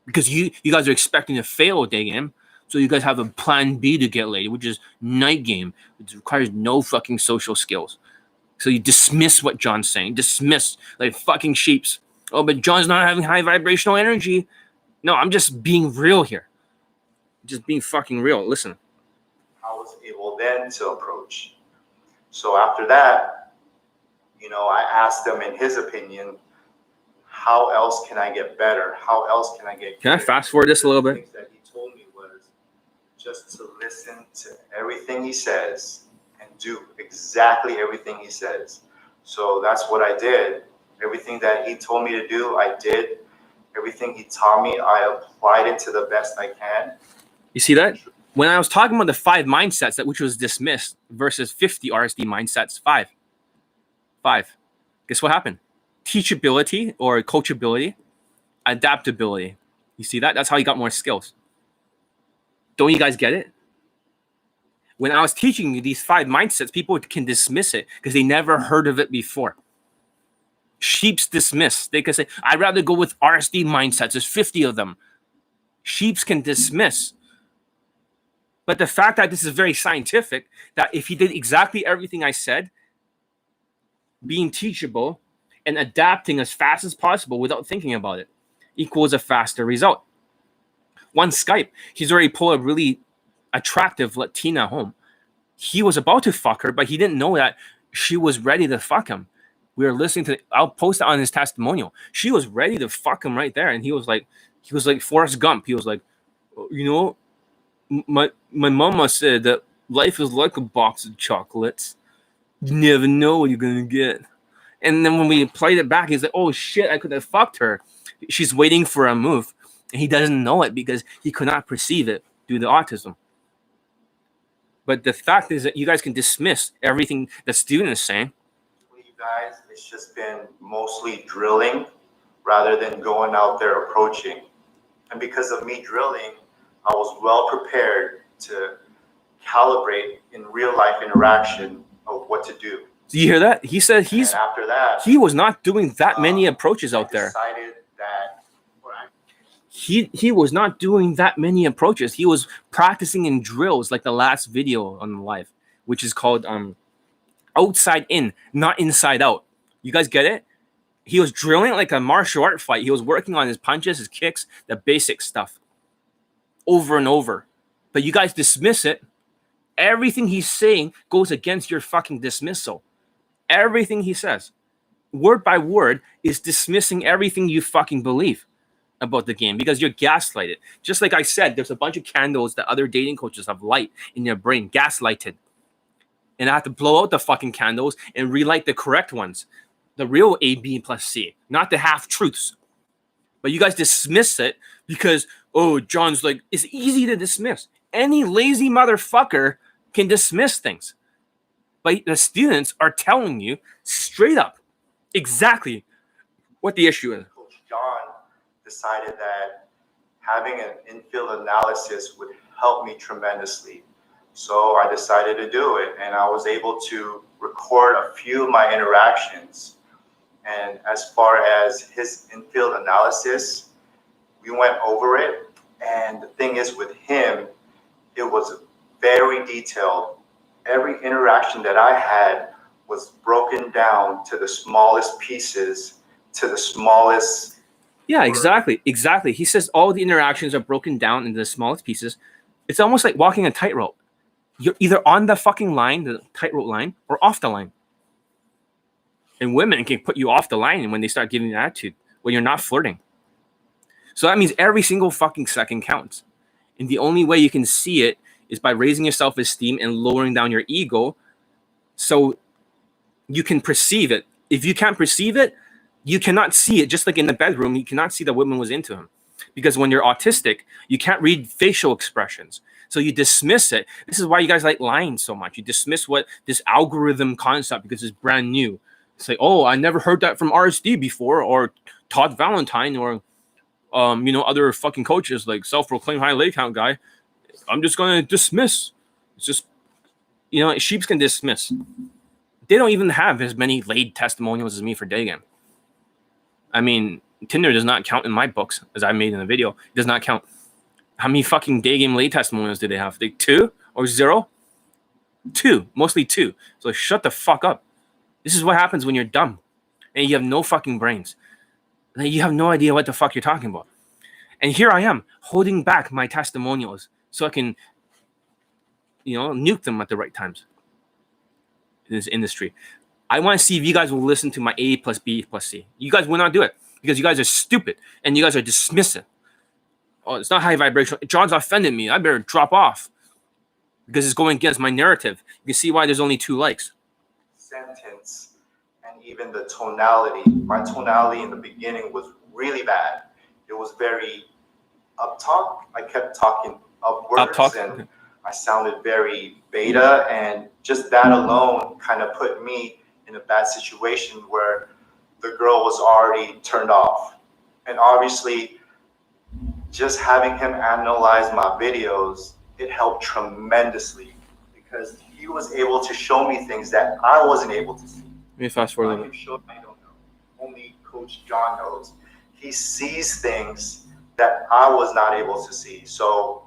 because you guys are expecting to fail day game, so you guys have a plan B to get laid, which is night game. It requires no fucking social skills. So you dismiss what John's saying, dismiss like fucking sheeps. Oh, but John's not having high vibrational energy. No, I'm just being real here. Just being fucking real. Listen. I was able then to approach. So after that, I asked him, in his opinion, how else can I get better? How else can I get Can I fast forward this a little bit? Things that he told me was just to listen to everything he says and do exactly everything he says. So that's what I did. Everything that he told me to do, I did. Everything he taught me, I applied it to the best I can. You see that? When I was talking about the 5 mindsets, which was dismissed, versus 50 RSD mindsets, 5. Guess what happened? Teachability or coachability, adaptability. You see that? That's how you got more skills. Don't you guys get it? When I was teaching you these 5 mindsets, people can dismiss it because they never heard of it before. Sheeps dismiss. They can say, I'd rather go with RSD mindsets. There's 50 of them. Sheeps can dismiss. But the fact that this is very scientific, that if he did exactly everything I said, being teachable and adapting as fast as possible without thinking about it, equals a faster result. One Skype, he's already pulled a really attractive Latina home. He was about to fuck her, but he didn't know that she was ready to fuck him. We were listening to, I'll post it on his testimonial. She was ready to fuck him right there. And he was like Forrest Gump. He was like, my mama said that life is like a box of chocolates. You never know what you're going to get. And then when we played it back, he's like, oh shit, I could have fucked her. She's waiting for a move. And he doesn't know it because he could not perceive it due to autism. But the fact is that you guys can dismiss everything the student is saying. You guys, it's just been mostly drilling rather than going out there approaching. And because of me drilling, I was well prepared to calibrate in real life interaction of what to do. Do you hear that? He said and after that, he was not doing that many approaches out there. Decided that he was not doing that many approaches. He was practicing in drills like the last video on the live, which is called outside in, not inside out. You guys get it? He was drilling like a martial art fight. He was working on his punches, his kicks, the basic stuff over and over. But you guys dismiss it. Everything he's saying goes against your fucking dismissal. Everything he says, word by word, is dismissing everything you fucking believe about the game because you're gaslighted. Just like I said, there's a bunch of candles that other dating coaches have light in their brain, gaslighted. And I have to blow out the fucking candles and relight the correct ones. The real A, B, plus C, not the half-truths. But you guys dismiss it because, oh, John's like, it's easy to dismiss. Any lazy motherfucker can dismiss things. But the students are telling you straight up exactly what the issue is. Coach John decided that having an infield analysis would help me tremendously. So I decided to do it, and I was able to record a few of my interactions. And as far as his infield analysis, we went over it. And the thing is with him, it was very detailed. Every interaction that I had was broken down to the smallest pieces, to the smallest. Yeah, exactly. He says all the interactions are broken down into the smallest pieces. It's almost like walking a tightrope. You're either on the fucking line, the tightrope line, or off the line. And women can put you off the line when they start giving you an attitude, when you're not flirting. So that means every single fucking second counts. And the only way you can see it is by raising your self-esteem and lowering down your ego So you can perceive it. If you can't perceive it, you cannot see it. Just like in the bedroom, you cannot see that woman was into him. Because when you're autistic, you can't read facial expressions. So you dismiss it. This is why you guys like lying so much. You dismiss what this algorithm concept because it's brand new. It's like, oh, I never heard that from RSD before, or Todd Valentine, or other fucking coaches like self-proclaimed high leg count guy. I'm just gonna dismiss. It's just, sheeps can dismiss. They don't even have as many laid testimonials as me for day game. I mean, Tinder does not count in my books, as I made in the video. It does not count. How many fucking day game laid testimonials do they have? Like 2 or 0? 2, mostly 2. So shut the fuck up. This is what happens when you're dumb and you have no fucking brains. And you have no idea what the fuck you're talking about. And here I am holding back my testimonials so I can, nuke them at the right times in this industry. I want to see if you guys will listen to my A plus B plus C. You guys will not do it because you guys are stupid and you guys are dismissive. Oh, it's not high vibrational. John's offended me. I better drop off because it's going against my narrative. You can see why there's only 2 likes. Sentence and even the tonality. My tonality in the beginning was really bad. It was very uptalk. I kept talking upwards and I sounded very beta, and just that alone kind of put me in a bad situation where the girl was already turned off. And obviously, just having him analyze my videos, it helped tremendously because he was able to show me things that I wasn't able to see. Let me fast forward a little bit. I don't know. Only Coach John knows. He sees things that I was not able to see. So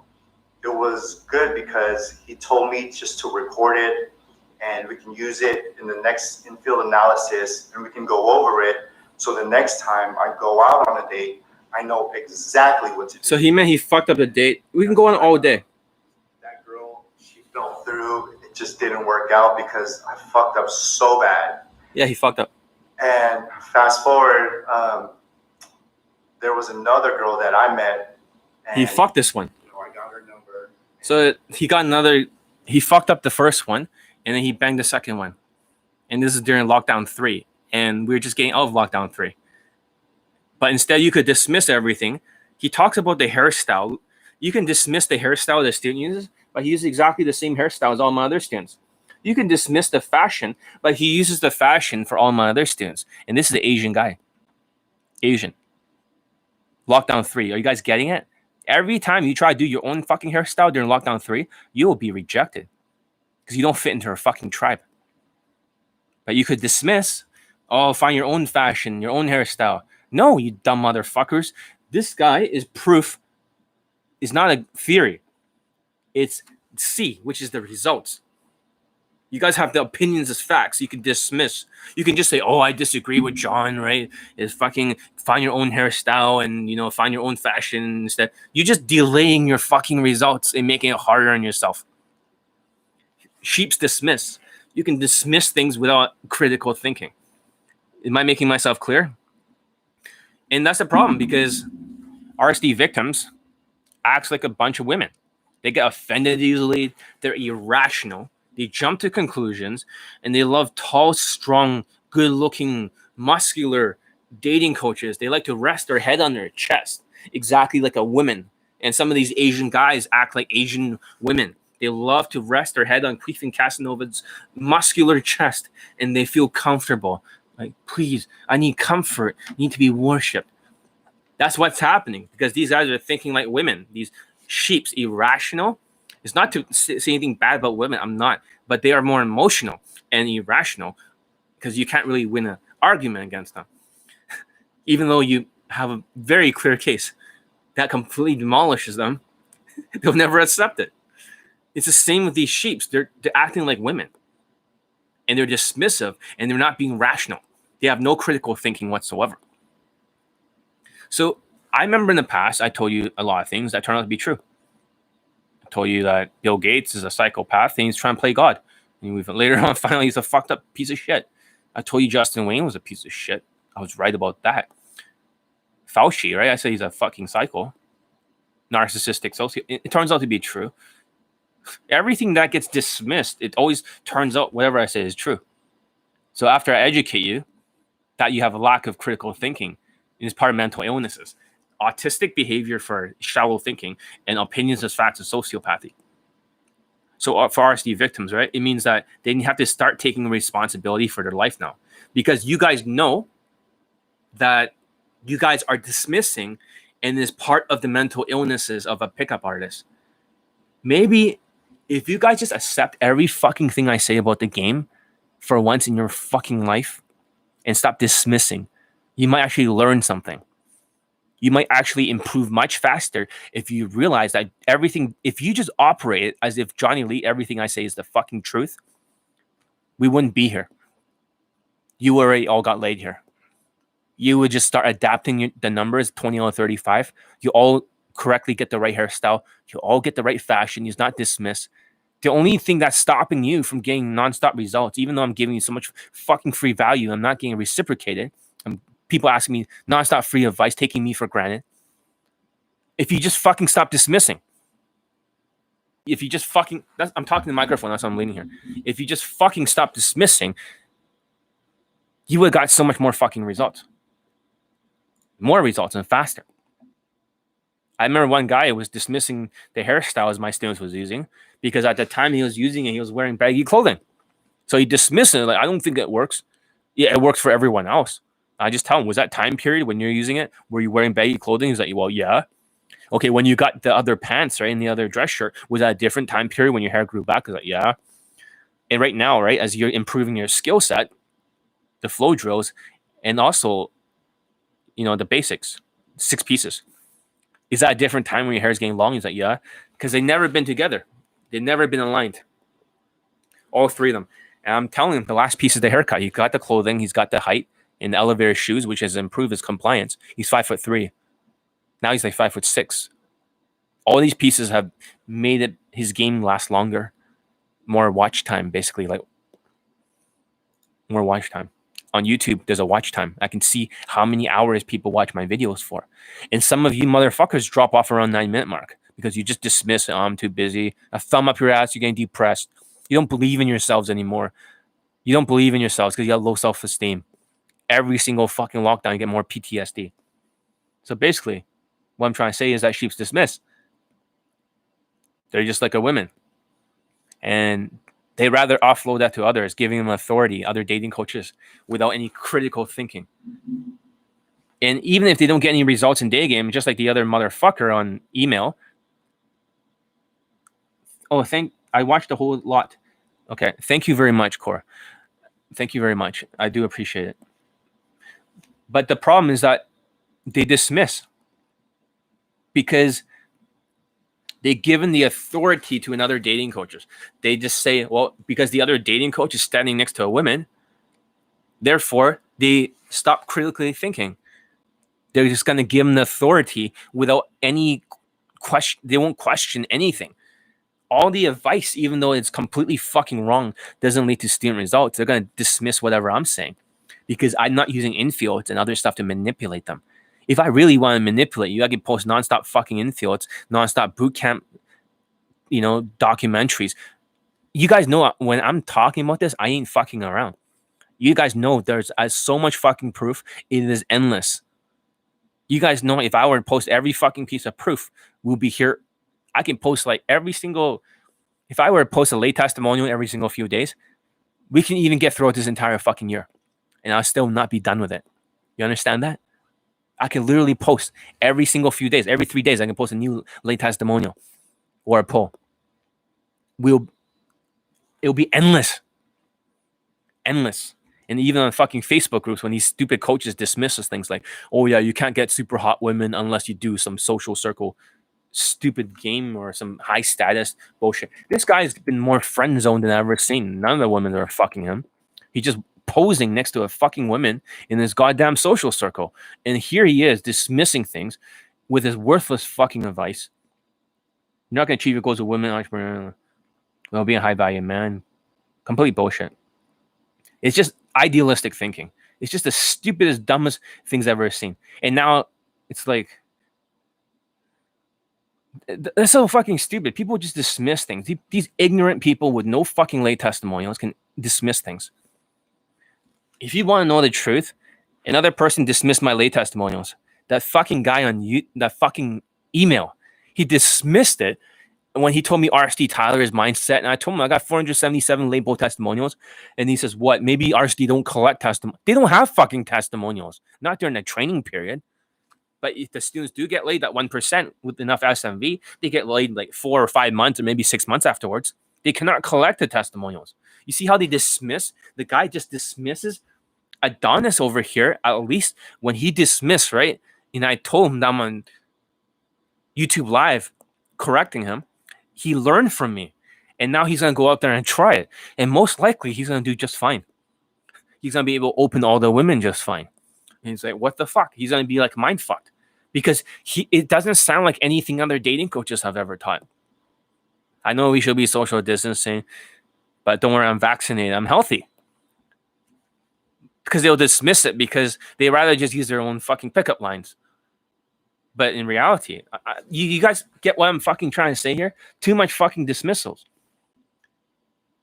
it was good because he told me just to record it and we can use it in the next in-field analysis and we can go over it. So the next time I go out on a date, I know exactly what to do. So he meant he fucked up the date. We can go on all day. That girl, she fell through. It just didn't work out because I fucked up so bad. Yeah, he fucked up. And fast forward, there was another girl that I met. He fucked this one. I got her number. So he fucked up the first one, and then he banged the second one. And this is during lockdown 3. And we were just getting out of lockdown 3. But instead, you could dismiss everything. He talks about the hairstyle. You can dismiss the hairstyle the student uses, but he uses exactly the same hairstyle as all my other students. You can dismiss the fashion, but he uses the fashion for all my other students. And this is the Asian guy. Asian. Lockdown 3. Are you guys getting it? Every time you try to do your own fucking hairstyle during lockdown 3, you will be rejected because you don't fit into her fucking tribe. But you could dismiss, find your own fashion, your own hairstyle. No, you dumb motherfuckers. This guy is proof. It's not a theory. It's C, which is the results. You guys have the opinions as facts. You can dismiss. You can just say, "Oh, I disagree with John." Right? Is fucking find your own hairstyle and find your own fashion instead. You're just delaying your fucking results and making it harder on yourself. Sheeps dismiss. You can dismiss things without critical thinking. Am I making myself clear? And that's the problem because RSD victims act like a bunch of women. They get offended easily. They're irrational. They jump to conclusions, and they love tall, strong, good-looking, muscular dating coaches. They like to rest their head on their chest, exactly like a woman. And some of these Asian guys act like Asian women. They love to rest their head on Queefing Casanova's muscular chest, and they feel comfortable. Like, please, I need comfort. I need to be worshipped. That's what's happening because these guys are thinking like women. These sheeps, irrational. It's not to say anything bad about women. I'm not. But they are more emotional and irrational because you can't really win an argument against them. Even though you have a very clear case that completely demolishes them, they'll never accept it. It's the same with these sheeps. They're acting like women. And they're dismissive and they're not being rational. They have no critical thinking whatsoever. So I remember in the past, I told you a lot of things that turned out to be true. I told you that Bill Gates is a psychopath and he's trying to play God. And we've later on finally he's a fucked up piece of shit. I told you Justin Wayne was a piece of shit. I was right about that. Fauci, right? I said he's a fucking psycho. Narcissistic sociopath. It turns out to be true. Everything that gets dismissed, it always turns out whatever I say is true. So after I educate you that you have a lack of critical thinking, is part of mental illnesses, autistic behavior for shallow thinking, and opinions as facts of sociopathy. So for RSD victims, right, it means that they have to start taking responsibility for their life now, because you guys know that you guys are dismissing and is part of the mental illnesses of a pickup artist. Maybe if you guys just accept every fucking thing I say about the game for once in your fucking life and stop dismissing, you might actually learn something. You might actually improve much faster if you realize that everything, if you just operate it as if Johnny Lee, everything I say is the fucking truth, we wouldn't be here. You already all got laid here. You would just start adapting the numbers 20 or 35. You all correctly get the right hairstyle. You all get the right fashion. You're not dismissed. The only thing that's stopping you from getting nonstop results, even though I'm giving you so much fucking free value, I'm not getting reciprocated. People asking me nonstop free advice, taking me for granted. If you just fucking stop dismissing. If you just fucking... I'm talking to the microphone, that's why I'm leaning here. If you just fucking stop dismissing, you would have got so much more fucking results. More results and faster. I remember one guy was dismissing the hairstyles my students was using because at the time he was using it, he was wearing baggy clothing. So he dismissed it. Like, I don't think it works. Yeah, it works for everyone else. I just tell him, was that time period when you're using it, were you wearing baggy clothing? He's like, well, yeah. Okay, when you got the other pants, right, and the other dress shirt, was that a different time period when your hair grew back? He's like, yeah. And right now, right, as you're improving your skill set, the flow drills, and also, you know, the basics, 6 pieces. Is that a different time when your hair is getting long? He's like, yeah. Because they've never been together. They've never been aligned. All 3 of them. And I'm telling him the last piece is the haircut. He's got the clothing. He's got the height and the elevator shoes, which has improved his compliance. He's 5'3". Now he's like 5'6". All these pieces have made it his game last longer. More watch time, basically. Like, more watch time. On YouTube, there's a watch time. I can see how many hours people watch my videos for. And some of you motherfuckers drop off around 9-minute mark because you just dismiss it. Oh, I'm too busy. A thumb up your ass, you're getting depressed. You don't believe in yourselves anymore. You don't believe in yourselves because you have low self-esteem. Every single fucking lockdown, you get more PTSD. So basically, what I'm trying to say is that sheep's dismissed. They're just like a women. And they rather offload that to others, giving them authority, other dating coaches, without any critical thinking. And even if they don't get any results in day game, just like the other motherfucker on email. Oh, I watched a whole lot. Okay, thank you very much, Cor. Thank you very much. I do appreciate it. But the problem is that they dismiss because they've given the authority to another dating coaches. They just say, well, because the other dating coach is standing next to a woman, therefore they stop critically thinking. They're just going to give them the authority without any question. They won't question anything. All the advice, even though it's completely fucking wrong, doesn't lead to student results. They're going to dismiss whatever I'm saying because I'm not using infields and other stuff to manipulate them. If I really want to manipulate you, I can post nonstop fucking infields, nonstop boot camp, you know, documentaries. You guys know when I'm talking about this, I ain't fucking around. You guys know there's so much fucking proof. It is endless. You guys know if I were to post every fucking piece of proof, we'll be here. I can post like every single, if I were to post a lay testimonial every single few days, we can even get throughout this entire fucking year. And I'll still not be done with it. You understand that? I can literally post every single few days. Every 3 days, I can post a new lay testimonial or a poll. It'll be endless. Endless. And even on fucking Facebook groups, when these stupid coaches dismiss things like, oh yeah, you can't get super hot women unless you do some social circle stupid game or some high status bullshit. This guy's been more friend zoned than I've ever seen. None of the women are fucking him. He just posing next to a fucking woman in this goddamn social circle. And here he is dismissing things with his worthless fucking advice. You're not going to achieve your goals as a women entrepreneur. Well, being a high value man. Complete bullshit. It's just idealistic thinking. It's just the stupidest, dumbest things I've ever seen. And now it's like, That's so fucking stupid. People just dismiss things. These ignorant people with no fucking lay testimonials can dismiss things. If you want to know the truth, another person dismissed my lay testimonials. That fucking guy on that fucking email, he dismissed it when he told me RSD Tyler is mindset, and I told him I got 477 label testimonials, and he says, "What? Maybe RSD don't collect testimonials. They don't have fucking testimonials, not during the training period." But if the students do get laid, that 1% with enough SMV, they get laid like 4 or 5 months or maybe 6 months afterwards. They cannot collect the testimonials. You see how they dismiss? The guy just dismisses Adonis over here. At least when he dismissed, right? And I told him that I'm on YouTube Live correcting him. He learned from me. And now he's going to go out there and try it. And most likely he's going to do just fine. He's going to be able to open all the women just fine. And he's like, what the fuck? He's going to be like mind fucked. Because it doesn't sound like anything other dating coaches have ever taught. I know we should be social distancing, but don't worry, I'm vaccinated. I'm healthy. Because they'll dismiss it because they rather just use their own fucking pickup lines. But in reality, you guys get what I'm fucking trying to say here? Too much fucking dismissals.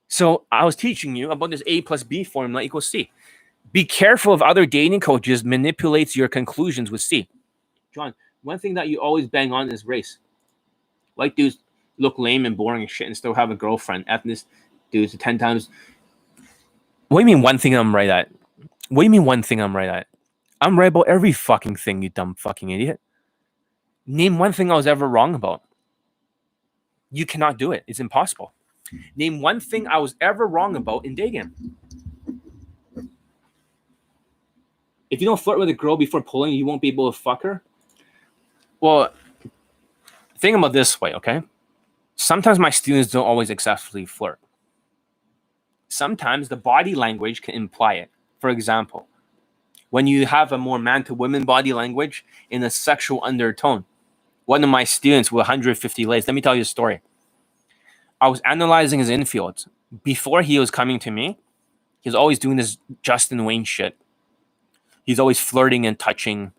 So I was teaching you about this A plus B formula equals C. Be careful if other dating coaches manipulates your conclusions with C. John, one thing that you always bang on is race. White dudes look lame and boring and shit and still have a girlfriend. Ethnic dudes 10 times. What do you mean one thing I'm right at? What do you mean one thing I'm right at? I'm right about every fucking thing, you dumb fucking idiot. Name one thing I was ever wrong about. You cannot do it. It's impossible. Name one thing I was ever wrong about in dating. If you don't flirt with a girl before pulling, you won't be able to fuck her. Well, think about it this way, okay? Sometimes my students don't always successfully flirt. Sometimes the body language can imply it. For example, when you have a more man-to-woman body language in a sexual undertone. One of my students with 150 lays, let me tell you a story. I was analyzing his infields. Before he was coming to me, he was always doing this Justin Wayne shit. He's always flirting and touching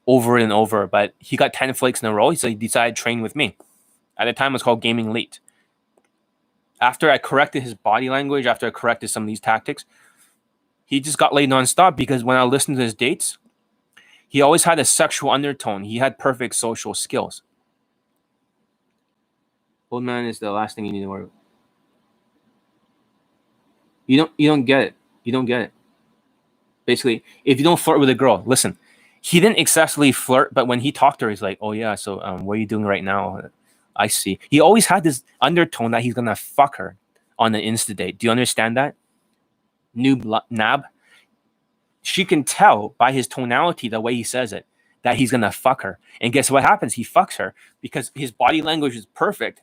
over and over, but he got 10 flakes in a row, so he decided to train with me. At the time, it was called Gaming Elite. After I corrected his body language, after I corrected some of these tactics, he just got laid nonstop because when I listened to his dates, he always had a sexual undertone. He had perfect social skills. Old man is the last thing you need to worry about. You don't get it. You don't get it. Basically, if you don't flirt with a girl, listen, he didn't excessively flirt, but when he talked to her, he's like, oh yeah, so what are you doing right now? I see. He always had this undertone that he's going to fuck her on the Insta date. Do you understand that? Noob nab. She can tell by his tonality, the way he says it, that he's going to fuck her. And guess what happens? He fucks her because his body language is perfect.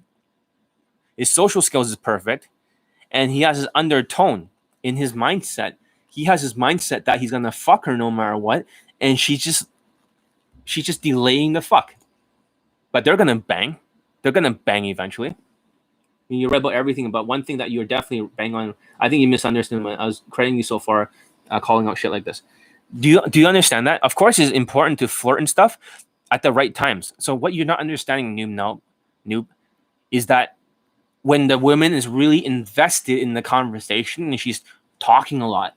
His social skills is perfect. And he has his undertone in his mindset. He has his mindset that he's going to fuck her no matter what. And she's just delaying the fuck. But they're going to bang. They're going to bang eventually. And you read about everything, but one thing that you're definitely bang on, I think you misunderstood me. I was crediting you so far, calling out shit like this. Do you understand that? Of course, it's important to flirt and stuff at the right times. So what you're not understanding, noob, is that when the woman is really invested in the conversation and she's talking a lot,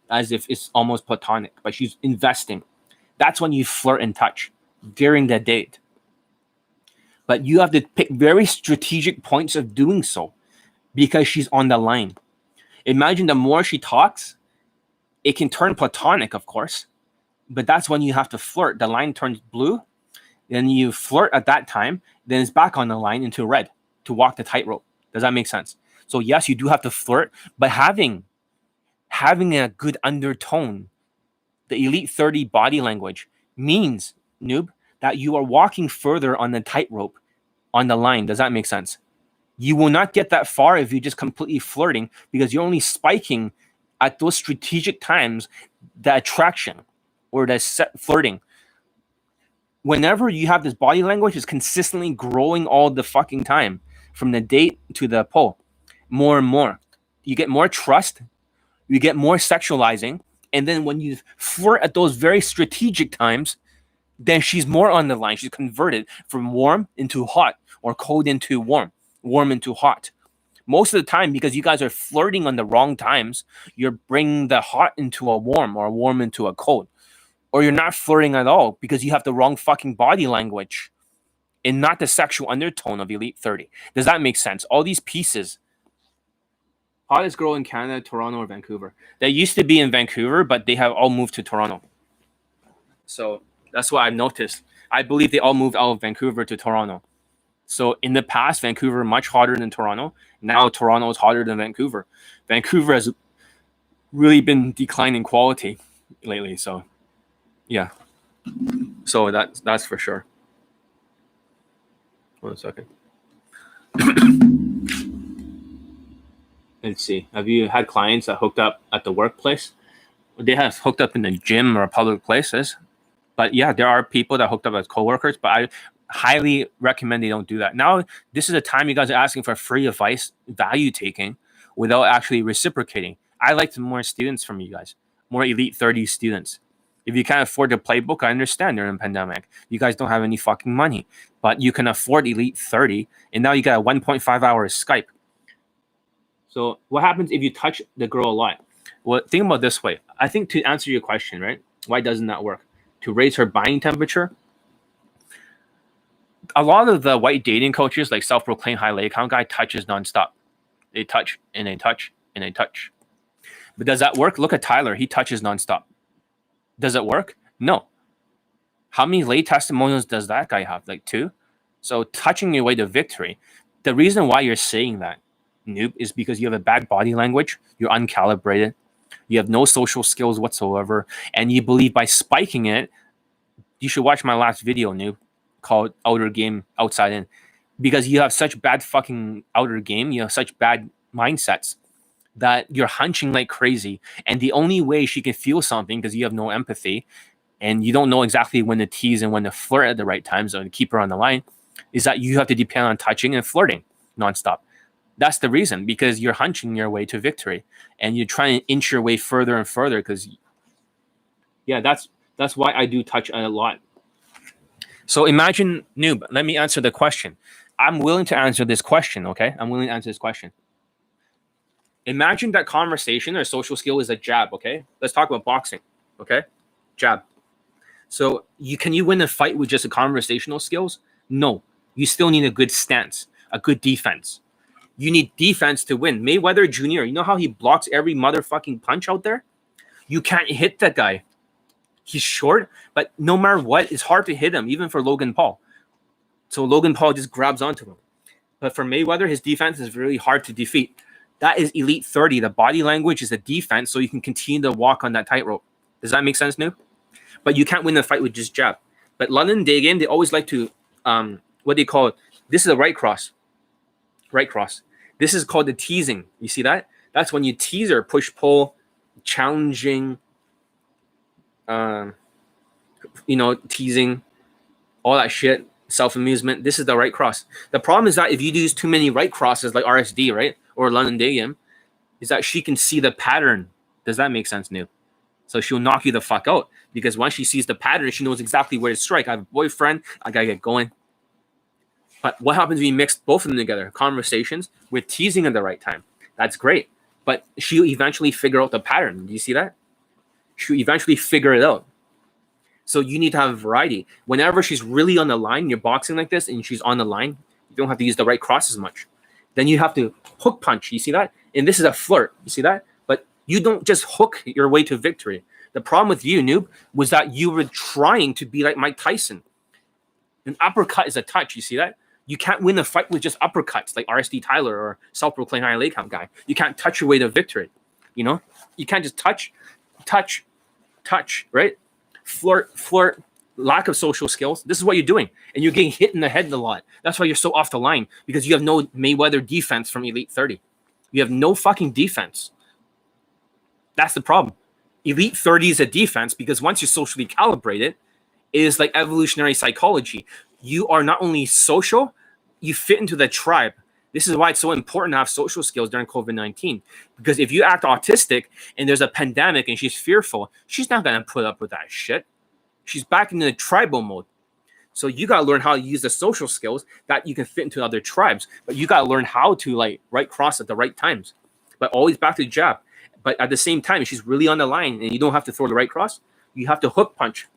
as if it's almost platonic, but she's investing, that's when you flirt and touch during the date. But you have to pick very strategic points of doing so because she's on the line. Imagine the more she talks, it can turn platonic, of course, but that's when you have to flirt. The line turns blue, then you flirt at that time, then it's back on the line into red to walk the tightrope. Does that make sense? So yes, you do have to flirt, but having a good undertone, the Elite 30 body language means, noob, that you are walking further on the tightrope on the line. Does that make sense? You will not get that far if you're just completely flirting because you're only spiking at those strategic times the attraction or the flirting. Whenever you have this body language, it's consistently growing all the fucking time from the date to the pull, more and more. You get more trust, you get more sexualizing, and then when you flirt at those very strategic times, then she's more on the line. She's converted from warm into hot or cold into warm, warm into hot. Most of the time, because you guys are flirting on the wrong times, you're bringing the hot into a warm or a warm into a cold. Or you're not flirting at all because you have the wrong fucking body language and not the sexual undertone of Elite 30. Does that make sense? All these pieces. Hottest girl in Canada, Toronto or Vancouver. They used to be in Vancouver, but they have all moved to Toronto. So that's what I've noticed. I believe they all moved out of Vancouver to Toronto. So in the past, Vancouver much hotter than Toronto. Now Toronto is hotter than Vancouver. Vancouver has really been declining quality lately. So yeah. So that's for sure. 1 second. Let's see. Have you had clients that hooked up at the workplace? They have hooked up in the gym or public places. But yeah, there are people that hooked up as coworkers, but I highly recommend they don't do that. Now, this is a time you guys are asking for free advice, value taking, without actually reciprocating. I like more students from you guys, more Elite 30 students. If you can't afford the playbook, I understand during a pandemic. You guys don't have any fucking money, but you can afford Elite 30, and now you got a 1.5 hours Skype. So what happens if you touch the girl a lot? Well, think about it this way. I think to answer your question, right? Why doesn't that work? To raise her buying temperature? A lot of the white dating coaches, like self-proclaimed high leg count guy, touches nonstop. They touch and they touch and they touch. But does that work? Look at Tyler. He touches nonstop. Does it work? No. How many lay testimonials does that guy have? Like 2? So touching your way to victory. The reason why you're saying that, noob, is because you have a bad body language. You're uncalibrated. You have no social skills whatsoever. And you believe by spiking it, you should watch my last video, noob, called Outer Game, Outside In. Because you have such bad fucking outer game. You have such bad mindsets that you're hunching like crazy. And the only way she can feel something, because you have no empathy and you don't know exactly when to tease and when to flirt at the right times or to keep her on the line, is that you have to depend on touching and flirting nonstop. That's the reason, because you're hunching your way to victory and you're trying to inch your way further and further. Because yeah, that's why I do touch a lot. So imagine, noob, let me answer the question. I'm willing to answer this question, okay? I'm willing to answer this question. Imagine that conversation or social skill is a jab, okay? Let's talk about boxing, okay? Jab. So can you win a fight with just a conversational skills? No. You still need a good stance, a good defense. You need defense to win. Mayweather Jr., you know how he blocks every motherfucking punch out there? You can't hit that guy. He's short, but no matter what, it's hard to hit him, even for Logan Paul. So Logan Paul just grabs onto him. But for Mayweather, his defense is really hard to defeat. That is Elite 30. The body language is a defense, so you can continue to walk on that tightrope. Does that make sense, Noob? But you can't win the fight with just jab. But London Day Game, they always like to, what do you call it? This is a right cross. Right cross. This is called the teasing. You see that? That's when you tease her, push, pull, challenging, teasing, all that shit, self-amusement. This is the right cross. The problem is that if you use too many right crosses like RSD, right, or London Day Game, is that she can see the pattern. Does that make sense, Noob? So she'll knock you the fuck out, because once she sees the pattern, she knows exactly where to strike. I have a boyfriend. I gotta get going. But what happens when you mix both of them together? Conversations with teasing at the right time. That's great. But she'll eventually figure out the pattern. Do you see that? She'll eventually figure it out. So you need to have variety. Whenever she's really on the line, you're boxing like this, and she's on the line, you don't have to use the right cross as much. Then you have to hook punch. You see that? And this is a flirt. You see that? But you don't just hook your way to victory. The problem with you, Noob, was that you were trying to be like Mike Tyson. An uppercut is a touch. You see that? You can't win a fight with just uppercuts like RSD Tyler or self-proclaimed high leg count guy. You can't touch your way to victory. You know? You can't just touch, right? Flirt, lack of social skills. This is what you're doing. And you're getting hit in the head a lot. That's why you're so off the line, because you have no Mayweather defense from Elite 30. You have no fucking defense. That's the problem. Elite 30 is a defense, because once you're socially calibrated, it is like evolutionary psychology. You are not only social, you fit into the tribe. This is why it's so important to have social skills during COVID-19. Because if you act autistic and there's a pandemic and she's fearful, she's not going to put up with that shit. She's back in the tribal mode. So you got to learn how to use the social skills that you can fit into other tribes. But you got to learn how to like right cross at the right times. But always back to the jab. But at the same time, if she's really on the line and you don't have to throw the right cross, you have to hook punch.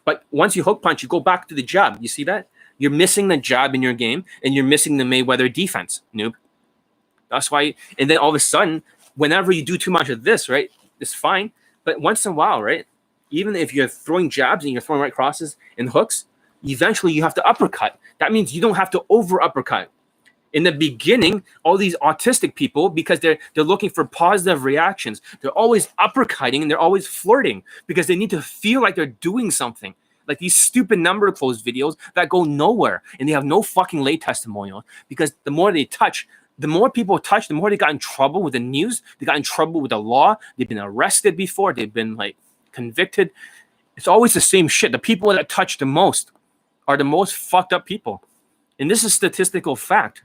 But once you hook punch, you go back to the jab. You see that? You're missing the jab in your game, and you're missing the Mayweather defense, noob. That's why. And then all of a sudden, whenever you do too much of this, right, it's fine. But once in a while, right, even if you're throwing jabs and you're throwing right crosses and hooks, eventually you have to uppercut. That means you don't have to over uppercut. In the beginning, all these autistic people, because they're looking for positive reactions, they're always uppercutting and they're always flirting because they need to feel like they're doing something. Like these stupid number close videos that go nowhere and they have no fucking lay testimonial, because the more they touch, the more people touch, the more they got in trouble with the news, they got in trouble with the law, they've been arrested before, they've been like convicted. It's always the same shit. The people that touch the most are the most fucked up people. And this is statistical fact.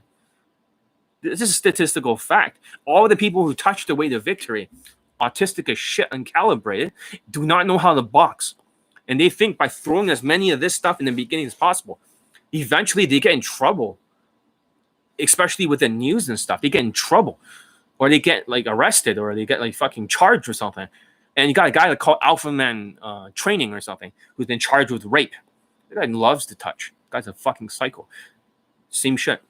This is statistical fact. All the people who touch the way to victory, autistic as shit, uncalibrated, do not know how to box. And they think by throwing as many of this stuff in the beginning as possible, eventually they get in trouble. Especially with the news and stuff. They get in trouble. Or they get like arrested, or they get like fucking charged or something. And you got a guy that called Alpha Man Training or something, who's been charged with rape. The guy loves to touch. The guy's a fucking psycho. Same shit.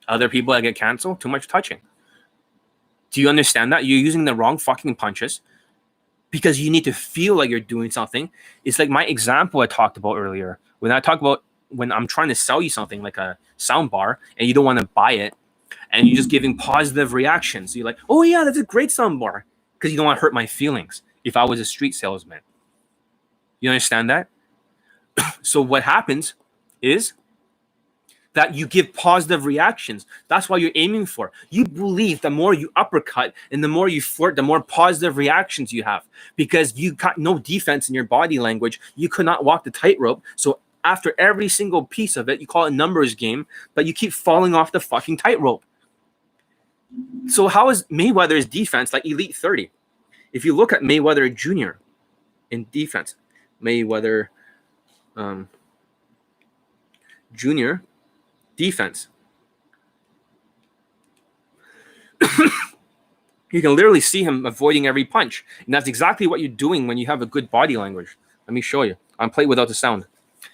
Other people that get canceled, too much touching. Do you understand that? You're using the wrong fucking punches because you need to feel like you're doing something. It's like my example I talked about earlier. When I talk about when I'm trying to sell you something like a sound bar and you don't want to buy it and you're just giving positive reactions. You're like, oh yeah, that's a great sound bar, because you don't want to hurt my feelings if I was a street salesman. You understand that? So what happens is that you give positive reactions. That's what you're aiming for. You believe the more you uppercut and the more you flirt, the more positive reactions you have, because you got no defense in your body language. You could not walk the tightrope. So after every single piece of it, you call it a numbers game, but you keep falling off the fucking tightrope. So how is Mayweather's defense like Elite 30? If you look at Mayweather Jr. in defense, Mayweather Jr. defense, you can literally see him avoiding every punch. And that's exactly what you're doing when you have a good body language. Let me show you. I'm playing without the sound.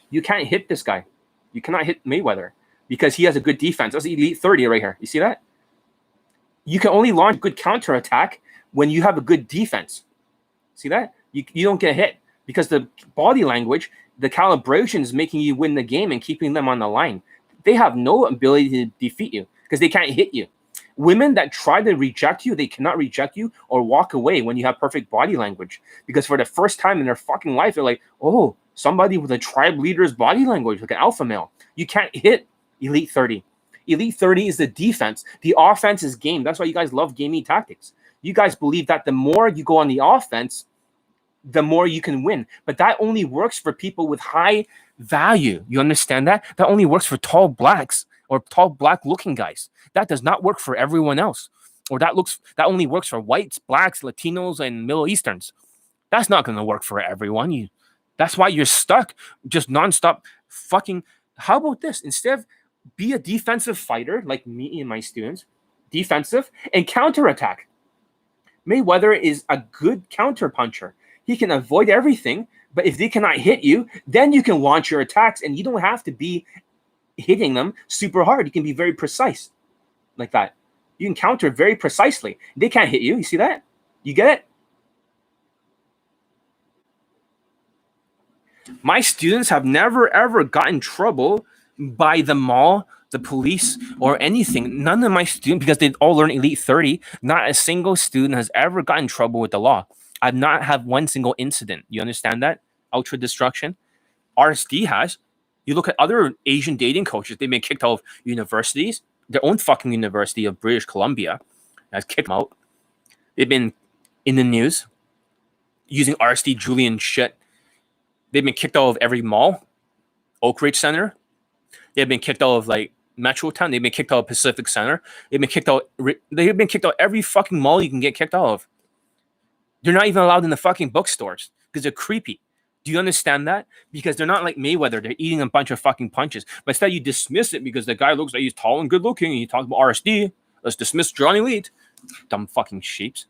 You can't hit this guy. You cannot hit Mayweather because he has a good defense. That's Elite 30 right here. You see that? You can only launch good counterattack when you have a good defense. See that? You don't get hit because the body language, the calibration is making you win the game and keeping them on the line. They have no ability to defeat you because they can't hit you. Women that try to reject you, they cannot reject you or walk away when you have perfect body language, because for the first time in their fucking life, they're like, oh, somebody with a tribe leader's body language, like an alpha male. You can't hit Elite 30. Elite 30 is the defense. The offense is game. That's why you guys love gaming tactics. You guys believe that the more you go on the offense, the more you can win. But that only works for people with high value. You understand that? That only works for tall blacks or tall black looking guys. That does not work for everyone else. Or that only works for whites, blacks, Latinos, and Middle Easterns. That's not going to work for everyone. That's why you're stuck just nonstop fucking. How about this? Instead of be a defensive fighter like me and my students, defensive and counterattack. Mayweather is a good counter puncher. He can avoid everything, but if they cannot hit you, then you can launch your attacks, and you don't have to be hitting them super hard. You can be very precise like that. You can counter very precisely. They can't hit you. You see that? You get it? My students have never, ever gotten in trouble by the mall, the police, or anything. None of my students, because they all learn Elite 30, not a single student has ever gotten in trouble with the law. I've not had one single incident. You understand that? Ultra destruction. RSD has. You look at other Asian dating coaches, they've been kicked out of universities. Their own fucking University of British Columbia has kicked them out. They've been in the news using RSD Julian shit. They've been kicked out of every mall. Oak Ridge Center. They've been kicked out of like Metrotown. They've been kicked out of Pacific Center. They've been kicked out every fucking mall you can get kicked out of. They're not even allowed in the fucking bookstores because they're creepy. Do you understand that? Because they're not like Mayweather. They're eating a bunch of fucking punches. But instead, you dismiss it because the guy looks like he's tall and good looking and he talks about RSD. Let's dismiss Johnny Elite. Dumb fucking sheeps.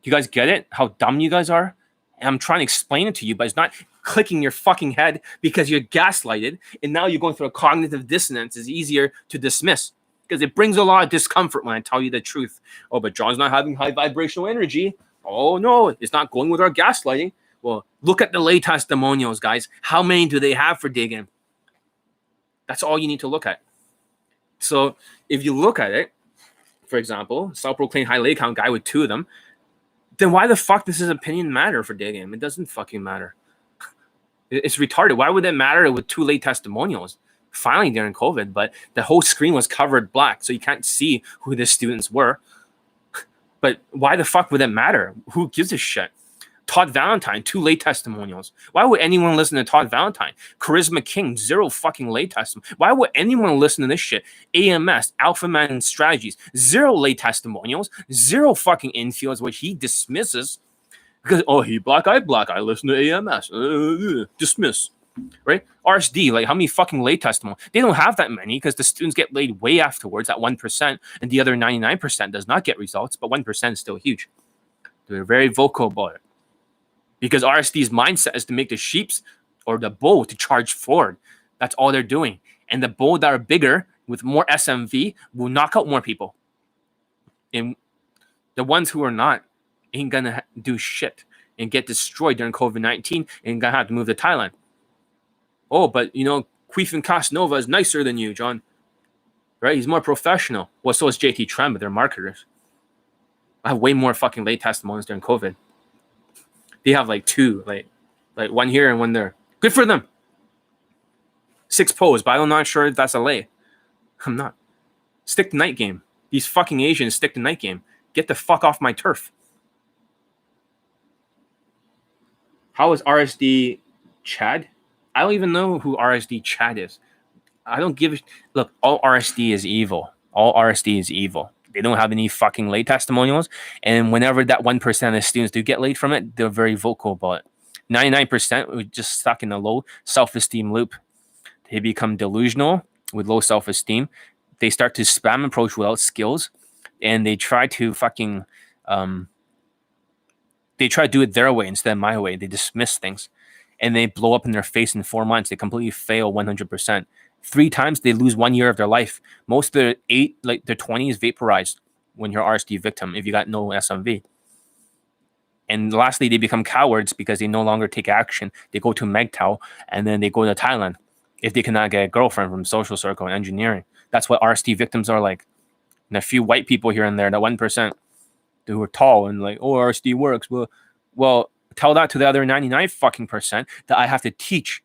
Do you guys get it? How dumb you guys are? And I'm trying to explain it to you, but it's not clicking your fucking head because you're gaslighted. And now you're going through a cognitive dissonance. It's easier to dismiss because it brings a lot of discomfort when I tell you the truth. Oh, but John's not having high vibrational energy. Oh, no, it's not going with our gaslighting. Well, look at the lay testimonials, guys. How many do they have for digging? That's all you need to look at. So if you look at it, for example, self-proclaimed high lay count guy with 2 of them, then why the fuck does his opinion matter for digging? It doesn't fucking matter. It's retarded. Why would it matter with 2 lay testimonials? Finally during COVID, but the whole screen was covered black, so you can't see who the students were. But why the fuck would it matter? Who gives a shit? Todd Valentine, 2 lay testimonials. Why would anyone listen to Todd Valentine? Charisma King, 0 fucking lay testimonials. Why would anyone listen to this shit? AMS, Alpha Man Strategies, 0 lay testimonials, 0 fucking infields, which he dismisses because, oh, he black eye, listen to AMS. Dismiss. Right? RSD, like how many fucking lay testimonials? They don't have that many because the students get laid way afterwards at 1%, and the other 99% does not get results, but 1% is still huge. They're very vocal about it. Because RSD's mindset is to make the sheeps or the bull to charge forward. That's all they're doing. And the bull that are bigger with more SMV will knock out more people. And the ones who are not ain't going to do shit and get destroyed during COVID-19 and going to have to move to Thailand. Oh, but, you know, Queef and Casanova is nicer than you, John. Right? He's more professional. Well, so is JT Trem, but they're marketers. I have way more fucking late testimonies during COVID. They have like 2, like 1 here and 1 there. Good for them. 6 pose, but I'm not sure if that's a lay. I'm not. Stick to night game. These fucking Asians stick to night game. Get the fuck off my turf. How is RSD Chad? I don't even know who RSD Chad is. I don't give a... Look, all RSD is evil. All RSD is evil. They don't have any fucking lay testimonials. And whenever that 1% of students do get laid from it, they're very vocal about it. 99% are just stuck in a low self-esteem loop. They become delusional with low self-esteem. They start to spam approach without skills. And they try to fucking... they try to do it their way instead of my way. They dismiss things. And they blow up in their face in 4 months. They completely fail 100%. 3 times they lose 1 year of their life. Most of their 20s vaporized when you're RSD victim if you got no SMV. And lastly, they become cowards because they no longer take action. They go to MGTOW and then they go to Thailand if they cannot get a girlfriend from social circle and engineering. That's what RSD victims are like. And a few white people here and there, that 1% who are tall and like, oh, RSD works. Well, tell that to the other 99 fucking percent that I have to teach.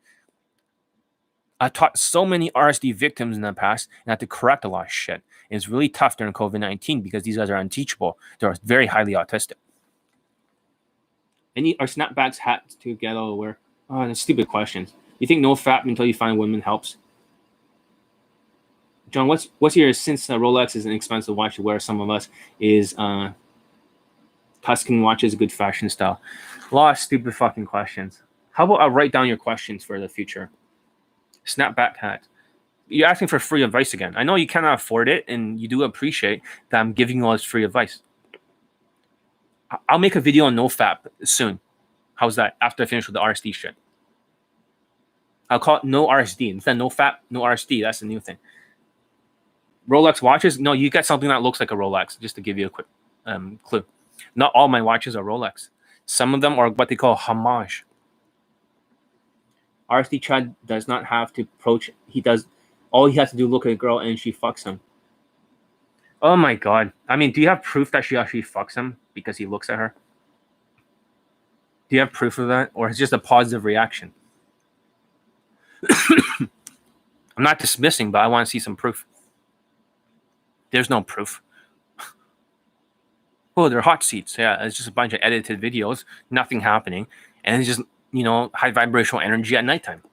I taught so many RSD victims in the past and I had to correct a lot of shit. And it's really tough during COVID-19 because these guys are unteachable. They're very highly autistic. Are snapbacks hats to get all wear? Oh, that's stupid questions. You think no fap until you find women helps? John, what's your, since Rolex is an expensive watch to wear, some of us is Tuscan watch is a good fashion style. A lot of stupid fucking questions. How about I write down your questions for the future? Snapback hat. You're asking for free advice again. I know you cannot afford it, and you do appreciate that I'm giving you all this free advice. I'll make a video on NoFap soon. How's that? After I finish with the RSD shit. I'll call it no RSD. Instead of NoFap, no RSD. That's the new thing. Rolex watches? No, you get something that looks like a Rolex, just to give you a quick clue. Not all my watches are Rolex. Some of them are what they call homage. RSD Chad does not have to approach. He does. All he has to do look at a girl and she fucks him. Oh my god. I mean, do you have proof that she actually fucks him because he looks at her? Do you have proof of that? Or it's just a positive reaction? I'm not dismissing, but I want to see some proof. There's no proof. Oh, they're hot seats. Yeah, it's just a bunch of edited videos. Nothing happening. And it's just, high vibrational energy at nighttime.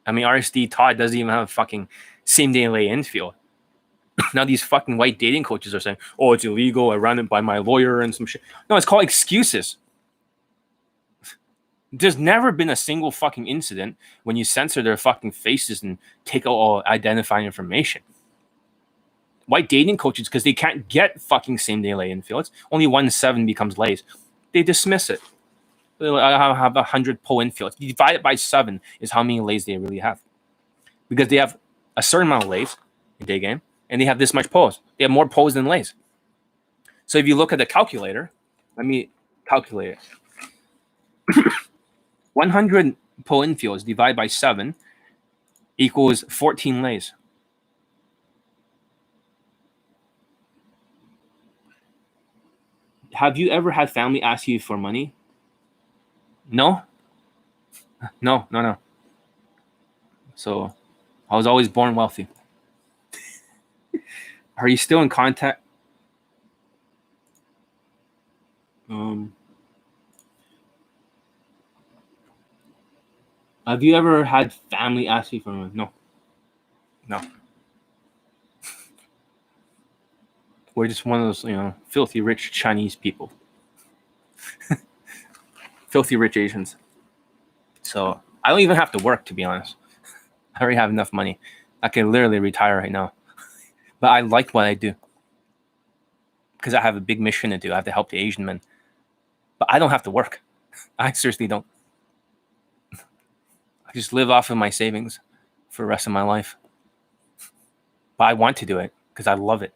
I mean, RSD Todd doesn't even have a fucking same-day lay infield. Now these fucking white dating coaches are saying, oh, it's illegal. I ran it by my lawyer and some shit. No, it's called excuses. There's never been a single fucking incident when you censor their fucking faces and take out all identifying information. White dating coaches, because they can't get fucking same-day lay-in fields, only 1 in 7 becomes lays. They dismiss it. I have 100 pull-in fields. You divide it by 7 is how many lays they really have. Because they have a certain amount of lays in day game, and they have this much pulls. They have more pulls than lays. So if you look at the calculator, let me calculate it. 100 pull-in fields divided by 7 equals 14 lays. Have you ever had family ask you for money? No? No. So I was always born wealthy. Are you still in contact? Have you ever had family ask you for money? No. We're just one of those, filthy rich Chinese people. Filthy rich Asians. So I don't even have to work, to be honest. I already have enough money. I can literally retire right now. But I like what I do. Because I have a big mission to do. I have to help the Asian men. But I don't have to work. I seriously don't. I just live off of my savings for the rest of my life. But I want to do it because I love it.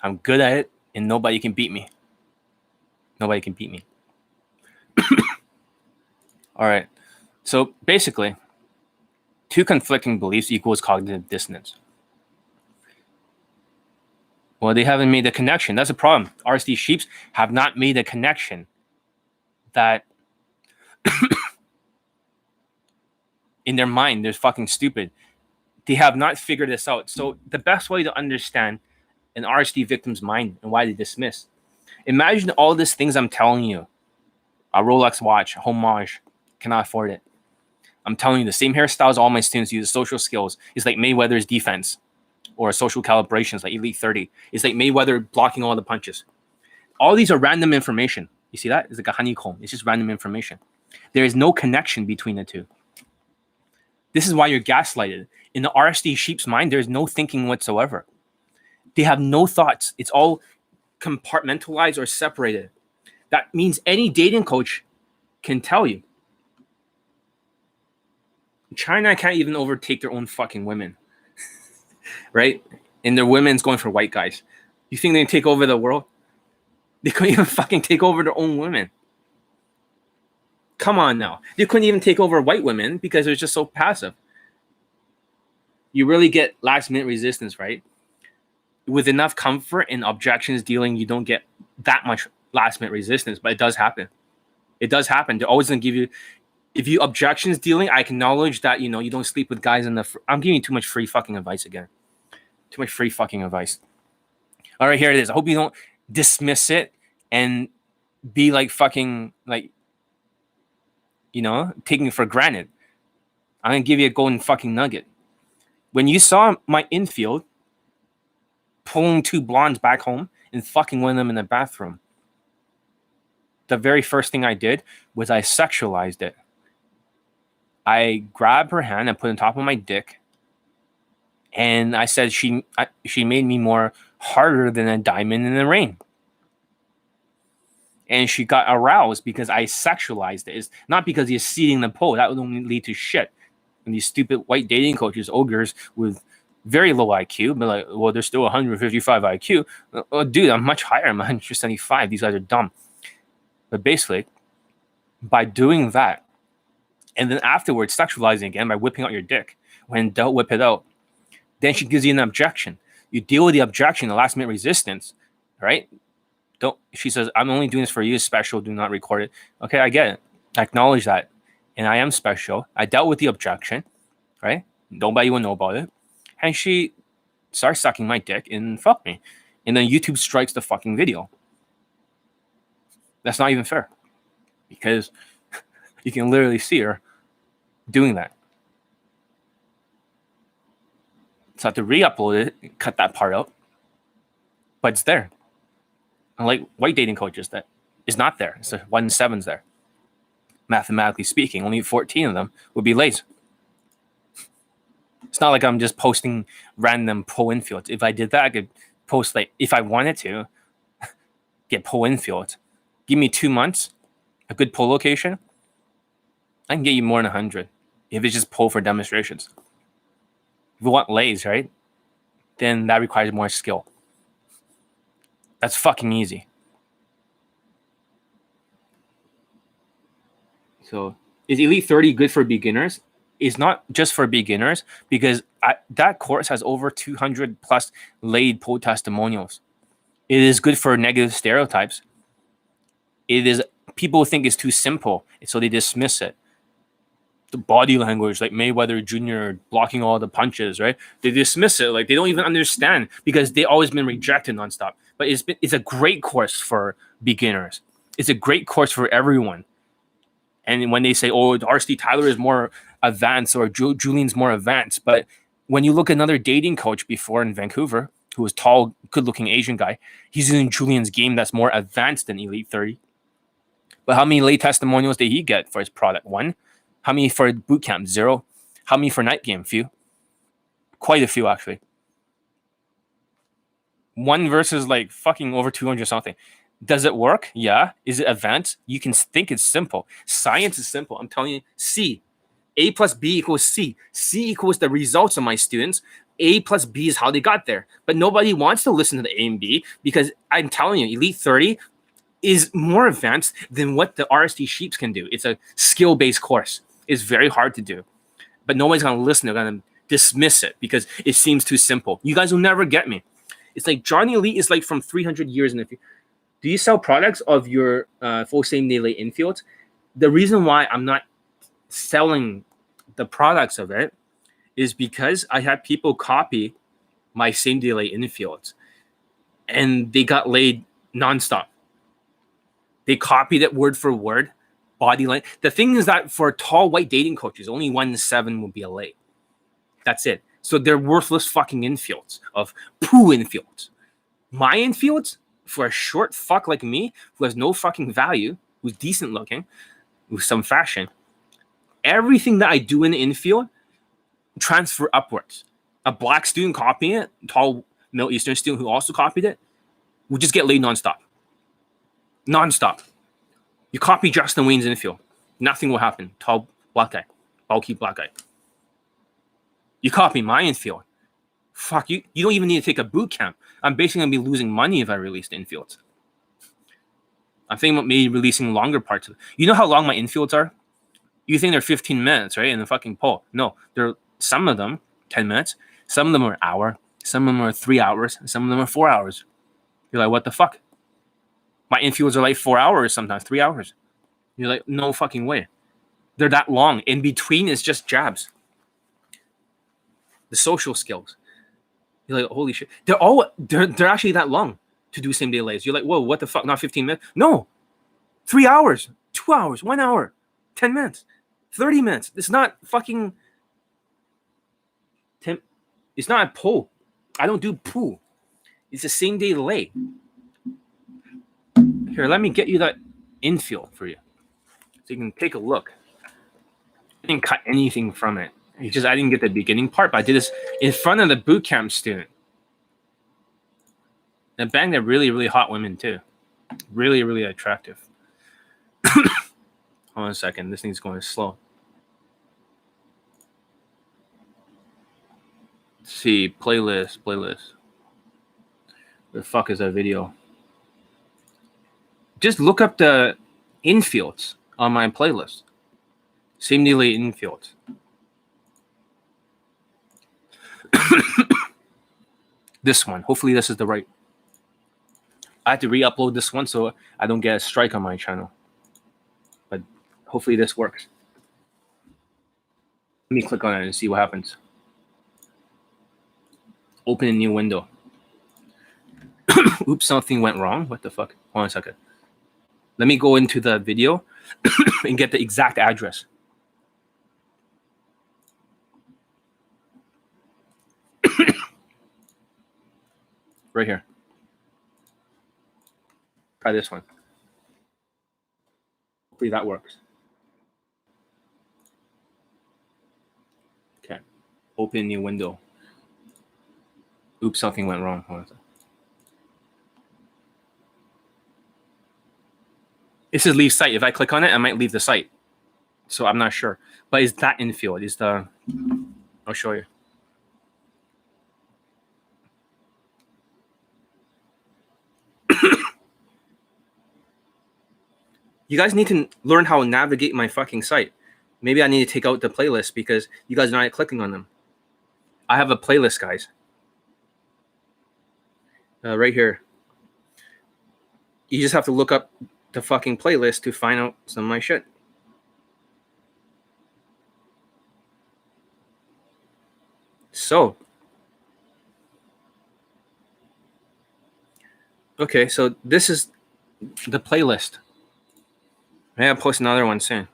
I'm good at it, and nobody can beat me. Nobody can beat me. All right. So basically, 2 conflicting beliefs equals cognitive dissonance. Well, they haven't made the connection. That's a problem. RSD sheeps have not made the connection that in their mind, they're fucking stupid. They have not figured this out. So the best way to understand an RSD victim's mind and why they dismiss. Imagine all these things I'm telling you. A Rolex watch, a homage, cannot afford it. I'm telling you, the same hairstyles all my students use, social skills. It's like Mayweather's defense or social calibrations like Elite 30. It's like Mayweather blocking all the punches. All these are random information. You see that? It's like a honeycomb. It's just random information. There is no connection between the two. This is why you're gaslighted. In the RSD sheep's mind, there's no thinking whatsoever. They have no thoughts. It's all compartmentalized or separated. That means any dating coach can tell you. China can't even overtake their own fucking women. Right? And their women's going for white guys. You think they can take over the world? They couldn't even fucking take over their own women. Come on now. They couldn't even take over white women because it was just so passive. You really get last minute resistance, right? With enough comfort and objections dealing, you don't get that much last minute resistance, but it does happen. It does happen. They're always going to give you, if you objections dealing, I acknowledge that, you don't sleep with guys in the, I'm giving you too much free fucking advice again. Too much free fucking advice. All right, here it is. I hope you don't dismiss it and be like fucking, like, taking it for granted. I'm going to give you a golden fucking nugget. When you saw my infield pulling 2 blondes back home and fucking one of them in the bathroom, the very first thing I did was I sexualized it. I grabbed her hand and put it on top of my dick. And I said she made me more harder than a diamond in the rain. And she got aroused because I sexualized it. It's not because you're seeding the pole. That would only lead to shit. And these stupid white dating coaches, ogres with very low IQ, but like, well, they're still 155 IQ. Oh, dude, I'm much higher. I'm 175. These guys are dumb. But basically, by doing that, and then afterwards sexualizing again by whipping out your dick, when don't whip it out, then she gives you an objection. You deal with the objection, the last minute resistance, right? She says, I'm only doing this for you, it's special, do not record it. Okay, I get it. I acknowledge that. And I am special. I dealt with the objection, right? Nobody will know about it. And she starts sucking my dick and fuck me. And then YouTube strikes the fucking video. That's not even fair. Because you can literally see her doing that. So I have to re-upload it, cut that part out. But it's there. Unlike white dating coaches, that is not there. It's 1 in 7's there. mathematically speaking. Only 14 of them would be lays. It's not like I'm just posting random pull infields. If I did that, I could post, like, if I wanted to, get pull infields. Give me 2 months, a good pull location, I can get you more than 100 if it's just pull for demonstrations. If you want lays, right, then that requires more skill. That's fucking easy. So is Elite 30 good for beginners? It's not just for beginners, because that course has over 200 plus laid pull testimonials. It is good for negative stereotypes. It is, people think it's too simple, so they dismiss it. The body language, like Mayweather Jr. blocking all the punches, right? They dismiss it, like they don't even understand, because they always been rejected nonstop. But it's a great course for beginners. It's a great course for everyone. And when they say, "Oh, RSD Tyler is more advanced," or Julian's more advanced, but when you look at another dating coach before in Vancouver, who was tall, good-looking Asian guy, he's using Julian's game that's more advanced than Elite 30. But how many lay testimonials did he get for his product? 1. How many for boot camp? 0. How many for night game? Few. Quite a few, actually. 1 versus like fucking over 200 something. Does it work? Yeah. Is it advanced? You can think it's simple. Science is simple. I'm telling you, C. A plus B equals C. C equals the results of my students. A plus B is how they got there. But nobody wants to listen to the A and B, because I'm telling you, Elite 30 is more advanced than what the RSD Sheeps can do. It's a skill-based course. It's very hard to do. But nobody's going to listen. They're going to dismiss it because it seems too simple. You guys will never get me. It's like Johnny Elite is like from 300 years in the future. Do you sell products of your full same-day lay infields? The reason why I'm not selling the products of it is because I had people copy my same-day lay infields, and they got laid nonstop. They copied it word for word, body length. The thing is that for tall white dating coaches, only 1 in 7 will be a lay. That's it. So they're worthless fucking infields of poo infields. My infields, for a short fuck like me, who has no fucking value, who's decent looking, with some fashion, everything that I do in the infield transfer upwards. A black student copying it, tall Middle Eastern student who also copied it, will just get laid nonstop. Nonstop. You copy Justin Wayne's infield, nothing will happen. Tall black guy, bulky black guy. You copy my infield, fuck you. You don't even need to take a boot camp. I'm basically gonna be losing money if I release the infields. I'm thinking about maybe releasing longer parts of it. You know how long my infields are? You think they're 15 minutes, right? In the fucking poll. No, they're some of them 10 minutes, some of them are an hour, some of them are 3 hours, and some of them are 4 hours. You're like, what the fuck? My infields are like 4 hours, sometimes 3 hours. You're like, no fucking way. They're that long. In between is just jabs. The social skills. You're like, holy shit. They're actually that long to do same day lays. You're like, whoa, what the fuck? Not 15 minutes? No. 3 hours, 2 hours, 1 hour, 10 minutes, 30 minutes. It's not fucking 10. It's not a pull. I don't do pull. It's a same day lay. Here, let me get you that infield for you, so you can take a look. I didn't cut anything from it. I didn't get the beginning part, but I did this in front of the boot camp student. And bang, they're really, really hot women too. Really, really attractive. Hold on a second. This thing's going slow. Let's see, playlist. Where the fuck is that video? Just look up the infields on my playlist. Same delay infields. This one. Hopefully this is the right. I had to re-upload this one so I don't get a strike on my channel. But hopefully this works. Let me click on it and see what happens. Open a new window. Oops, something went wrong. What the fuck? Hold on a second. Let me go into the video and get the exact address. Right here. Try this one. Hopefully that works. Open a new window. Oops, something went wrong. Hold on. This is leave site. If I click on it, I might leave the site. So I'm not sure. But is that infield? Is the... I'll show you. You guys need to learn how to navigate my fucking site. Maybe I need to take out the playlist because you guys are not clicking on them. I have a playlist, guys. Right here. You just have to look up the fucking playlist to find out some of my shit. So. Okay, so this is the playlist. Maybe I'll post another one soon.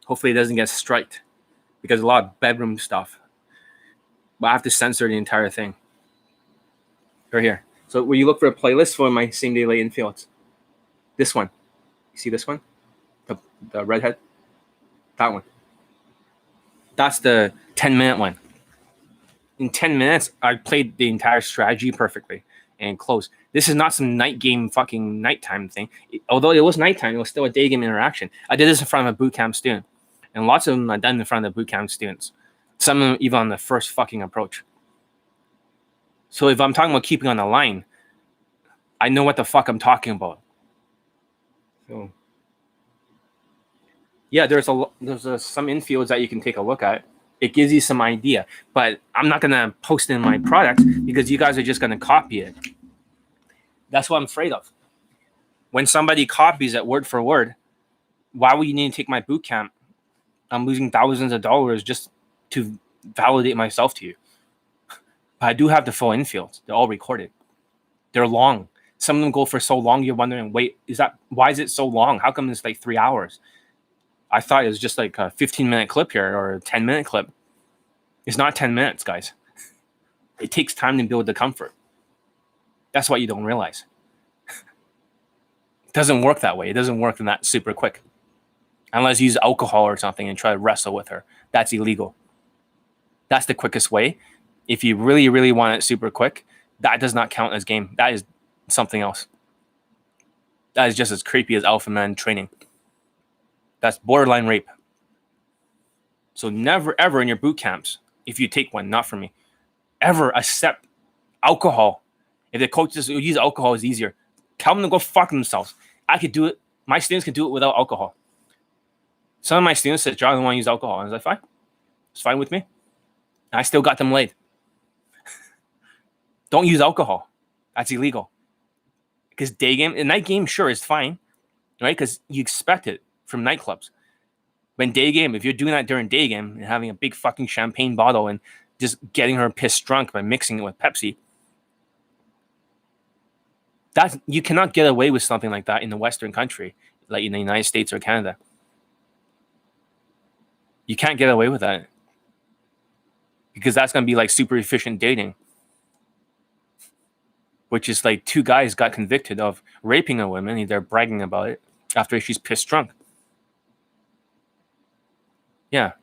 Hopefully it doesn't get striked because a lot of bedroom stuff. But I have to censor the entire thing. Right here. So when you look for a playlist for my same day late infields, this one. You see this one? The redhead? That one. That's the 10-minute one. In 10 minutes, I played the entire strategy perfectly and close. This is not some night game fucking nighttime thing. Although it was nighttime, it was still a day game interaction. I did this in front of a boot camp student. And lots of them I've done in front of the boot camp students. Some of them even on the first fucking approach. So if I'm talking about keeping on the line, I know what the fuck I'm talking about. So yeah, there's some infields that you can take a look at. It gives you some idea, but I'm not gonna post it in my product because you guys are just gonna copy it. That's what I'm afraid of. When somebody copies it word for word, why would you need to take my boot camp? I'm losing thousands of dollars just to validate myself to you. But I do have the full infields. They're all recorded. They're long. Some of them go for so long you're wondering, wait, why is it so long? How come it's like 3 hours? I thought it was just like a 15-minute clip here or a 10-minute clip. It's not 10 minutes, guys. It takes time to build the comfort. That's what you don't realize. It doesn't work that way. It doesn't work that super quick. Unless you use alcohol or something and try to wrestle with her. That's illegal. That's the quickest way. If you really, really want it super quick, that does not count as game. That is something else. That is just as creepy as alpha man training. That's borderline rape. So never, ever in your boot camps, if you take one, not from me, ever accept alcohol. If the coaches use alcohol is easier, tell them to go fuck themselves. I could do it. My students can do it without alcohol. Some of my students said, John, I don't want to use alcohol. I was like, fine. It's fine with me. And I still got them laid. Don't use alcohol. That's illegal. Because day game, and night game, sure, is fine, right? Because you expect it from nightclubs. When day game, if you're doing that during day game and having a big fucking champagne bottle and just getting her pissed drunk by mixing it with Pepsi, you cannot get away with something like that in the Western country, like in the United States or Canada. You can't get away with that because that's going to be like super efficient dating, which is like two guys got convicted of raping a woman and they're bragging about it after she's pissed drunk. Yeah.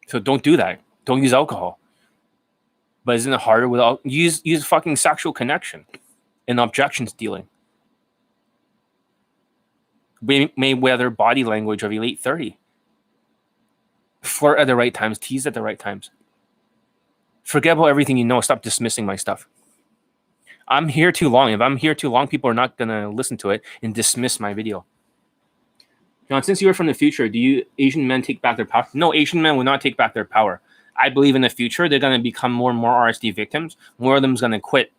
So don't do that. Don't use alcohol. But isn't it harder without use fucking sexual connection and objection stealing? Mayweather body language of Elite 30. Flirt at the right times, tease at the right times. Forget about everything you know. Stop dismissing my stuff. I'm here too long. If I'm here too long, people are not going to listen to it and dismiss my video. John, since you are from the future, do Asian men take back their power? No, Asian men will not take back their power. I believe in the future, they're going to become more and more RSD victims. More of them is going to quit.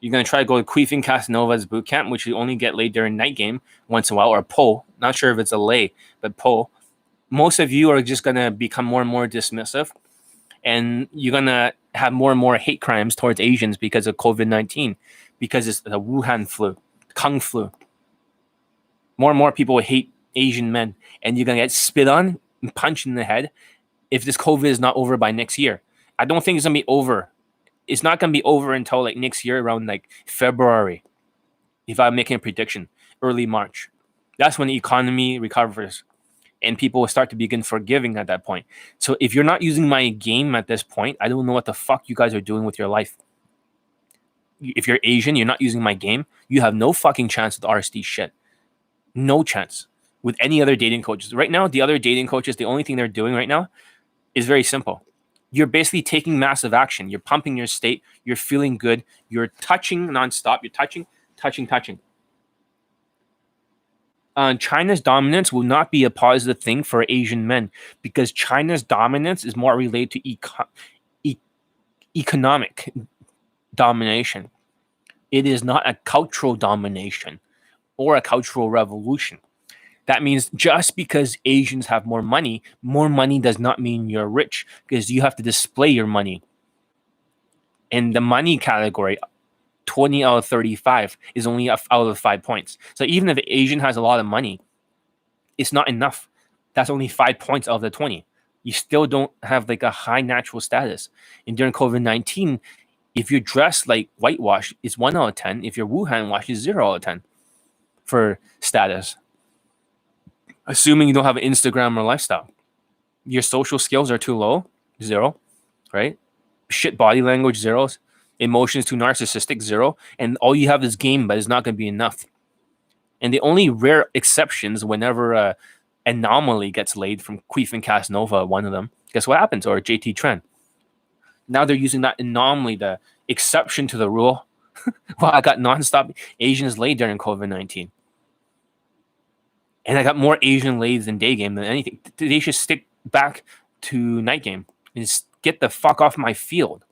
You're going to try to go to Queefing Casanova's boot camp, which you only get laid during night game once in a while, or pull. Not sure if it's a lay, but pull. Most of you are just going to become more and more dismissive. And you're going to have more and more hate crimes towards Asians because of COVID-19. Because it's the Wuhan flu, Kung flu. More and more people will hate Asian men. And you're going to get spit on and punched in the head if this COVID is not over by next year. I don't think it's going to be over. It's not going to be over until like next year around like February. If I'm making a prediction, early March. That's when the economy recovers. and people will start to begin forgiving at that point. So if you're not using my game at this point, I don't know what the fuck you guys are doing with your life. If you're Asian, you're not using my game, you have no fucking chance with RSD shit. No chance with any other dating coaches. Right now, the other dating coaches, the only thing they're doing right now is very simple. You're basically taking massive action. You're pumping your state. You're feeling good. You're touching nonstop. You're touching. China's dominance will not be a positive thing for Asian men because China's dominance is more related to economic domination. It is not a cultural domination or a cultural revolution. That means just because Asians have more money does not mean you're rich because you have to display your money. In the money category, 20 out of 35 is only out of 5 points. So even if the Asian has a lot of money, it's not enough. That's only 5 points out of the 20. You still don't have like a high natural status. And during COVID-19, if you're dressed like whitewash, it's 1 out of 10. If you're Wuhan wash, it's 0 out of 10 for status. Assuming you don't have an Instagram or lifestyle. Your social skills are too low, 0, right? Shit body language, 0. Emotions too narcissistic, 0. And all you have is game, but it's not going to be enough. And the only rare exceptions whenever anomaly gets laid from Queef and Casanova, one of them, guess what happens? Or JT Trent. Now they're using that anomaly, the exception to the rule. Well, I got nonstop Asians laid during COVID-19. And I got more Asian ladies in day game than anything. They should stick back to night game and just get the fuck off my field.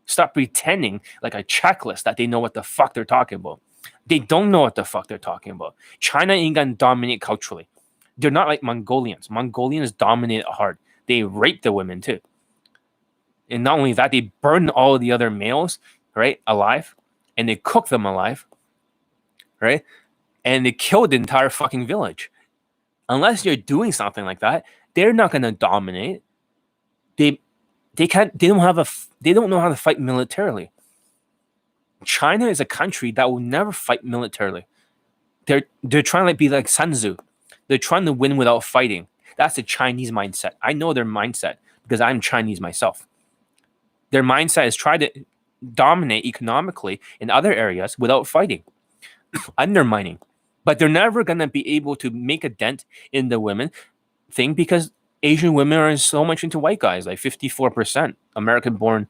Stop pretending like a checklist that they know what the fuck they're talking about. They don't know what the fuck they're talking about. China ain't gonna dominate culturally. They're not like Mongolians. Mongolians dominate hard. They rape the women too. And not only that, they burn all of the other males, right, alive. And they cook them alive, right? And they killed the entire fucking village. Unless you're doing something like that, they're not gonna dominate. They don't know how to fight militarily. China is a country that will never fight militarily. They're trying to be like Sun Tzu. They're trying to win without fighting. That's the Chinese mindset. I know their mindset because I'm Chinese myself. Their mindset is try to dominate economically in other areas without fighting, undermining. But they're never going to be able to make a dent in the women thing because Asian women are so much into white guys, like 54% American-born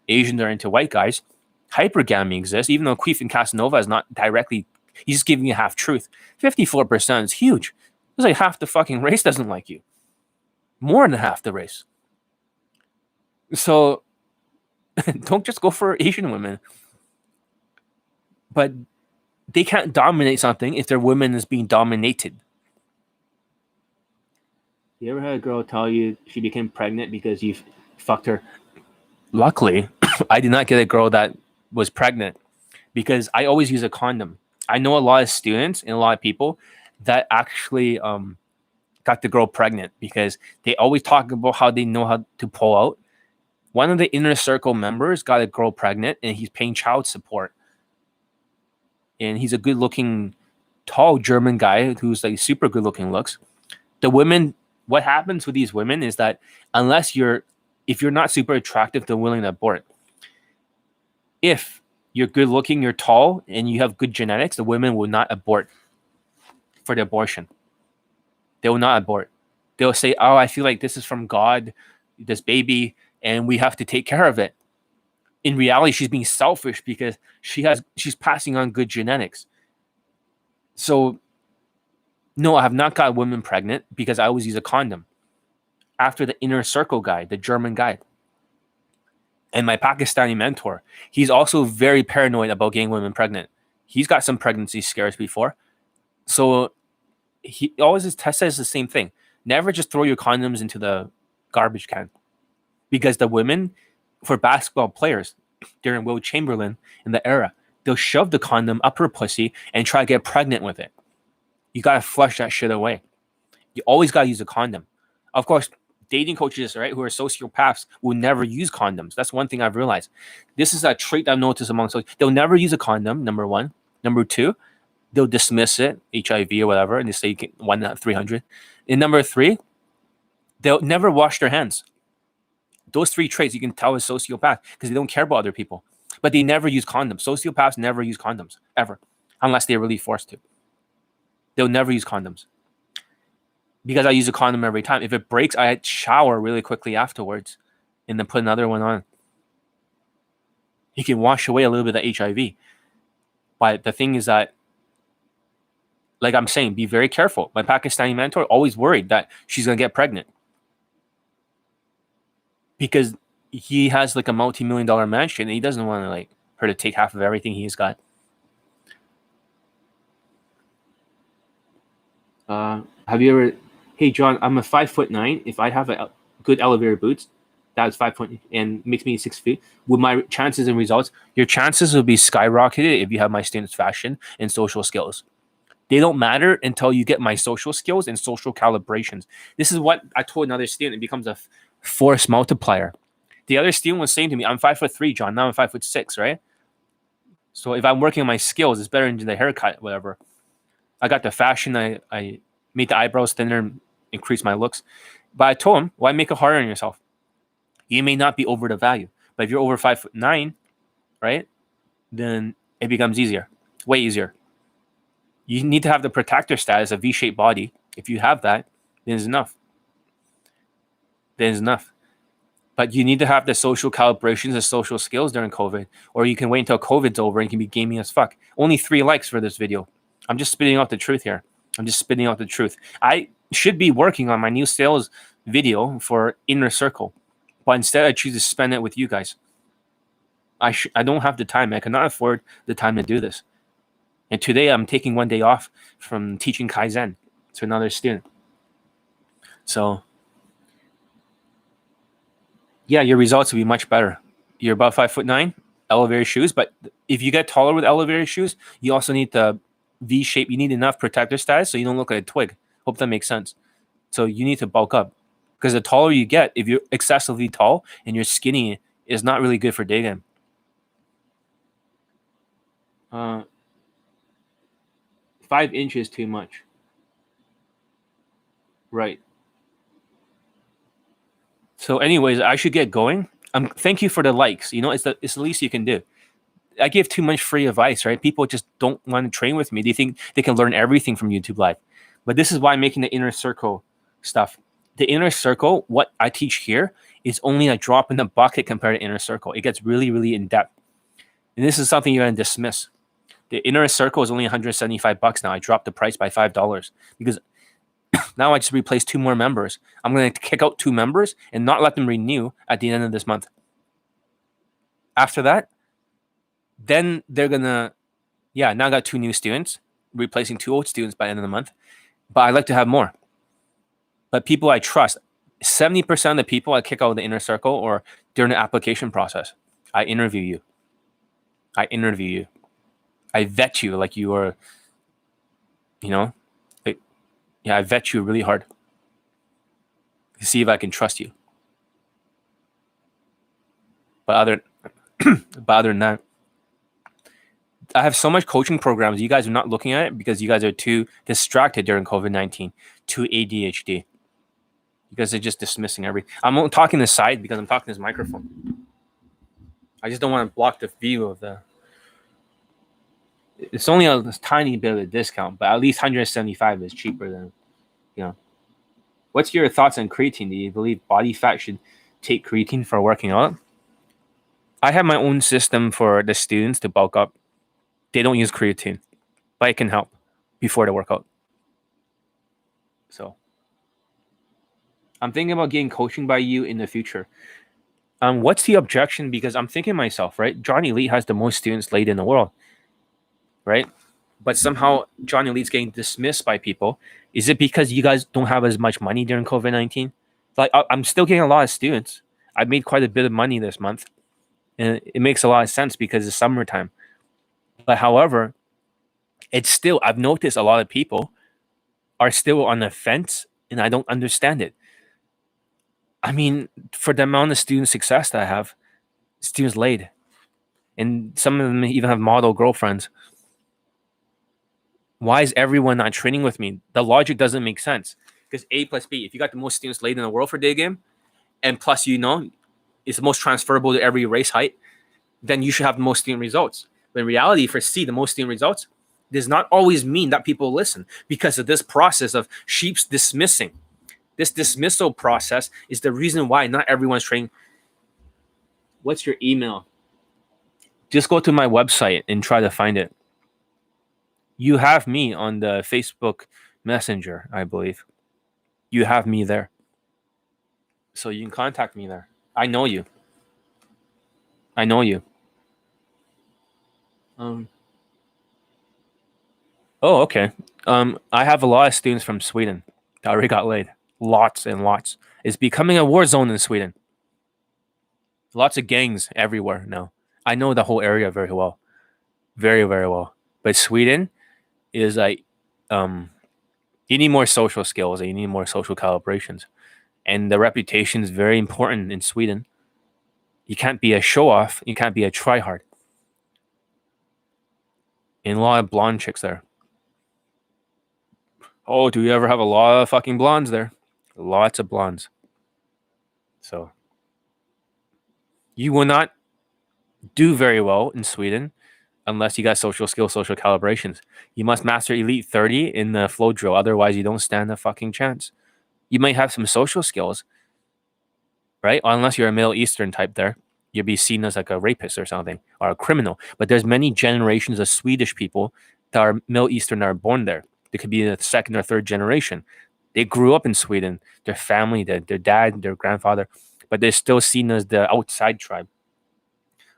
Asians are into white guys. Hypergamy exists, even though Queef and Casanova is not directly, he's just giving you half truth. 54% is huge. It's like half the fucking race doesn't like you. More than half the race. So don't just go for Asian women. But they can't dominate something if their woman is being dominated. You ever had a girl tell you she became pregnant because you fucked her? Luckily, I did not get a girl that was pregnant because I always use a condom. I know a lot of students and a lot of people that actually got the girl pregnant because they always talk about how they know how to pull out. One of the inner circle members got a girl pregnant and he's paying child support. And he's a good-looking, tall German guy who's like super good-looking looks. The women, what happens with these women is that if you're not super attractive, they're willing to abort. If you're good-looking, you're tall, and you have good genetics, the women will not abort for the abortion. They will not abort. They'll say, "Oh, I feel like this is from God, this baby, and we have to take care of it." In reality, she's being selfish because she's passing on good genetics. So, no, I have not got women pregnant because I always use a condom. After the inner circle guy, the German guy, and my Pakistani mentor, he's also very paranoid about getting women pregnant. He's got some pregnancy scares before. So he always says the same thing. Never just throw your condoms into the garbage can. Because the women, for basketball players during Will Chamberlain in the era, they'll shove the condom up her pussy and try to get pregnant with it. You got to flush that shit away. You always got to use a condom. Of course, dating coaches, right, who are sociopaths will never use condoms. That's one thing I've realized. This is a trait I've noticed among sociopaths. They'll never use a condom, number one. Number two, they'll dismiss it, HIV or whatever, and they say you get 1 out of 300. And number 3, they'll never wash their hands. Those 3 traits you can tell is sociopath because they don't care about other people. But they never use condoms. Sociopaths never use condoms, ever, unless they're really forced to. They'll never use condoms. Because I use a condom every time. If it breaks, I shower really quickly afterwards and then put another one on. You can wash away a little bit of HIV. But the thing is that, like I'm saying, be very careful. My Pakistani mentor always worried that she's going to get pregnant. Because he has like a multi-million-dollar mansion and he doesn't want to like her to take half of everything he's got. Have you ever... Hey, John, I'm a 5'9". If I have a good elevator boots, that's 5 foot and makes me 6 feet. With my chances and results, your chances will be skyrocketed if you have my students' fashion and social skills. They don't matter until you get my social skills and social calibrations. This is what I told another student. It becomes a force multiplier. The other student was saying to me, I'm 5'3", John. Now I'm 5'6", right? So if I'm working on my skills, it's better than the haircut, whatever. I got the fashion. I made the eyebrows thinner, increase my looks. But I told him, why make it harder on yourself? You may not be over the value, but if you're over 5'9", right, then it becomes easier, way easier. You need to have the protector status, a V-shaped body. If you have that, then it's enough. Then it's enough. But you need to have the social calibrations, the social skills during COVID, or you can wait until COVID's over and you can be gaming as fuck. Only 3 likes for this video. I'm just spitting out the truth here. I'm just spitting out the truth. I should be working on my new sales video for Inner Circle, but instead I choose to spend it with you guys. I don't have the time. I cannot afford the time to do this. And today I'm taking 1 day off from teaching Kaizen to another student. So, yeah, your results will be much better. You're about 5'9", elevator shoes, but if you get taller with elevator shoes, you also need the V-shape. You need enough protector status so you don't look like a twig. Hope that makes sense. So you need to bulk up. Because the taller you get, if you're excessively tall and you're skinny, is not really good for day game. 5 inches too much. Right. So anyways, I should get going. Thank you for the likes. You know, it's the least you can do. I give too much free advice, right? People just don't want to train with me. They think they can learn everything from YouTube Live. But this is why I'm making the Inner Circle stuff. The Inner Circle, what I teach here, is only a drop in the bucket compared to Inner Circle. It gets really, really in depth. And this is something you're going to dismiss. The Inner Circle is only $175 now. I dropped the price by $5 because now I just replaced 2 more members. I'm going to kick out 2 members and not let them renew at the end of this month. After that, then they're going to, now I got 2 new students, replacing 2 old students by the end of the month. But I'd like to have more. But people I trust, 70% of the people I kick out of the Inner Circle or during the application process, I interview you. I vet you like you are, I vet you really hard to see if I can trust you. But other than that, I have so much coaching programs. You guys are not looking at it because you guys are too distracted during COVID-19, too ADHD. You guys are just dismissing everything. I'm talking this side because I'm talking this microphone. I just don't want to block the view of the... It's only a tiny bit of a discount, but at least $175 is cheaper than, What's your thoughts on creatine? Do you believe body fat should take creatine for working out? I have my own system for the students to bulk up. They don't use creatine, but it can help before the workout. So I'm thinking about getting coaching by you in the future. What's the objection? Because I'm thinking to myself, right? Johnny Elite has the most students laid in the world, right? But somehow Johnny Elite's getting dismissed by people. Is it because you guys don't have as much money during COVID-19? Like, I'm still getting a lot of students. I've made quite a bit of money this month. And it makes a lot of sense because it's summertime. But however, it's still, I've noticed a lot of people are still on the fence, and I don't understand it. I mean, for the amount of student success that I have, students laid. And some of them even have model girlfriends. Why is everyone not training with me? The logic doesn't make sense. Because A plus B, if you got the most students laid in the world for day game, and plus it's the most transferable to every race height, then you should have the most student results. But in reality, for C, the most student results does not always mean that people listen because of this process of sheep's dismissing. This dismissal process is the reason why not everyone's training. What's your email? Just go to my website and try to find it. You have me on the Facebook Messenger, I believe. You have me there. So you can contact me there. I know you. I know you. Oh, okay. I have a lot of students from Sweden that already got laid. Lots and lots. It's becoming a war zone in Sweden. Lots of gangs everywhere now. I know the whole area very well. Very, very well. But Sweden is like, you need more social skills and you need more social calibrations. And the reputation is very important in Sweden. You can't be a show-off. You can't be a try-hard. And a lot of blonde chicks there. Oh, do you ever have a lot of fucking blondes there? Lots of blondes. So, you will not do very well in Sweden unless you got social skills, social calibrations. You must master Elite 30 in the flow drill. Otherwise, you don't stand a fucking chance. You might have some social skills, right? Unless you're a Middle Eastern type there. You'll be seen as like a rapist or something, or a criminal. But there's many generations of Swedish people that are Middle Eastern that are born there. They could be the second or third generation. They grew up in Sweden. Their family, their dad, their grandfather, but they're still seen as the outside tribe.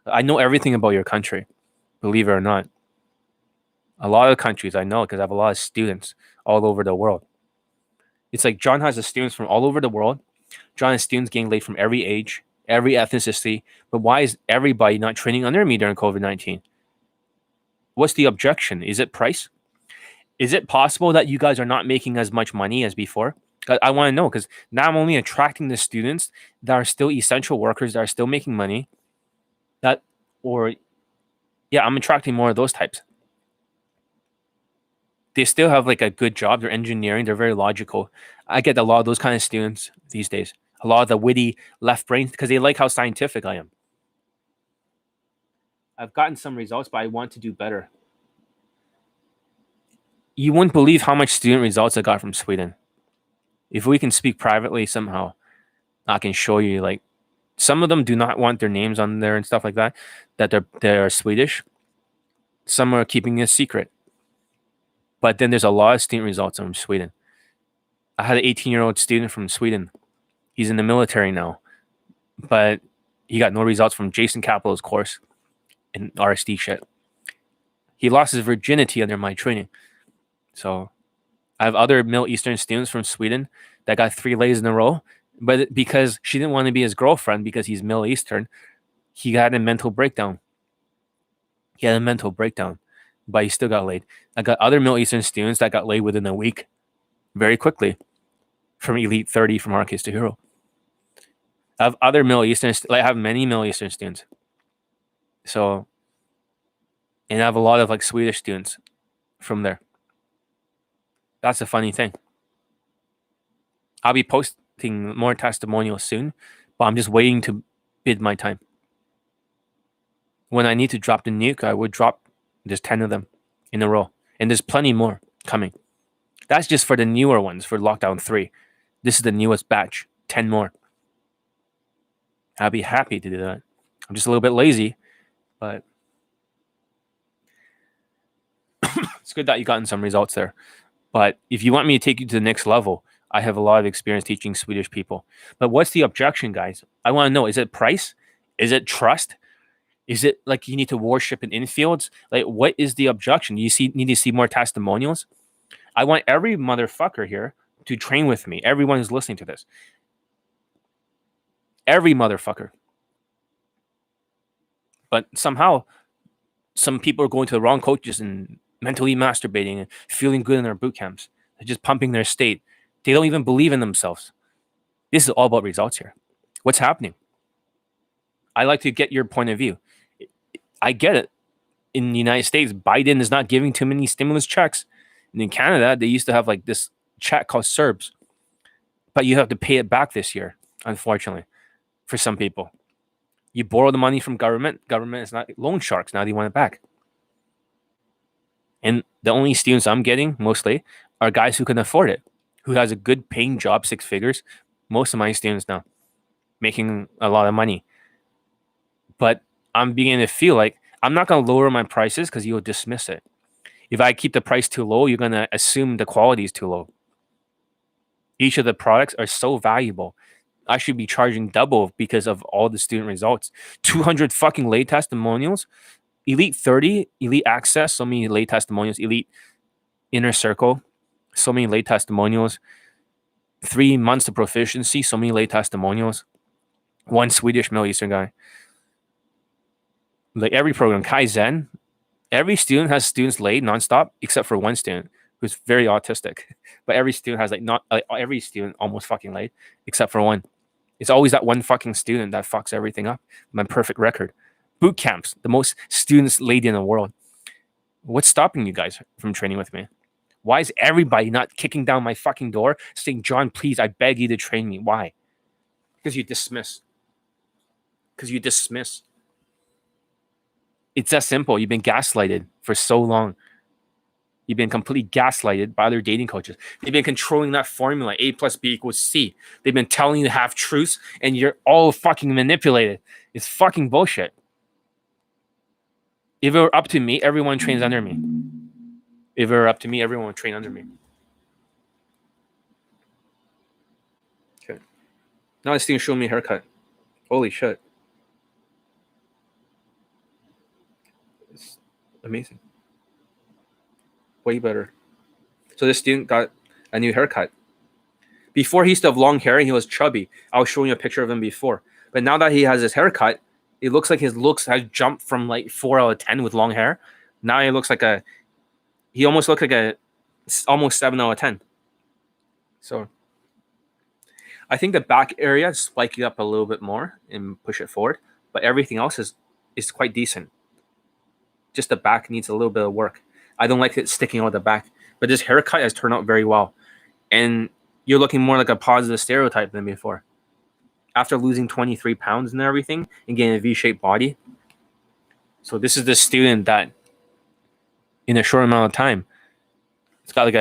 I know everything about your country, believe it or not. A lot of countries I know because I have a lot of students all over the world. It's like John has students from all over the world. John has students getting laid from every age, every ethnicity. But why is everybody not training under me during COVID-19? What's the objection? Is it price? Is it possible that you guys are not making as much money as before? I want to know because now I'm only attracting the students that are still essential workers that are still making money. I'm attracting more of those types. They still have like a good job. They're engineering. They're very logical. I get a lot of those kind of students these days. A lot of the witty left brains because they like how scientific I am. I've gotten some results, but I want to do better. You wouldn't believe how much student results I got from Sweden. If we can speak privately somehow, I can show you. Like, some of them do not want their names on there and stuff like that. That they're Swedish. Some are keeping it a secret. But then there's a lot of student results from Sweden. I had an 18-year-old student from Sweden. He's in the military now, but he got no results from Jason Capel's course in RSD shit. He lost his virginity under my training. So I have other Middle Eastern students from Sweden that got 3 lays in a row, but because she didn't want to be his girlfriend because he's Middle Eastern, he had a mental breakdown. But he still got laid. I got other Middle Eastern students that got laid within a week very quickly from Elite 30 from Arcades to Hero. I have other Middle Eastern, I have many Middle Eastern students. So, and I have a lot of like Swedish students from there. That's a funny thing. I'll be posting more testimonials soon, but I'm just waiting to bid my time. When I need to drop the nuke, I would drop. There's 10 of them in a row. And there's plenty more coming. That's just for the newer ones, for Lockdown 3. This is the newest batch. 10 more. I'll be happy to do that. I'm just a little bit lazy, but it's good that you gotten some results there. But if you want me to take you to the next level, I have a lot of experience teaching Swedish people. But what's the objection, guys? I want to know, is it price? Is it trust? Is it like you need to worship in infields? Like, what is the objection? You need to see more testimonials? I want every motherfucker here to train with me. Everyone who's listening to this. Every motherfucker. But somehow, some people are going to the wrong coaches and mentally masturbating and feeling good in their boot camps. They're just pumping their state. They don't even believe in themselves. This is all about results here. What's happening? I like to get your point of view. I get it. In the United States, Biden is not giving too many stimulus checks. And in Canada, they used to have like this check called Serbs. but you have to pay it back this year, unfortunately, for some people. You borrow the money from government. Government is not loan sharks. Now they want it back. And the only students I'm getting mostly are guys who can afford it, who has a good paying job, 6 figures. Most of my students now making a lot of money. But I'm beginning to feel like I'm not going to lower my prices because you'll dismiss it. If I keep the price too low, you're going to assume the quality is too low. Each of the products are so valuable. I should be charging double because of all the student results. 200 fucking lay testimonials, Elite 30, Elite Access, so many lay testimonials, Elite Inner Circle, so many lay testimonials. 3 months of proficiency, so many lay testimonials. 1 Swedish Middle Eastern guy. Like every program, Kaizen, every student has students laid nonstop, except for 1 student who's very autistic. But every student has every student almost fucking laid, except for 1. It's always that 1 fucking student that fucks everything up. My perfect record. Boot camps, the most students laid in the world. What's stopping you guys from training with me? Why is everybody not kicking down my fucking door saying, John, please, I beg you to train me? Why? Because you dismiss. It's that simple. You've been gaslighted for so long. You've been completely gaslighted by other dating coaches. They've been controlling that formula, A plus B equals C. They've been telling you to have truths, and you're all fucking manipulated. It's fucking bullshit. If it were up to me, everyone trains under me. If it were up to me, everyone would train under me. Okay. Now this thing showing me a haircut. Holy shit. It's amazing. Way better. So this student got a new haircut. Before he used to have long hair and he was chubby. I was showing you a picture of him before. But now that he has his haircut, it looks like his looks has jumped from like 4 out of 10 with long hair. Now he looks like he almost looks like almost 7 out of 10. So I think the back area, spike it up a little bit more and push it forward. But everything else is quite decent. Just the back needs a little bit of work. I don't like it sticking out the back. But this haircut has turned out very well. And you're looking more like a positive stereotype than before. After losing 23 pounds and everything and getting a V-shaped body. So this is the student that in a short amount of time, it's got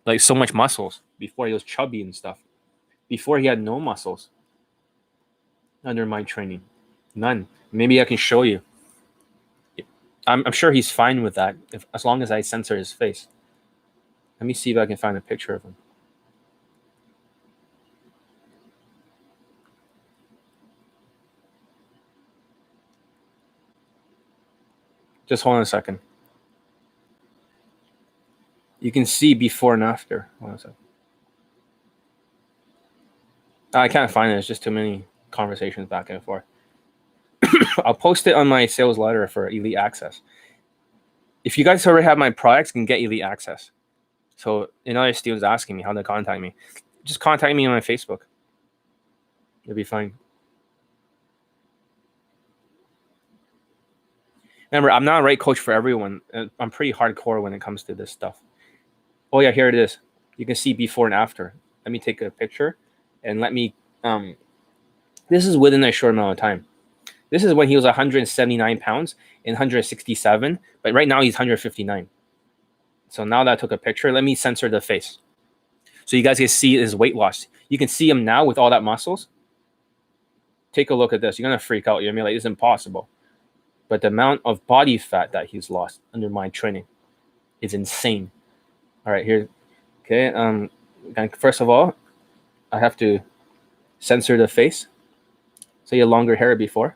like so much muscles. Before he was chubby and stuff. Before he had no muscles under my training. None. Maybe I can show you. I'm sure he's fine with that as long as I censor his face. Let me see if I can find a picture of him. Just hold on a second. You can see before and after. Hold on a second. I can't find it. It's just too many conversations back and forth. I'll post it on my sales letter for Elite Access. If you guys already have my products, you can get Elite Access. So another student's asking me how to contact me. Just contact me on my Facebook. You'll be fine. Remember, I'm not a right coach for everyone. I'm pretty hardcore when it comes to this stuff. Oh yeah, here it is. You can see before and after. Let me take a picture and let me, this is within a short amount of time. This is when he was 179 pounds and 167, but right now he's 159. So now that I took a picture, let me censor the face. So you guys can see his weight loss. You can see him now with all that muscles. Take a look at this. You're going to freak out. You're going to be like, it's impossible. But the amount of body fat that he's lost under my training is insane. All right, here. Okay. First of all, I have to censor the face. So he had longer hair before.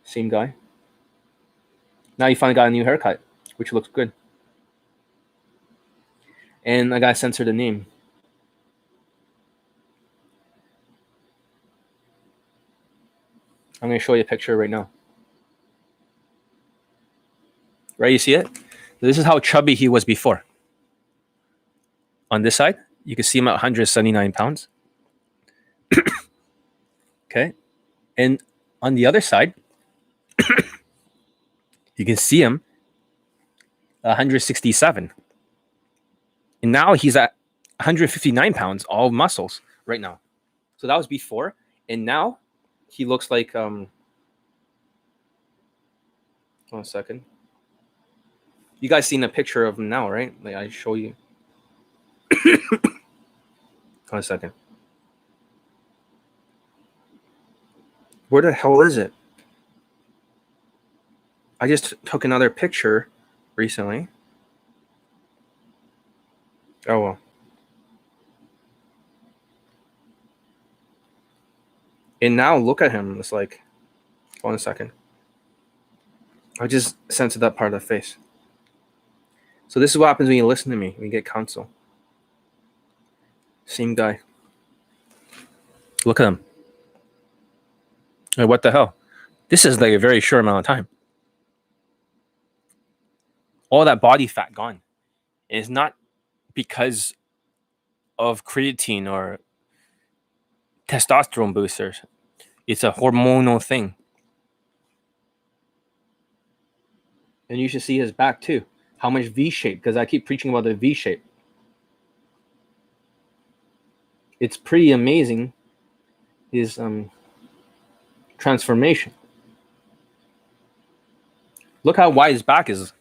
Same guy. Now he finally got a new haircut, which looks good. And I gotta censor the name. I'm gonna show you a picture right now. Right, you see it? This is how chubby he was before. On this side, you can see him at 179 pounds. Okay. And on the other side, you can see him 167. And now he's at 159 pounds, all muscles right now. So that was before, and now he looks like 1 second. You guys seen a picture of him now, right? Like I show you. 1 second. Where the hell is it? I just took another picture recently. Oh well. And now look at him. It's like, 1 second. I just censored that part of the face. So this is what happens when you listen to me, when you get counsel. Same guy. Look at him. Like, what the hell? This is like a very short amount of time. All that body fat gone. And it's not because of creatine or testosterone boosters. It's a hormonal thing. And you should see his back too. How much V shape, because I keep preaching about the V shape. It's pretty amazing, his transformation. Look how wide his back is.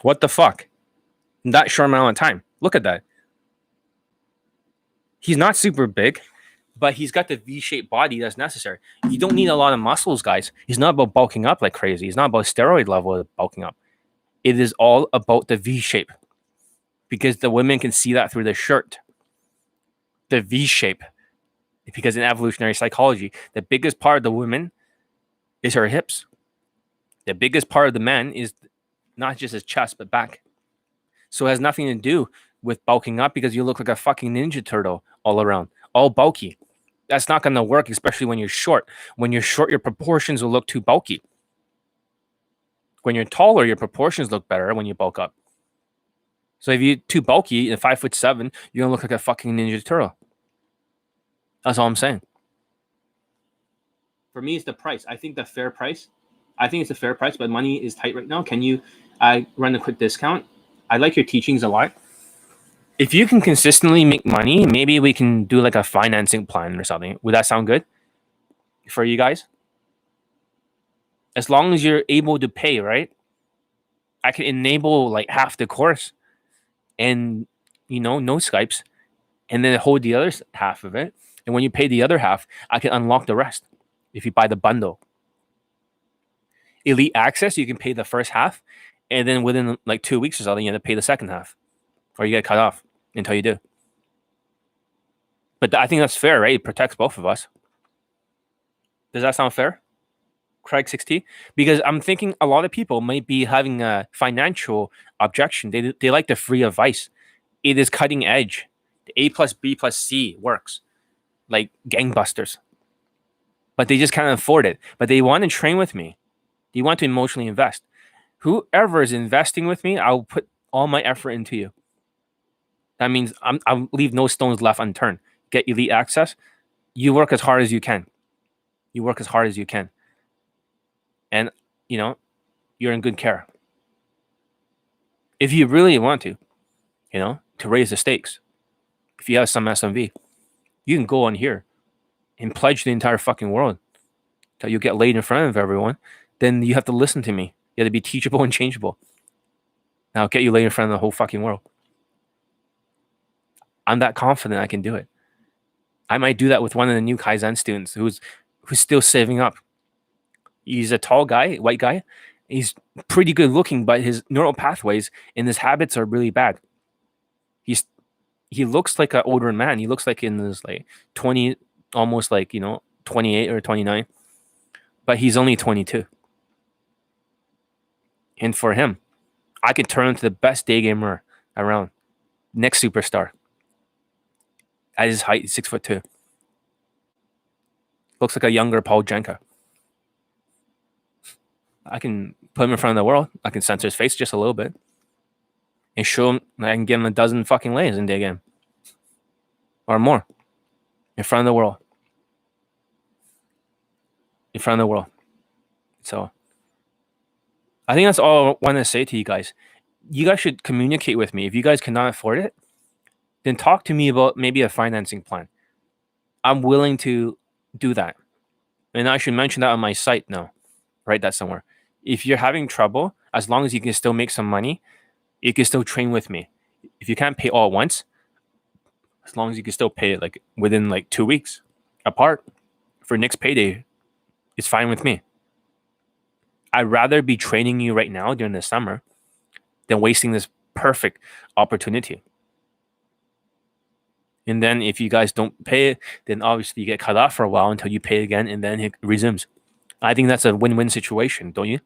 What the fuck? In that short amount of time. Look at that. He's not super big, but he's got the V-shaped body that's necessary. You don't need a lot of muscles, guys. He's not about bulking up like crazy. He's not about steroid level of bulking up. It is all about the V shape, because the women can see that through the shirt. The V shape, because in evolutionary psychology, the biggest part of the woman is her hips. The biggest part of the man is not just his chest, but back. So it has nothing to do with bulking up, because you look like a fucking Ninja Turtle all around, all bulky. That's not going to work, especially when you're short. When you're short, your proportions will look too bulky. When you're taller, your proportions look better when you bulk up. So if you're too bulky and 5'7", you're gonna look like a fucking Ninja Turtle. That's all I'm saying. For me, it's the price. I think the fair price. I think it's a fair price, but money is tight right now. Can you run a quick discount? I like your teachings a lot. If you can consistently make money, maybe we can do like a financing plan or something. Would that sound good for you guys? As long as you're able to pay, right? I can enable like half the course and, no Skypes, and then hold the other half of it. And when you pay the other half, I can unlock the rest if you buy the bundle. Elite access, you can pay the first half, and then within like 2 weeks or something, you have to pay the second half, or you get cut off until you do. But I think that's fair, right? It protects both of us. Does that sound fair? Craig 6T? Because I'm thinking a lot of people might be having a financial objection. They like the free advice. It is cutting edge. The A plus B plus C works like gangbusters. But they just can't afford it. But they want to train with me. They want to emotionally invest. Whoever is investing with me, I'll put all my effort into you. That means I'll leave no stones left unturned. Get elite access. You work as hard as you can. You work as hard as you can. And, you're in good care. If you really want to, to raise the stakes, if you have some SMV, you can go on here and pledge the entire fucking world that you'll get laid in front of everyone. Then you have to listen to me. You have to be teachable and changeable. Now I'll get you laid in front of the whole fucking world. I'm that confident I can do it. I might do that with one of the new Kaizen students who's still saving up. He's a tall guy, white guy. He's pretty good looking, but his neural pathways and his habits are really bad. He looks like an older man. He looks like in his like 20, almost like 28 or 29, but he's only 22. And for him, I could turn into the best day gamer around, next superstar. At his height, 6'2". Looks like a younger Paul Jenka. I can put him in front of the world. I can censor his face just a little bit and show him. I can give him a dozen fucking lays in day game or more in front of the world. In front of the world. So I think that's all I want to say to you guys. You guys should communicate with me. If you guys cannot afford it, then talk to me about maybe a financing plan. I'm willing to do that. And I should mention that on my site now. Write that somewhere. If you're having trouble, as long as you can still make some money, you can still train with me. If you can't pay all at once, as long as you can still pay it like within like 2 weeks apart for next payday, it's fine with me. I'd rather be training you right now during the summer than wasting this perfect opportunity. And then if you guys don't pay it, then obviously you get cut off for a while until you pay again, and then it resumes. I think that's a win-win situation, don't you?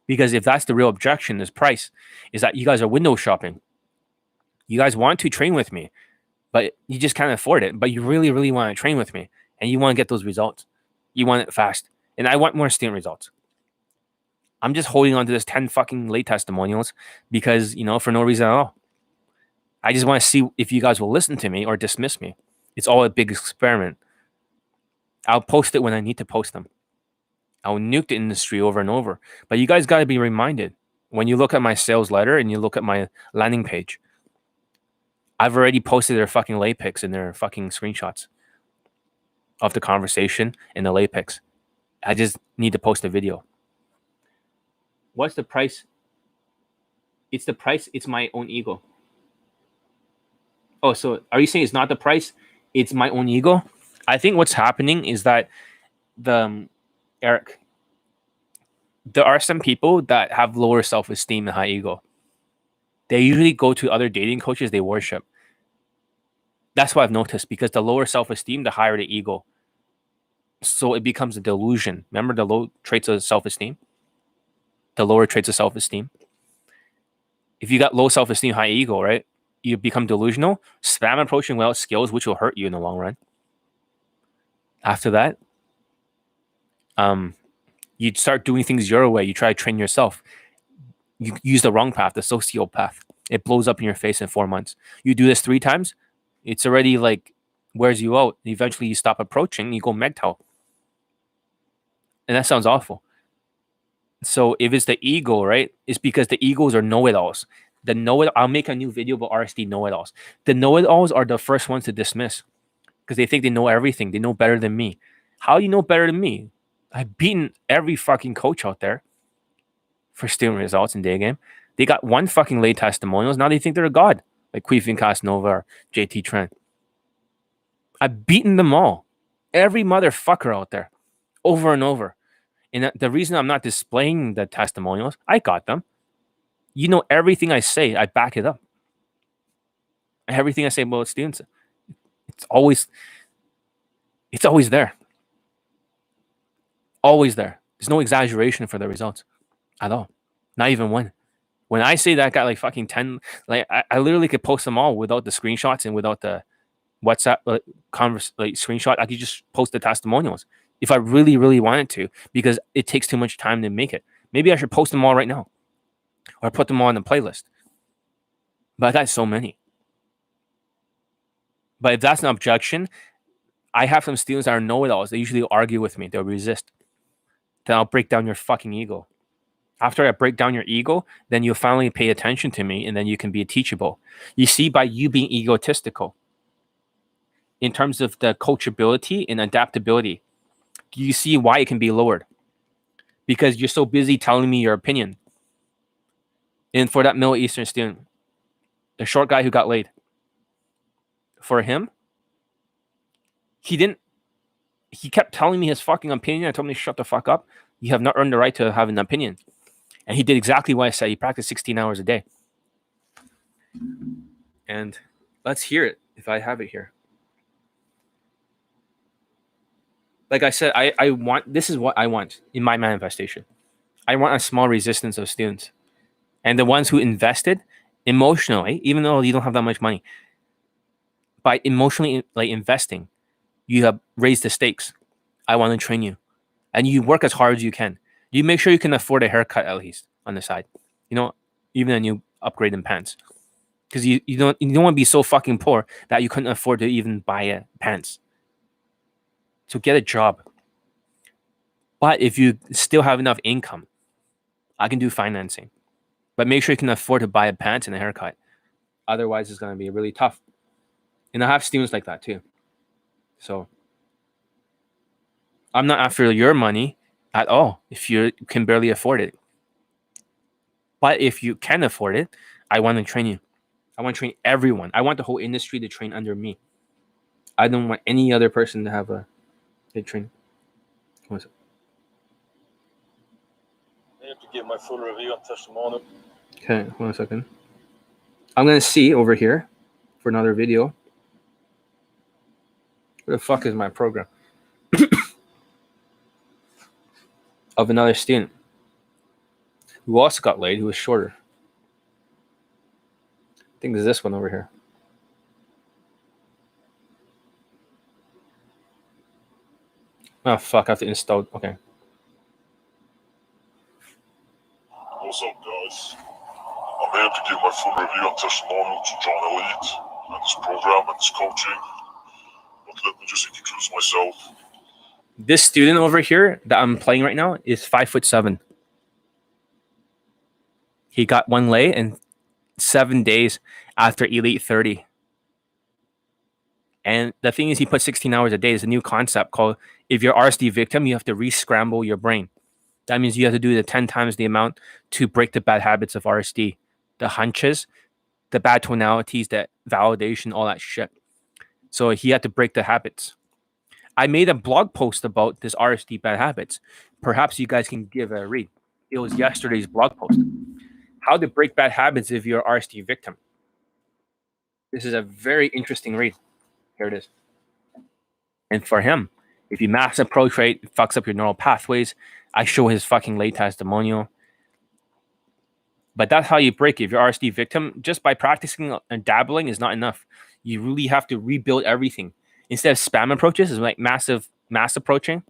Because if that's the real objection, this price, is that you guys are window shopping. You guys want to train with me, but you just can't afford it. But you really, really want to train with me, and you want to get those results. You want it fast. And I want more student results. I'm just holding on to this 10 fucking late testimonials because, for no reason at all. I just want to see if you guys will listen to me or dismiss me. It's all a big experiment. I'll post it when I need to post them. I'll nuke the industry over and over. But you guys got to be reminded, when you look at my sales letter and you look at my landing page, I've already posted their fucking lay pics and their fucking screenshots of the conversation and the lay pics. I just need to post a video. What's the price? It's the price. It's my own ego. Oh, so are you saying it's not the price? It's my own ego? I think what's happening is that Eric, there are some people that have lower self-esteem and high ego. They usually go to other dating coaches they worship. That's what I've noticed, because the lower self-esteem, the higher the ego. So it becomes a delusion. Remember the low traits of self-esteem? The lower traits of self-esteem. If you got low self-esteem, high ego, right? You become delusional, spam approaching without skills, which will hurt you in the long run. After that, you start doing things your way. You try to train yourself. You use the wrong path, the sociopath. It blows up in your face in 4 months. You do this 3 times, it's already like wears you out. Eventually, you stop approaching, you go MGTOW. And that sounds awful. So if it's the ego, right? It's because the egos are know-it-alls. I'll make a new video about RSD know-it-alls. The know-it-alls are the first ones to dismiss because they think they know everything. They know better than me. How do you know better than me? I've beaten every fucking coach out there for student results in day game. They got 1 fucking late testimonials. Now they think they're a god, like Queefing Casanova or JT Trent. I've beaten them all. Every motherfucker out there, over and over. And the reason I'm not displaying the testimonials, I got them. You know, everything I say, I back it up. Everything I say about students, it's always there. Always there. There's no exaggeration for the results at all. Not even one. When I say that I got like fucking 10, like I literally could post them all without the screenshots and without the WhatsApp screenshot. I could just post the testimonials if I really, really wanted to, because it takes too much time to make it. Maybe I should post them all right now or put them all on the playlist. But I got so many. But if that's an objection, I have some students that are know-it-alls. They usually argue with me. They'll resist. Then I'll break down your fucking ego. After I break down your ego, then you'll finally pay attention to me, and then you can be teachable. You see, by you being egotistical, in terms of the coachability and adaptability, you see why it can be lowered. Because you're so busy telling me your opinion. And for that Middle Eastern student, the short guy who got laid, for him, he kept telling me his fucking opinion. I told him to shut the fuck up. You have not earned the right to have an opinion. And he did exactly what I said. He practiced 16 hours a day. And let's hear it if I have it here. Like I said, I want, this is what I want in my manifestation. I want a small resistance of students. And the ones who invested emotionally, even though you don't have that much money, by emotionally investing, you have raised the stakes. I want to train you. And you work as hard as you can. You make sure you can afford a haircut at least on the side. Even a new upgrade in pants. Because you don't want to be so fucking poor that you couldn't afford to even buy pants. So get a job. But if you still have enough income, I can do financing. But make sure you can afford to buy a pants and a haircut. Otherwise, it's going to be really tough. And I have students like that too. So I'm not after your money at all if you can barely afford it. But if you can afford it, I want to train you. I want to train everyone. I want the whole industry to train under me. I don't want any other person to have a big training. What is it? I have to give my full review on testimonial. Okay, 1 second. I'm going to see over here for another video. Where the fuck is my program? Of another student who also got laid, who was shorter. I think there's this one over here. Oh, fuck, I have to install. Okay. What's up, guys? I'm here to give my full review on testimonial to John Elite and his program and his coaching. But let me just introduce myself. This student over here that I'm playing right now is 5'7". He got one lay in 7 days after Elite 30. And the thing is, he put 16 hours a day. Is a new concept called, if you're RSD victim, you have to re-scramble your brain. That means you have to do the 10 times the amount to break the bad habits of RSD. The hunches, the bad tonalities, the validation, all that shit. So he had to break the habits. I made a blog post about this RSD bad habits. Perhaps you guys can give a read. It was yesterday's blog post. How to break bad habits if you're an RSD victim. This is a very interesting read. Here it is. And for him, if you mass approach rate, it fucks up your neural pathways. I show his fucking late testimonial. But that's how you break it. If you're RSD victim, just by practicing and dabbling is not enough. You really have to rebuild everything. Instead of spam approaches, it's like mass approaching.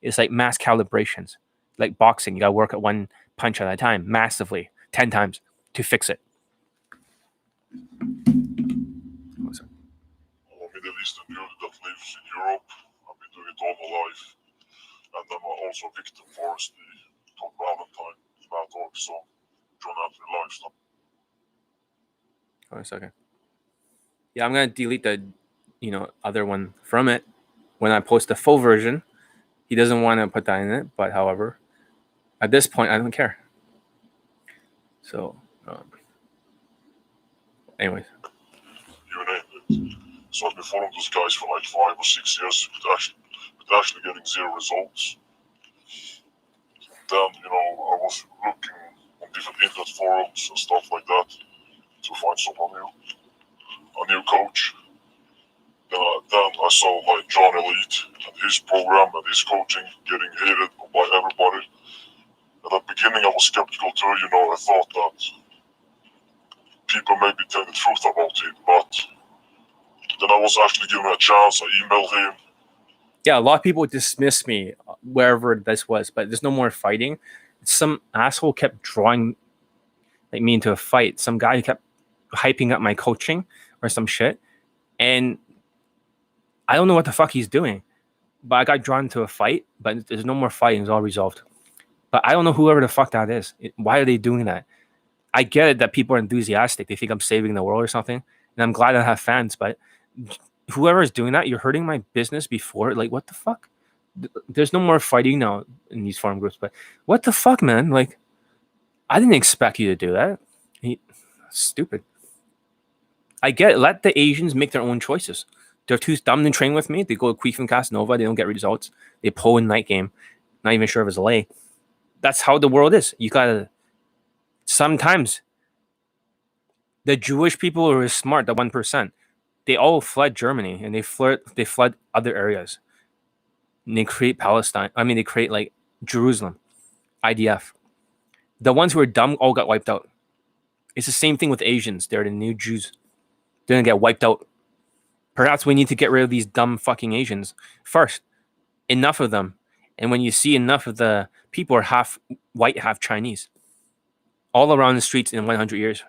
It's like mass calibrations. Like boxing, you gotta work at one punch at a time, massively, 10 times to fix it. I'm a Middle Eastern dude that lives in Europe. I've been doing it all my life. And I'm also a victim of RSD, Tom Valentine, Matt Org, so John Anthony lifestyle. 1 second. Yeah, I'm gonna delete the other one from it when I post the full version. He doesn't want to put that in it, but however, at this point, I don't care. So, anyways. You name it. So I've been following those guys for like 5 or 6 years with actually getting 0 results. Then, I was looking on different internet forums and stuff like that to find someone new, a new coach. Then I saw like John Elite and his program and his coaching getting hated by everybody. At the beginning I was skeptical too, I thought that people maybe tell the truth about it, but then I was actually given a chance. I emailed him. Yeah, a lot of people dismiss me wherever this was, but there's no more fighting. Some asshole kept drawing me into a fight. Some guy kept hyping up my coaching or some shit. And I don't know what the fuck he's doing. But I got drawn into a fight, but there's no more fighting. It's all resolved. But I don't know whoever the fuck that is. Why are they doing that? I get it that people are enthusiastic. They think I'm saving the world or something. And I'm glad I have fans, but whoever is doing that, you're hurting my business before. Like, what the fuck? There's no more fighting now in these forum groups, but what the fuck, man? Like, I didn't expect you to do that. Stupid. I get it. Let the Asians make their own choices. They're too dumb to train with me. They go to Queef and Casanova. They don't get results. They pull in night game. Not even sure if it's a lay. That's how the world is. You gotta. Sometimes the Jewish people who are smart, the 1%, they all fled Germany and they fled other areas. And they create Palestine. I mean, they create like Jerusalem, IDF. The ones who are dumb all got wiped out. It's the same thing with Asians. They're the new Jews. They're gonna get wiped out. Perhaps we need to get rid of these dumb fucking Asians first. Enough of them. And when you see enough of the people are half white, half Chinese, all around the streets in 100 years,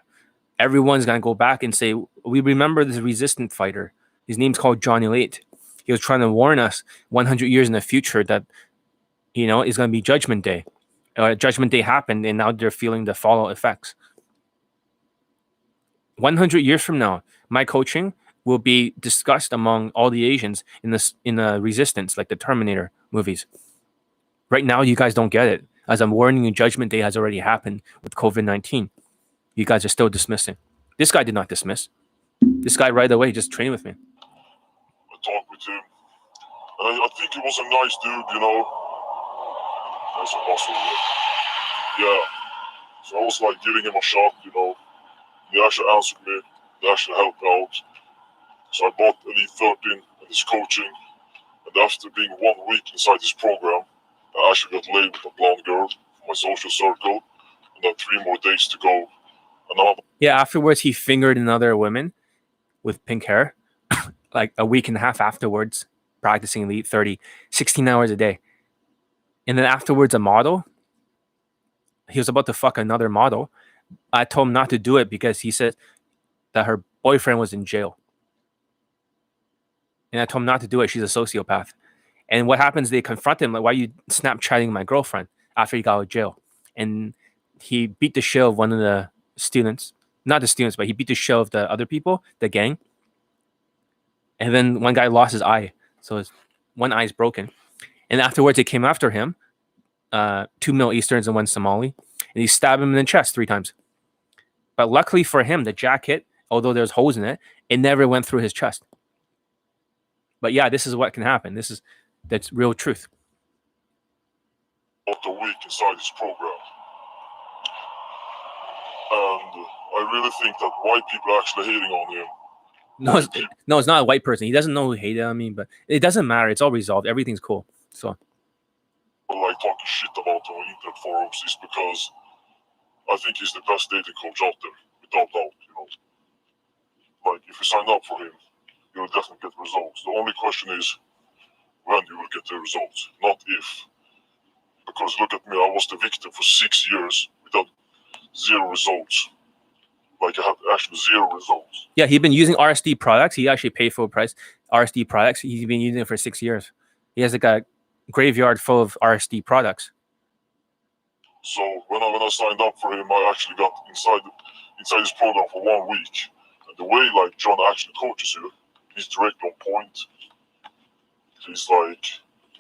everyone's going to go back and say, we remember this resistant fighter. His name's called John Elite. He was trying to warn us 100 years in the future that, it's going to be Judgment Day. Judgment Day happened, and now they're feeling the fallout effects. 100 years from now, my coaching will be discussed among all the Asians in the Resistance, like the Terminator movies. Right now, you guys don't get it. As I'm warning you, Judgment Day has already happened with COVID-19. You guys are still dismissing. This guy did not dismiss. This guy right away just trained with me. I talked with him, and I think he was a nice dude, you know. That's a muscle. Yeah. So I was like giving him a shot, you know. He actually answered me. He actually helped me out. So I bought Elite 13 and his coaching. And after being 1 week inside his program, I actually got laid with a blonde girl from my social circle. And I had 3 more days to go. And yeah, afterwards he fingered another woman with pink hair, like a week and a half afterwards, practicing Elite 30, 16 hours a day. And then afterwards, a model, he was about to fuck another model. I told him not to do it because he said that her boyfriend was in jail. And I told him not to do it. She's a sociopath. And what happens, they confront him, like, why are you Snapchatting my girlfriend after he got out of jail? And he beat the shit of one of the students. Not the students, but he beat the shit of the other people, the gang. And then one guy lost his eye. So his one eye is broken. And afterwards, they came after him, 2 Middle Easterns and 1 Somali. And he stabbed him in the chest 3 times. But luckily for him, the jacket, although there's holes in it, it never went through his chest. But yeah, this is what can happen. That's real truth. About a week inside his program. And I really think that white people are actually hating on him. No, it's not a white person. He doesn't know who hated on me, but it doesn't matter. It's all resolved. Everything's cool. So, like talking shit about him on internet forums is because I think he's the best dating coach out there, without doubt. You know, like if you sign up for him, you'll definitely get results. The only question is when you will get the results, not if. Because look at me, I was the victim for 6 years without 0 results. Like I had actually 0 results. Yeah, he's been using RSD products. He actually paid full price. RSD products. He's been using it for 6 years. He has like a graveyard full of RSD products. So when I signed up for him, I actually got inside his program for 1 week. And the way like John actually coaches you, he's direct on point. He's like,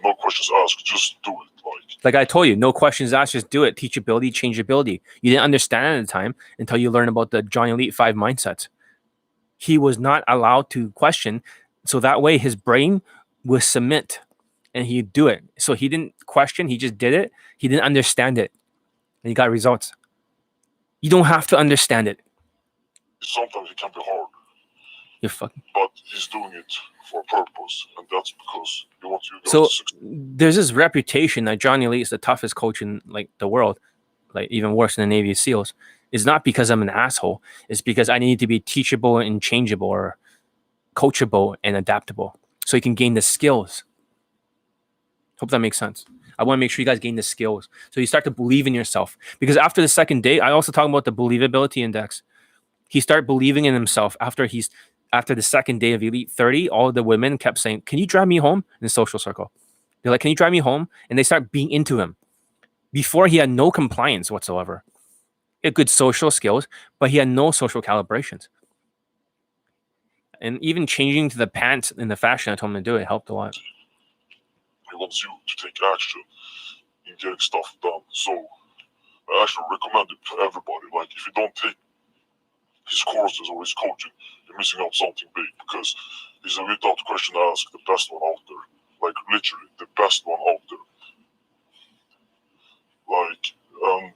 no questions asked, just do it. Like I told you, no questions asked, just do it. Teachability, changeability. You didn't understand it at the time until you learn about the John Elite 5 mindsets. He was not allowed to question, so that way his brain would submit and he'd do it. So he didn't question, he just did it. He didn't understand it. And he got results. You don't have to understand it. sometimes it can be hard. You're fucking. But he's doing it for a purpose, and that's because he wants you guys So to succeed. there's this reputation that Johnny Lee is the toughest coach in like the world, like even worse than the Navy SEALs. It's not because I'm an asshole. It's because I need to be teachable and changeable, or coachable and adaptable, so you can gain the skills. Hope that makes sense. I want to make sure you guys gain the skills, so you start to believe in yourself. Because after the second day, I also talk about the believability index. He started believing in himself after the second day of Elite 30. All of the women kept saying, "Can you drive me home?" in the social circle. They're like, "Can you drive me home?" And they start being into him. Before, he had no compliance whatsoever. He had good social skills, but he had no social calibrations. And even changing to the pants in the fashion I told him to do, it helped a lot. He wants you to take action in getting stuff done. So I actually recommend it to everybody. Like, if you don't take his courses or his coaching, you're missing out something big, because he's a without question asked the best one out there. Like, literally the best one out there. Like, and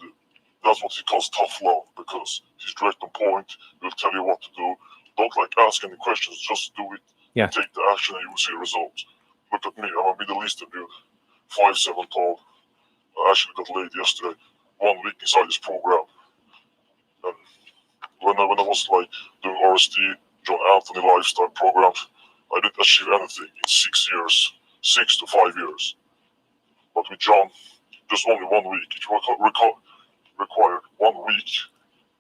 that's what he calls tough love, because he's direct on point. He'll tell you what to do. Don't like ask any questions, just do it. Yeah. Take the action and you will see results. Look at me, I'm a Middle Eastern dude, 5'7" tall. I actually got laid yesterday, 1 week inside this program. And when I was like doing RSD, John Anthony lifestyle programs, I didn't achieve anything in 6 years, 6 to 5 years. But with John, just only 1 week. It required 1 week.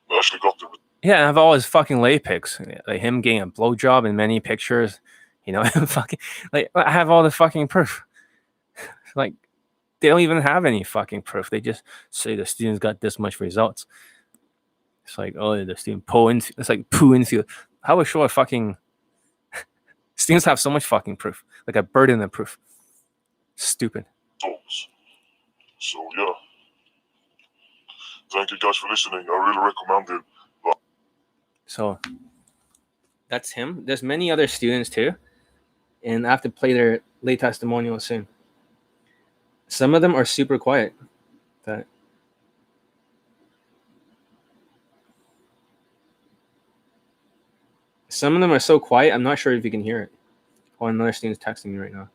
I actually got there. Yeah, and I have all his fucking lay pics, like him getting a blowjob in many pictures. You know, fucking like I have all the fucking proof. Like they don't even have any fucking proof. They just say the students got this much results. It's like, oh, the student pull in. It's like poo into. How would show a fucking students have so much fucking proof, like a burden of proof. Stupid. results. So yeah, thank you guys for listening. I really recommend it. So that's him. There's many other students too, and I have to play their late testimonials soon. Some of them are super quiet. That some of them are so quiet. I'm not sure if you can hear it. Oh, another student's texting me right now.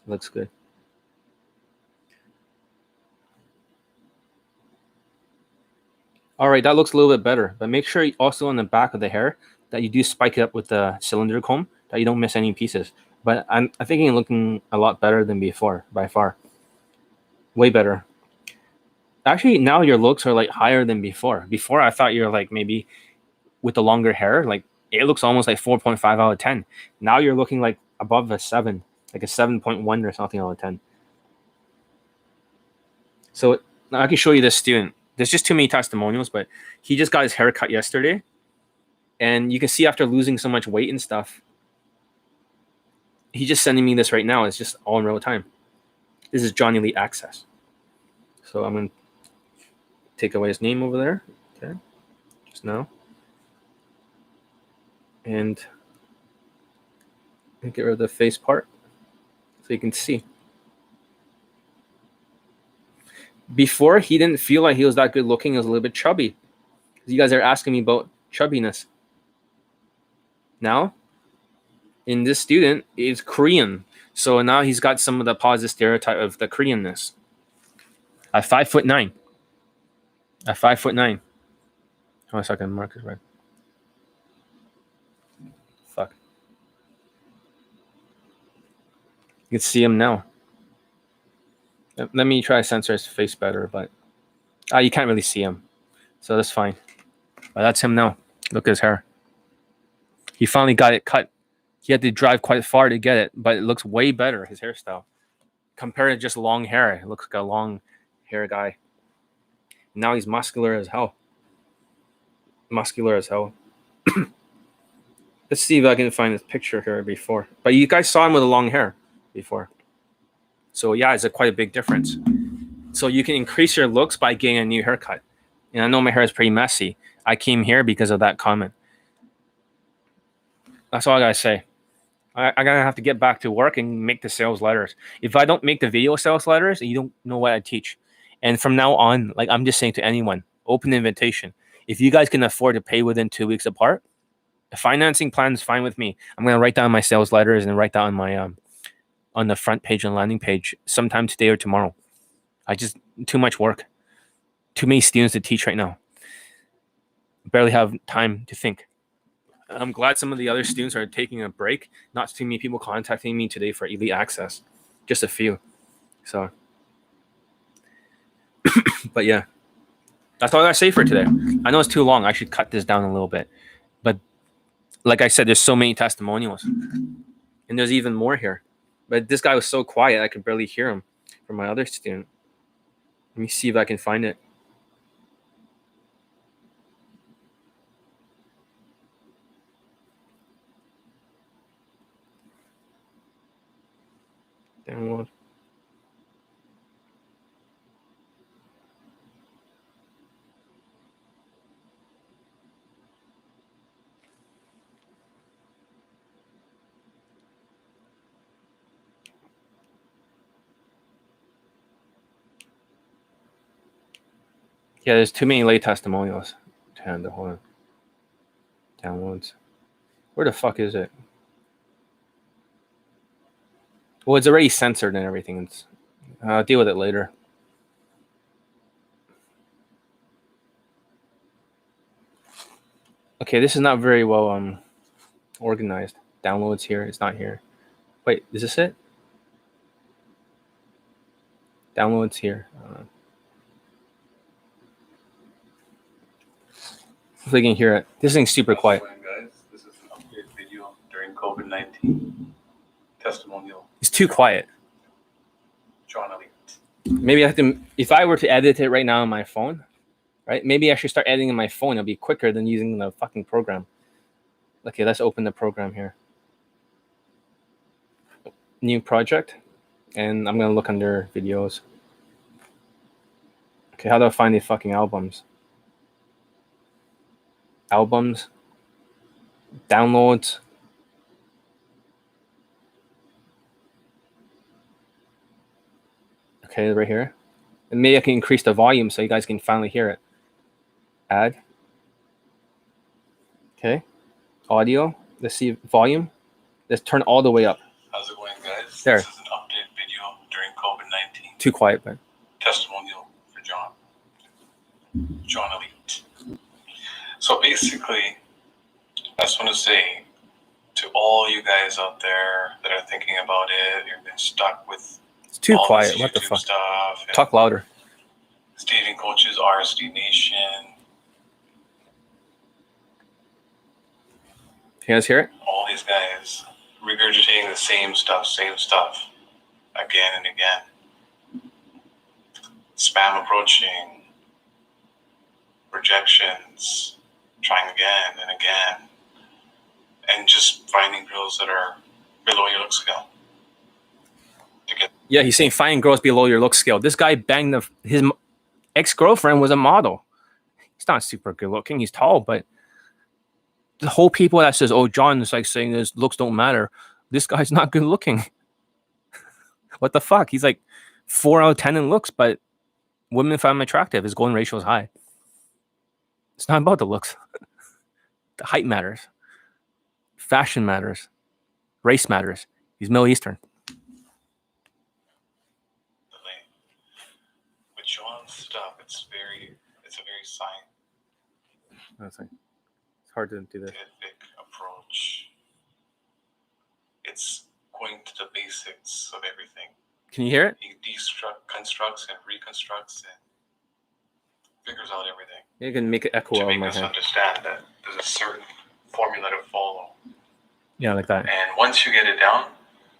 Looks good. All right, that looks a little bit better. But make sure also on the back of the hair that you do spike it up with the cylinder comb, that you don't miss any pieces. But I'm thinking looking a lot better than before, by far. Way better. Actually, now your looks are like higher than before. Before, I thought you're like maybe with the longer hair, like it looks almost like 4.5 out of 10. Now you're looking like above a 7, like a 7.1 or something out of 10. So now I can show you this student. There's just too many testimonials, but he just got his hair cut yesterday. And you can see after losing so much weight and stuff, he's just sending me this right now. It's just all in real time. This is Johnny Lee Access. So I'm going to take away his name over there. Okay. Just now. And get rid of the face part so you can see. Before, he didn't feel like he was that good looking. He was a little bit chubby. You guys are asking me about chubbiness. Now, in this student, is Korean. So now he's got some of the positive stereotype of the Koreanness. At 5'9". At 5'9". Hold on a second, Mark is right. Fuck. You can see him now. Let me try to censor his face better, but you can't really see him. So that's fine. But that's him now. Look at his hair. He finally got it cut. He had to drive quite far to get it, but it looks way better, his hairstyle. Compared to just long hair. It looks like a long hair guy. Now he's muscular as hell. Muscular as hell. Let's see if I can find this picture here before. But you guys saw him with the long hair before. So yeah, it's quite a big difference. So you can increase your looks by getting a new haircut. And I know my hair is pretty messy. I came here because of that comment. That's all I gotta say. I gotta have to get back to work and make the sales letters. If I don't make the video sales letters, you don't know what I teach. And from now on, like I'm just saying to anyone, open invitation. If you guys can afford to pay within 2 weeks apart, the financing plan is fine with me. I'm gonna write down my sales letters and write down my on the front page and landing page sometime today or tomorrow. Too much work. Too many students to teach right now. Barely have time to think. I'm glad some of the other students are taking a break. Not too many people contacting me today for elite access. Just a few. So, but yeah, that's all I gotta say for today. I know it's too long. I should cut this down a little bit. But like I said, there's so many testimonials. And there's even more here. But this guy was so quiet, I could barely hear him from my other student. Let me see if I can find it. Download. Yeah, there's too many late testimonials to handle. Hold on. Downloads. Where the fuck is it? Well, it's already censored and everything. I'll deal with it later. Okay, this is not very well organized. Downloads here. It's not here. Wait, is this it? Downloads here. If we can hear it. This thing's super quiet. Guys, this is an update video during COVID-19 testimonial. It's too quiet. John Elliott. Maybe I have to. If I were to edit it right now on my phone, right? Maybe I should start editing on my phone. It'll be quicker than using the fucking program. Okay, let's open the program here. New project, and I'm gonna look under videos. Okay, how do I find the fucking albums? Albums, downloads. Okay, right here. And maybe I can increase the volume so you guys can finally hear it. Add. Okay. Audio. Let's see volume. Let's turn all the way up. How's it going, guys? There. This is an update video during COVID-19. Too quiet, but Testimonial for John Elite. So basically, I just want to say to all you guys out there that are thinking about it, you've been stuck with it's too all quiet. this What the YouTube fuck? stuff, and Talk louder. Staging Coaches, RSD Nation. Can you guys hear it? All these guys regurgitating the same stuff again and again. Spam approaching, rejections, trying again and again, and just finding girls that are below your look scale. Yeah, he's saying finding girls below your look scale. This guy banged his ex-girlfriend was a model. He's not super good looking. He's tall, but the whole people that says, "Oh, John is like saying this looks don't matter." This guy's not good looking. What the fuck? He's like 4 out of 10 in looks, but women find him attractive. His golden ratio is high. It's not about the looks. The height matters. Fashion matters. Race matters. He's Middle Eastern. With John's stuff, it's a very It's hard to do this. scientific approach. It's going to the basics of everything. Can you hear it? He constructs and reconstructs and figures out everything. You can make it echo To out of make my us head. understand that there's a certain formula to follow. Yeah, like that. And once you get it down,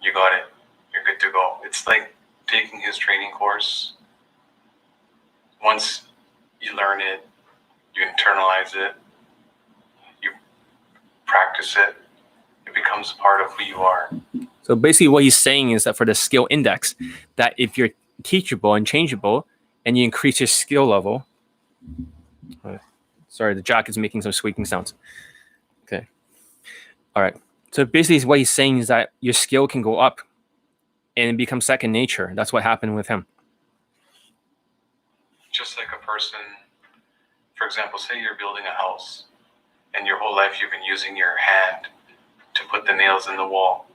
you got it. You're good to go. It's like taking his training course. Once you learn it, you internalize it, you practice it, it becomes part of who you are. So basically what he's saying is that for the skill index, that if you're teachable and changeable and you increase your skill level. Sorry, the jack is making some squeaking sounds. Okay. All right. So basically what he's saying is that your skill can go up and it becomes second nature. That's what happened with him. Just like a person, for example, say you're building a house and your whole life you've been using your hand to put the nails in the wall.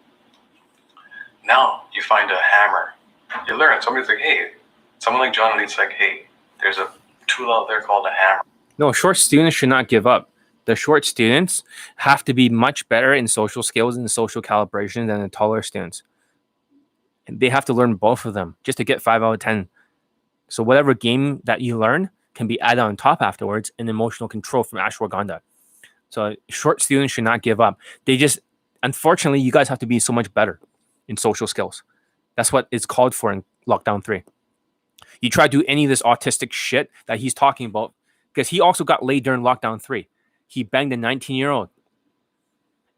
Now you find a hammer. You learn. Somebody's like, hey, someone like John Lee's like, hey, there's a tool out there called a hammer. No, short students should not give up. The short students have to be much better in social skills and social calibration than the taller students. And they have to learn both of them just to get 5 out of 10. So whatever game that you learn can be added on top afterwards in emotional control from ashwagandha. So short students should not give up. They just, unfortunately, you guys have to be so much better in social skills. That's what it's called for in Lockdown 3. You try to do any of this autistic shit that he's talking about, because he also got laid during Lockdown 3. He banged a 19-year-old.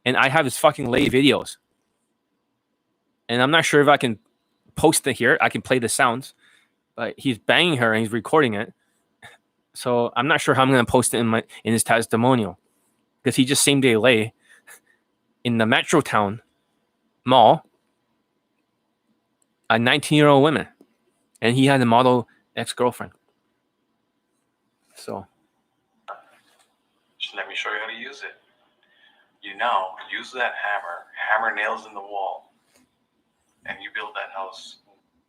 And I have his fucking lay videos. And I'm not sure if I can post it here. I can play the sounds. But he's banging her and he's recording it. So I'm not sure how I'm going to post it in his testimonial. Because he just same day lay in the Metro Town mall a 19-year-old woman. And he had a model ex-girlfriend. So Just let me show you how to use it. You now use that hammer nails in the wall, and you build that house.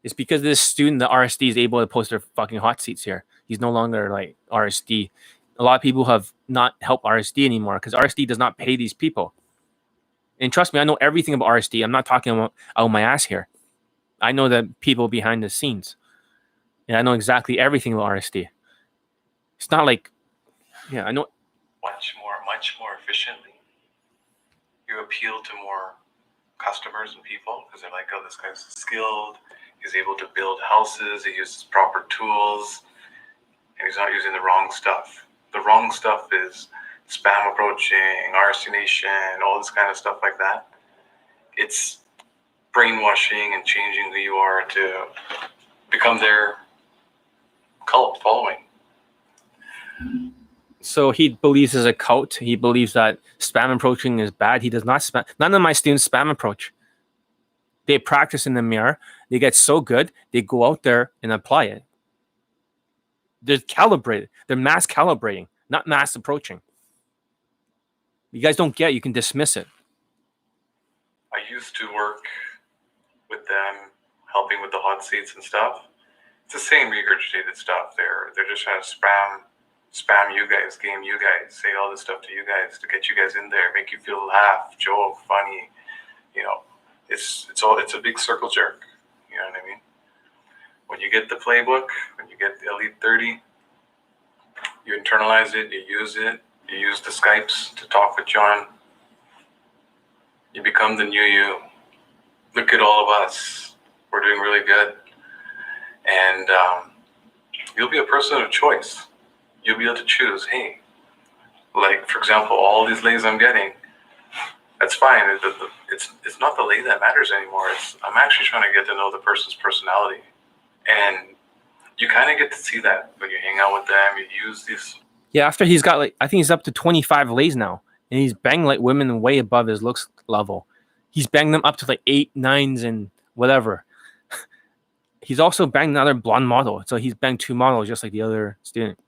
it's because this student, the RSD, is able to post their fucking hot seats here. He's no longer like RSD. A lot of people have not helped RSD anymore because RSD does not pay these people. And trust me, I know everything about RSD. I'm not talking about out my ass here. I know the people behind the scenes. And I know exactly everything about RSD. It's not like, yeah, I know. Much more efficiently. You appeal to more customers and people because they're like, oh, this guy's skilled. He's able to build houses. He uses proper tools. and he's not using the wrong stuff. The wrong stuff is spam approaching, RSD Nation, all this kind of stuff like that. It's brainwashing and changing who you are to become their cult following. So he believes as a cult. He believes that spam approaching is bad. He does not spam. None of my students spam approach. They practice in the mirror. They get so good, they go out there and apply it. They're calibrated. They're mass calibrating, not mass approaching. You guys don't get it. You can dismiss it. I used to work with them, helping with the hot seats and stuff. It's the same regurgitated stuff. They're just trying to spam you guys, game you guys, say all this stuff to you guys to get you guys in there, make you feel laugh, joke, funny. You know, it's a big circle jerk. You know what I mean? When you get the playbook, when you get the Elite 30, you internalize it, you use the Skypes to talk with John. You become the new you. Look at all of us. We're doing really good. And you'll be a person of choice. You'll be able to choose, hey, like, for example, all these lays I'm getting, that's fine. It's not the lay that matters anymore. I'm actually trying to get to know the person's personality. And you kind of get to see that when you hang out with them. You use these. Yeah, after he's got I think he's up to 25 lays now. And he's banged like women way above his looks level. He's banged them up to like 8, 9s and whatever. He's also banged another blonde model. So he's banged 2 models just like the other student.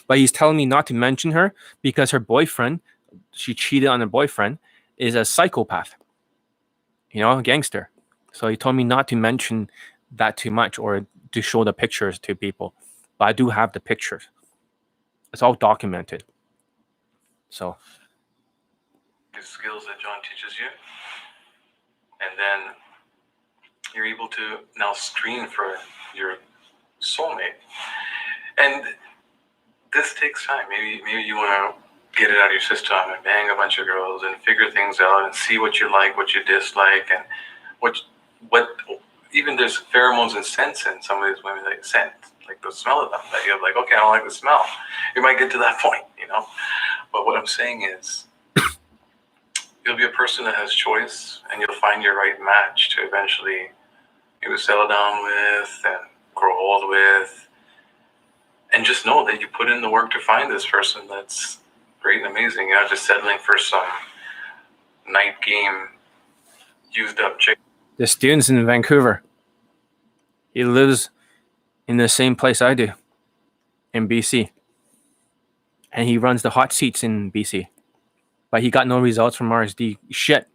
But he's telling me not to mention her because her boyfriend, she cheated on her boyfriend, is a psychopath. You know, a gangster. So he told me not to mention that too much or to show the pictures to people. But I do have the pictures. It's all documented. So The skills that John teaches you. And then you're able to now screen for your soulmate. And this takes time. Maybe you want to get it out of your system and bang a bunch of girls and figure things out and see what you like, what you dislike, and what even there's pheromones and scents in some of these women that you scent, like the smell of them, that you're like, okay, I don't like the smell. You might get to that point, you know. But what I'm saying is, you'll be a person that has choice, and you'll find your right match to eventually maybe settle down with and grow old with. And just know that you put in the work to find this person that's great and amazing. You're not just settling for some night game, used up chick. the student's in Vancouver. He lives in the same place I do, in BC. And he runs the hot seats in BC. But he got no results from RSD. Shit.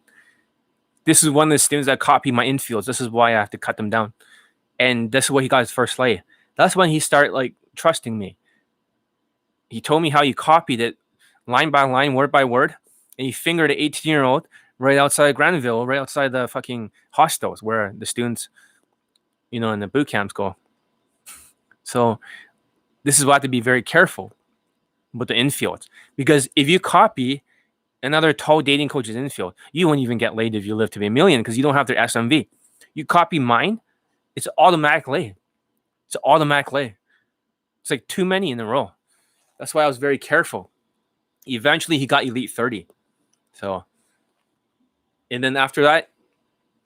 This is one of the students that copy my infields. This is why I have to cut them down. And this is where he got his first lay. That's when he started trusting me. He told me how he copied it line by line, word by word, and he fingered an 18-year-old right outside Granville, right outside the fucking hostels where the students, in the boot camps go. So this is why I have to be very careful with the infields. Because if you copy another tall dating coach's infield, you won't even get laid if you live to be a million because you don't have their SMV. You copy mine, it's automatic lay. It's automatic lay. It's like too many in a row. That's why I was very careful. Eventually, he got Elite 30. So, and then after that,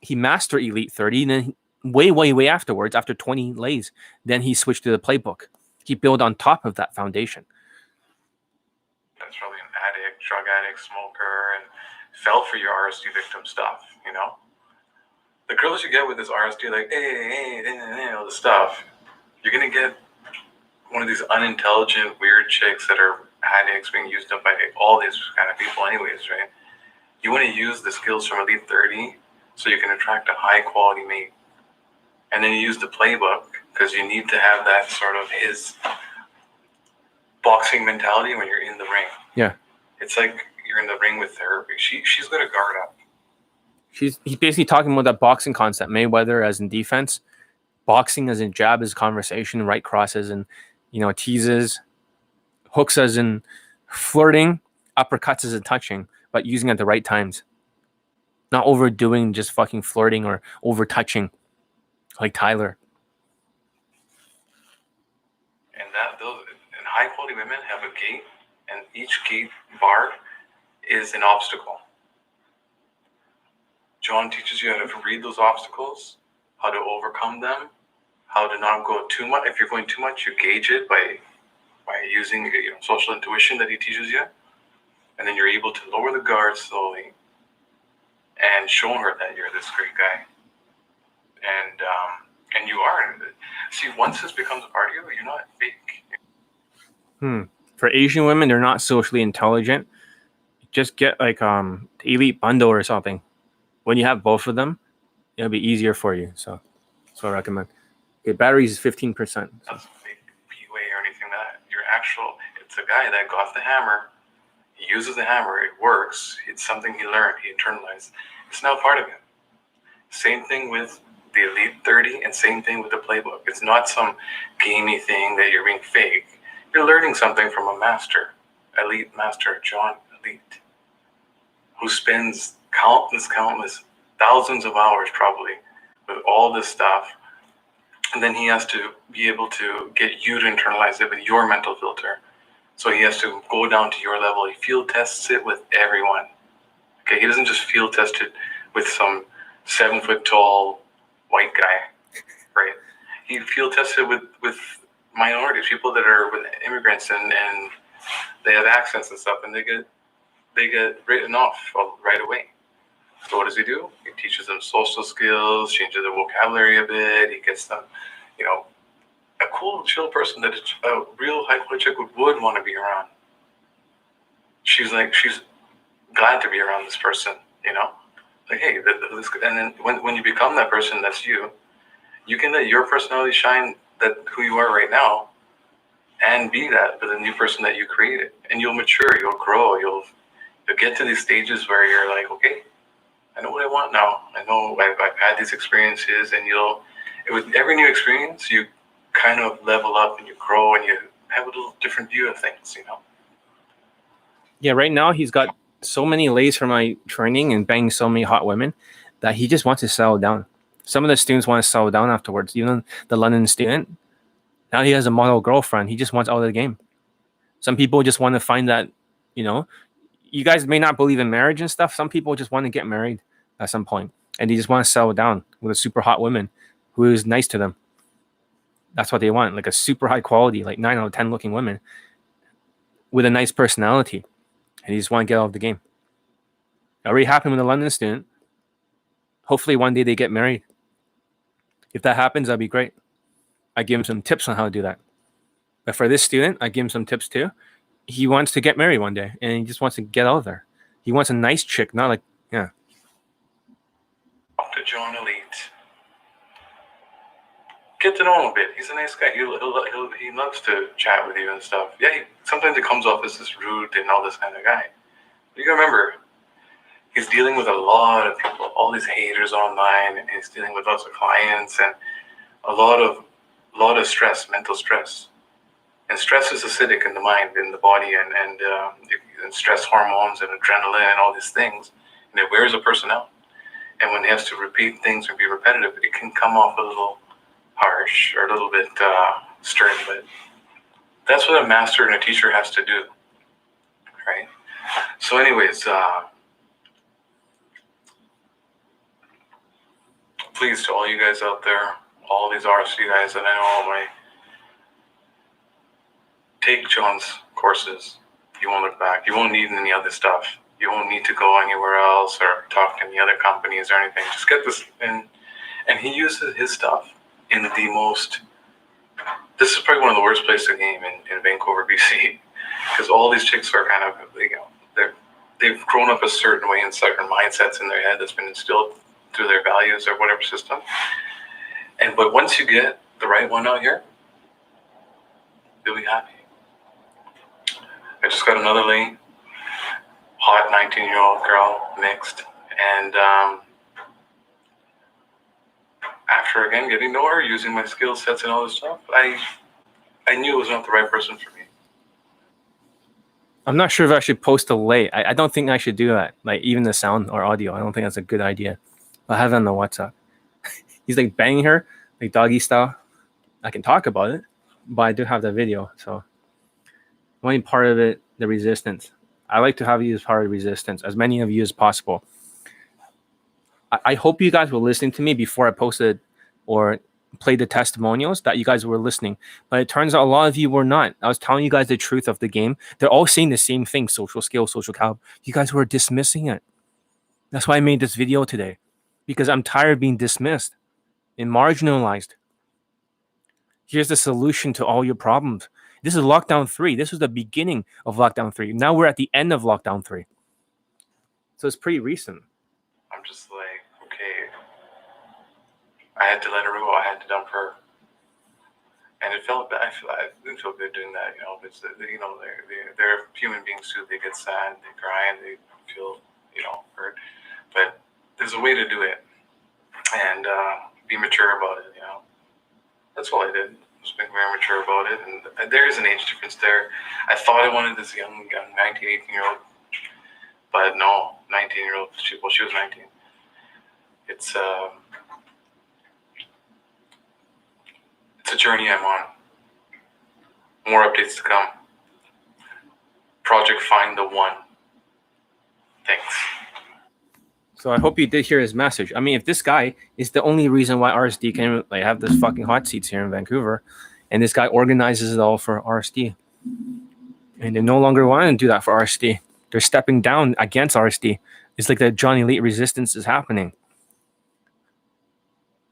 he mastered Elite 30. And then way afterwards, after 20 lays, then he switched to the playbook. He built on top of that foundation. That's probably an addict, drug addict, smoker, and fell for your RSD victim stuff, you know? The girls you get with this RSD, like, hey, all this stuff, you're going to get one of these unintelligent, weird chicks that are addicts being used up by all these kind of people anyways, right? You want to use the skills from Elite 30 so you can attract a high-quality mate. And then you use the playbook because you need to have that sort of his boxing mentality when you're in the ring. Yeah. It's like you're in the ring with her. She's going to guard up. He's basically talking about that boxing concept. Mayweather as in defense, boxing as in jab is conversation, right crosses and teases, hooks as in flirting, uppercuts as in touching, but using at the right times. Not overdoing just fucking flirting or over touching like Tyler. And gate, and each gate bar is an obstacle. John teaches you how to read those obstacles, how to overcome them, how to not go too much. If you're going too much, you gauge it by using social intuition that he teaches you, and then you're able to lower the guard slowly and show her that you're this great guy. And you are. See, once this becomes a part of you, you're not fake. For Asian women, they're not socially intelligent. Just get like the elite bundle or something. When you have both of them, it'll be easier for you. So that's what I recommend. Okay, batteries is 15%. So. That's a big PUA or anything like that. It's a guy that got the hammer. He uses the hammer. It works. It's something he learned. He internalized. It's now part of him. Same thing with the Elite 30 and same thing with the playbook. It's not some gamey thing that you're being fake. You're learning something from a master, Elite Master John Elite, who spends countless, thousands of hours probably with all this stuff. And then he has to be able to get you to internalize it with your mental filter. So he has to go down to your level. He field tests it with everyone. Okay, he doesn't just field test it with some 7 foot tall white guy, right? He field tested with minorities, people that are with immigrants and they have accents and stuff, and they get written off right away. So what does he do? He teaches them social skills, changes their vocabulary a bit. He gets them, a cool, chill person that a real high quality chick would want to be around. She's glad to be around this person, Like, hey, and then when you become that person, that's you. You can let your personality shine, that who you are right now, and be that for the new person that you created. And you'll mature, you'll grow, you'll get to these stages where you're like, okay, I know what I want now. I know I've had these experiences, and with every new experience, you kind of level up and you grow and you have a little different view of things, Yeah, right now he's got so many lays from my training and banging so many hot women that he just wants to settle down. Some of the students want to settle down afterwards. Even the London student, now he has a model girlfriend. He just wants out of the game. Some people just want to find that, you guys may not believe in marriage and stuff. Some people just want to get married at some point, and they just want to settle down with a super hot woman who is nice to them. That's what they want, like a super high quality, like 9 out of 10 looking women with a nice personality. And you just want to get out of the game. It already happened with a London student. Hopefully one day they get married. If that happens, that'd be great. I give him some tips on how to do that. But for this student, I give him some tips too. He wants to get married one day, and he just wants to get out of there. He wants a nice chick, not like, yeah. To John Elite. Get to know him a bit. He's a nice guy. He loves to chat with you and stuff. Yeah, sometimes it comes off as this rude and all this kind of guy. But you gotta remember, he's dealing with a lot of people, all these haters online, and he's dealing with lots of clients and a lot of stress, mental stress. And stress is acidic in the mind, in the body, and stress hormones and adrenaline and all these things. And it wears a person out. And when he has to repeat things or be repetitive, it can come off a little harsh or a little bit stern, but that's what a master and a teacher has to do, right? So anyways, please, to all you guys out there, all these RSD guys that I know, take John's courses. You won't look back. You won't need any other stuff. You won't need to go anywhere else or talk to any other companies or anything. Just get this in. And he uses his stuff in the most, this is probably one of the worst places to game in Vancouver, BC, because all these chicks are kind of, they've grown up a certain way in certain mindsets in their head that's been instilled through their values or whatever system. But once you get the right one out here, you'll be happy. I just got another lane, hot 19-year-old girl, mixed, and after again getting to know her, using my skill sets and all this stuff, I knew it was not the right person for me. I'm not sure if I should post a lay. I don't think I should do that. Like even the sound or audio, I don't think that's a good idea. I'll have it on the WhatsApp. He's like banging her, like doggy style. I can talk about it, but I do have the video. So I want to be part of it, the resistance. I like to have you as part of the resistance, as many of you as possible. I hope you guys were listening to me before I posted or played the testimonials, that you guys were listening. But it turns out a lot of you were not. I was telling you guys the truth of the game. They're all saying the same thing, social skill, social caliber. You guys were dismissing it. That's why I made this video today, because I'm tired of being dismissed and marginalized. Here's the solution to all your problems. This is lockdown 3. This was the beginning of lockdown 3. Now we're at the end of lockdown 3. So it's pretty recent. I'm just like, okay, I had to let her go. I had to dump her, and it felt bad. I didn't feel good doing that, But they're human beings too. They get sad, they cry, and they feel, hurt. But there's a way to do it, and be mature about it. That's all I did. Just being very mature about it, and there is an age difference there. I thought I wanted this young 19, 18-year-old, but no, 19-year-old. She was 19. It's a journey I'm on. More updates to come. Project Find the One. Thanks. So I hope you did hear his message. I mean, if this guy is the only reason why RSD can have this fucking hot seats here in Vancouver, and this guy organizes it all for RSD, and they no longer want to do that for RSD. They're stepping down against RSD. It's like the Johnny Elite resistance is happening.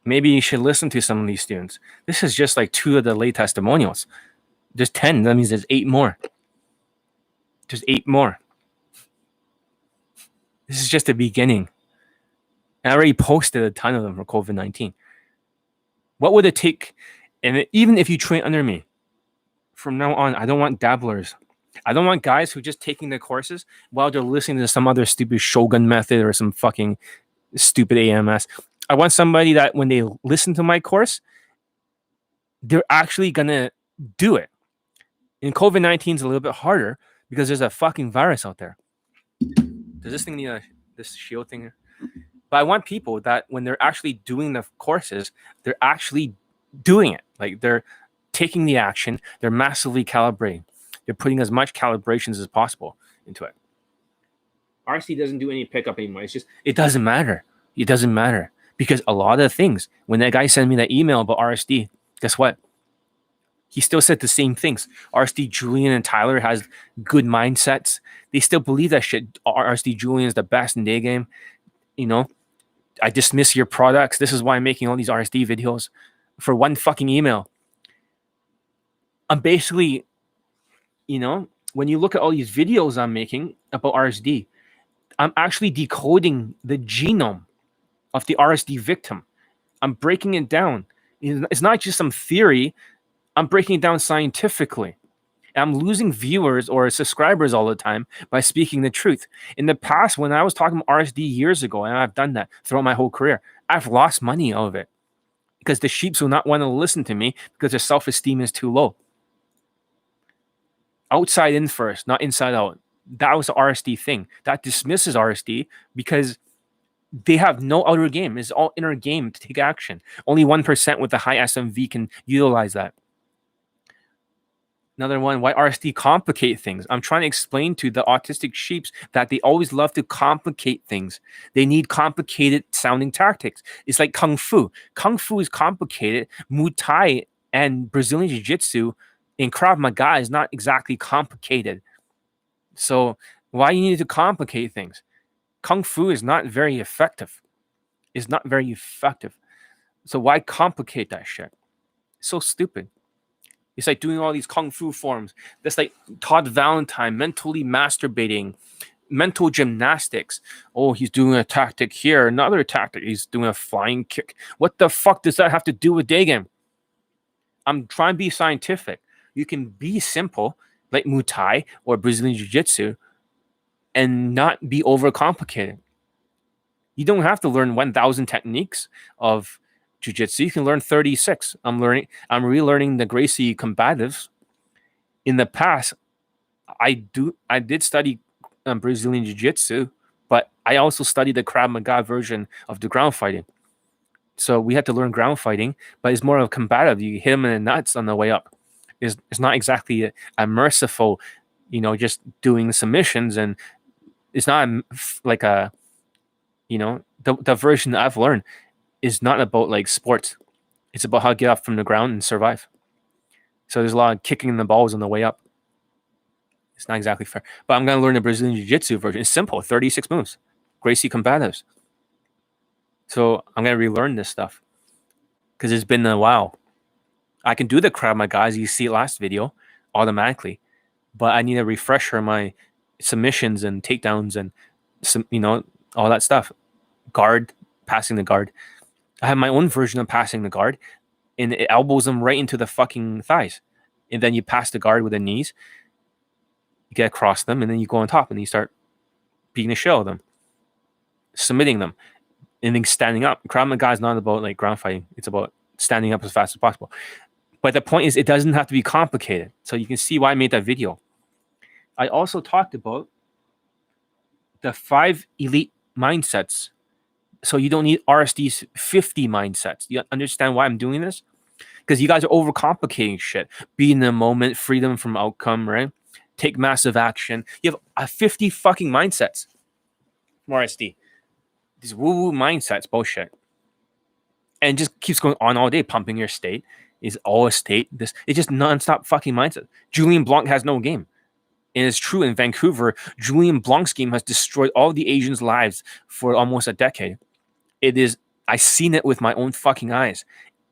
Maybe you should listen to some of these students. This is just like 2 of the late testimonials. There's 10. That means there's 8 more. There's 8 more. This is just the beginning. And I already posted a ton of them for COVID-19. What would it take? And even if you train under me, from now on, I don't want dabblers. I don't want guys who are just taking the courses while they're listening to some other stupid Shogun method or some fucking stupid AMS. I want somebody that when they listen to my course, they're actually going to do it. And COVID-19 is a little bit harder because there's a fucking virus out there. Does this thing need this shield thing here? But I want people that when they're actually doing the courses, they're actually doing it. Like they're taking the action. They're massively calibrating. They're putting as much calibrations as possible into it. RSD doesn't do any pickup anymore. It's just, it doesn't matter. It doesn't matter. Because a lot of things, when that guy sent me that email about RSD, guess what? He still said the same things. RSD Julian and Tyler has good mindsets. They still believe that shit. RSD Julian is the best in day game. I dismiss your products. This is why I'm making all these RSD videos for one fucking email. I'm basically, when you look at all these videos I'm making about RSD, I'm actually decoding the genome of the RSD victim. I'm breaking it down. It's not just some theory. I'm breaking it down scientifically. I'm losing viewers or subscribers all the time by speaking the truth. In the past, when I was talking about RSD years ago, and I've done that throughout my whole career, I've lost money out of it because the sheeps will not want to listen to me because their self-esteem is too low. Outside in first, not inside out. That was the RSD thing. That dismisses RSD because they have no outer game. It's all inner game to take action. Only 1% with the high SMV can utilize that. Another one, why RSD complicate things. I'm trying to explain to the autistic sheeps that they always love to complicate things. They need complicated sounding tactics. It's like Kung Fu. Kung Fu is complicated. Muay Thai and Brazilian Jiu-Jitsu and Krav Maga is not exactly complicated. So why you need to complicate things? Kung Fu is not very effective. It's not very effective. So why complicate that shit? It's so stupid. It's like doing all these Kung Fu forms. That's like Todd Valentine mentally masturbating, mental gymnastics. Oh, he's doing a tactic here, another tactic. He's doing a flying kick. What the fuck does that have to do with day game? I'm trying to be scientific. You can be simple, like Muay Thai or Brazilian Jiu-Jitsu, and not be overcomplicated. You don't have to learn 1,000 techniques of Jiu-Jitsu. You can learn 36. I'm relearning the Gracie combatives. In the past, I did study Brazilian Jiu-Jitsu, but I also studied the Krav Maga version of the ground fighting. So we had to learn ground fighting, but it's more of combative. You hit them in the nuts on the way up. is not exactly a merciful, just doing submissions, and it's not like a, the version that I've learned is not about like sports. It's about how to get up from the ground and survive. So there's a lot of kicking the balls on the way up. It's not exactly fair. But I'm going to learn the Brazilian Jiu-Jitsu version. It's simple, 36 moves. Gracie combatives. So I'm going to relearn this stuff because it's been a while. I can do the Krav Maga, as you see last video, automatically. But I need a refresher my submissions and takedowns and some, all that stuff. Guard, passing the guard. I have my own version of passing the guard, and it elbows them right into the fucking thighs. And then you pass the guard with the knees, you get across them, and then you go on top and you start beating the shit out of them, submitting them, and then standing up. Krav Maga is not about like ground fighting. It's about standing up as fast as possible. But the point is, it doesn't have to be complicated. So you can see why I made that video. I also talked about the 5 elite mindsets. So you don't need RSD's 50 mindsets. You understand why I'm doing this? Because you guys are overcomplicating shit. Be in the moment, freedom from outcome, right? Take massive action. You have a 50 fucking mindsets from RSD. These woo-woo mindsets, bullshit. And just keeps going on all day, pumping your state. Is all a state. It's just non-stop fucking mindset. Julian Blanc has no game. And it's true in Vancouver, Julian Blanc's game has destroyed all the Asians' lives for almost a decade. I've seen it with my own fucking eyes.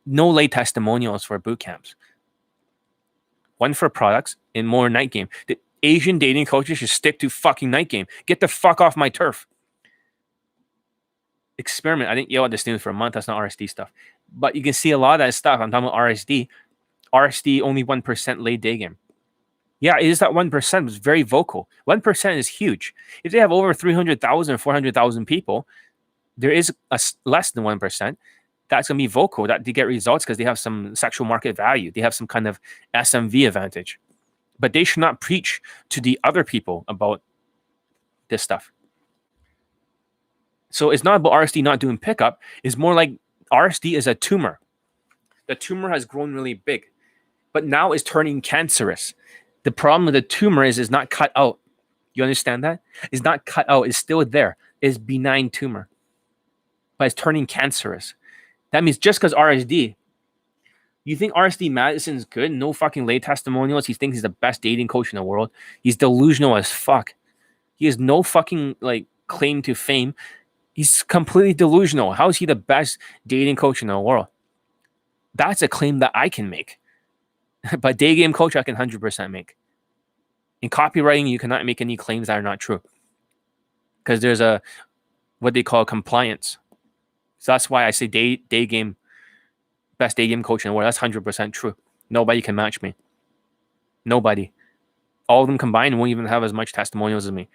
No lay testimonials for boot camps. One for products and more night game. The Asian dating coaches should stick to fucking night game. Get the fuck off my turf. Experiment. I didn't yell at the students for a month. That's not RSD stuff. But you can see a lot of that stuff. I'm talking about RSD. RSD only 1% lay day game. Yeah, it is that 1% was very vocal. 1% is huge. If they have over 300,000 or 400,000 people, there is less than 1%. That's going to be vocal. That they get results because they have some sexual market value. They have some kind of SMV advantage. But they should not preach to the other people about this stuff. So it's not about RSD not doing pickup. It's more like RSD is a tumor. The tumor has grown really big, but now it's turning cancerous. The problem with the tumor is it's not cut out. You understand that? It's not cut out. It's still there. It's benign tumor, but it's turning cancerous. That means just because RSD, you think RSD Madison is good? No fucking lay testimonials. He thinks he's the best dating coach in the world. He's delusional as fuck. He has no fucking like claim to fame. He's completely delusional. How is he the best dating coach in the world? That's a claim that I can make. But day game coach, I can 100% make. In copywriting, you cannot make any claims that are not true. Because there's a, what they call compliance. So that's why I say day game, best day game coach in the world. That's 100% true. Nobody can match me. Nobody. All of them combined won't even have as much testimonials as me.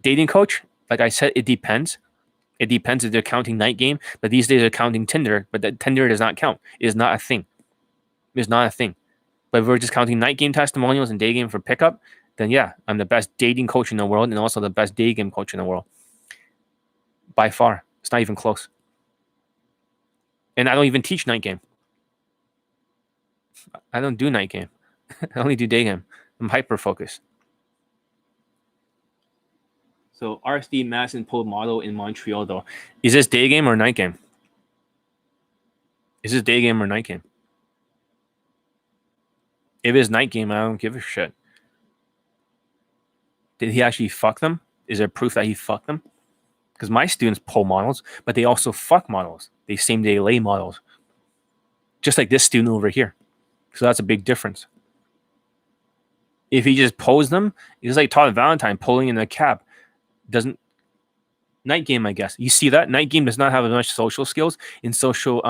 Dating coach, like I said, it depends. It depends if they're counting night game, but these days they're counting Tinder, but that Tinder does not count. It is not a thing. It's not a thing. But if we're just counting night game testimonials and day game for pickup, then yeah, I'm the best dating coach in the world and also the best day game coach in the world. By far. It's not even close. And I don't even teach night game. I don't do night game. I only do day game. I'm hyper-focused. So RSD Madison pulled model in Montreal, though. Is this day game or night game? Is this day game or night game? If it's night game, I don't give a shit. Did he actually fuck them? Is there proof that he fucked them? Because my students pull models, but they also fuck models. They same day lay models. Just like this student over here. So that's a big difference. If he just posed them, it's like Todd Valentine pulling in a cab. Doesn't night game, I guess. You see that? Night game does not have as much social skills in social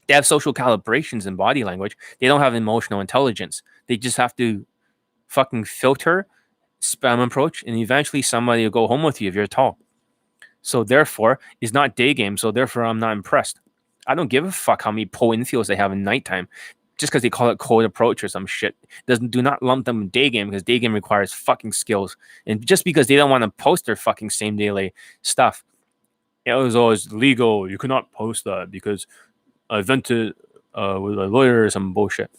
they have social calibrations in body language. They don't have emotional intelligence. They just have to fucking filter, spam approach, and eventually somebody will go home with you if you're tall. So therefore, it's not day game. So therefore, I'm not impressed. I don't give a fuck how many pull infields they have in nighttime. Just because they call it cold approach or some shit. Do not lump them in day game because day game requires fucking skills. And just because they don't want to post their fucking same day lay stuff. It was always legal. You cannot post that because I invented with a lawyer or some bullshit.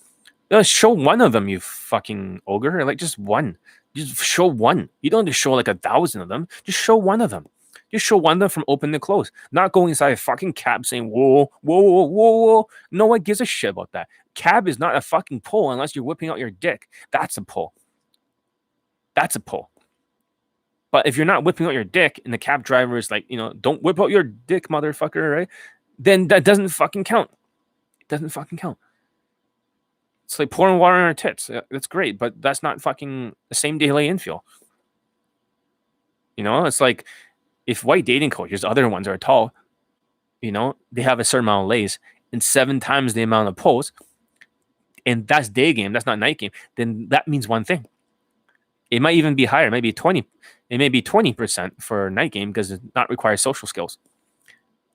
Show one of them, you fucking ogre. Like, just one. Just show one. You don't have to show like 1,000 of them. Just show one of them. Just show one of them from open to close. Not going inside a fucking cab saying, whoa, whoa, whoa, whoa, whoa. No one gives a shit about that. Cab is not a fucking pull unless you're whipping out your dick. That's a pull. That's a pull. But if you're not whipping out your dick and the cab driver is like, don't whip out your dick, motherfucker, right? Then that doesn't fucking count. It doesn't fucking count. It's like pouring water on our tits. That's great, but that's not fucking the same day lay infill. It's like if white dating coaches, other ones are tall, they have a certain amount of lays and 7 times the amount of pulls, and that's day game, that's not night game, then that means one thing. It might even be higher. It may be 20. It may be 20% for night game because it not require social skills.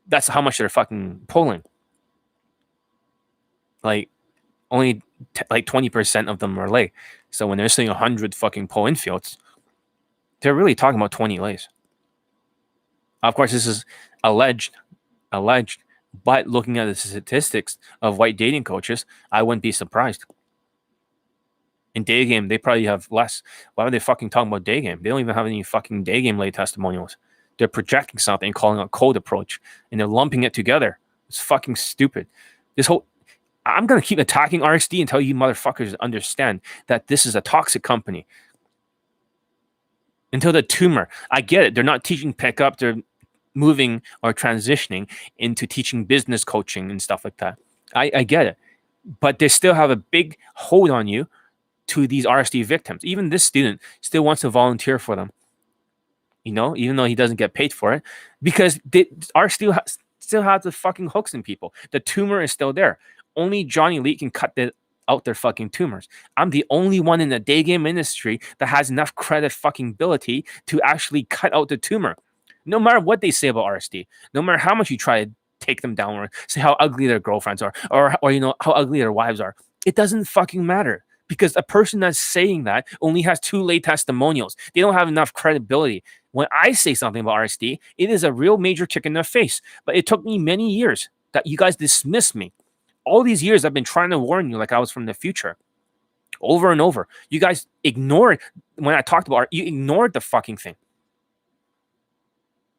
That's how much they're fucking pulling. Like only like 20% of them are lay. So when they're saying 100 fucking pull infields, they're really talking about 20 lays. Of course, this is alleged, but looking at the statistics of white dating coaches, I wouldn't be surprised. In day game, they probably have less. Why are they fucking talking about day game? They don't even have any fucking day game lay testimonials. They're projecting something, calling it cold approach, and they're lumping it together. It's fucking stupid. I'm going to keep attacking RSD until you motherfuckers understand that this is a toxic company. Until the tumor. I get it. They're not teaching pickup. They're moving or transitioning into teaching business coaching and stuff like that. I get it. But they still have a big hold on you to these RSD victims. Even this student still wants to volunteer for them. Even though he doesn't get paid for it. Because they still have the fucking hooks in people. The tumor is still there. Only Johnny Lee can cut out their fucking tumors. I'm the only one in the day game industry that has enough credit fucking ability to actually cut out the tumor. No matter what they say about RSD, no matter how much you try to take them down or say how ugly their girlfriends are or how ugly their wives are, it doesn't fucking matter. Because a person that's saying that only has 2 lay testimonials. They don't have enough credibility. When I say something about RSD, it is a real major kick in the face. But it took me many years that you guys dismissed me. All these years I've been trying to warn you like I was from the future. Over and over. You guys ignored when I talked about it. You ignored the fucking thing.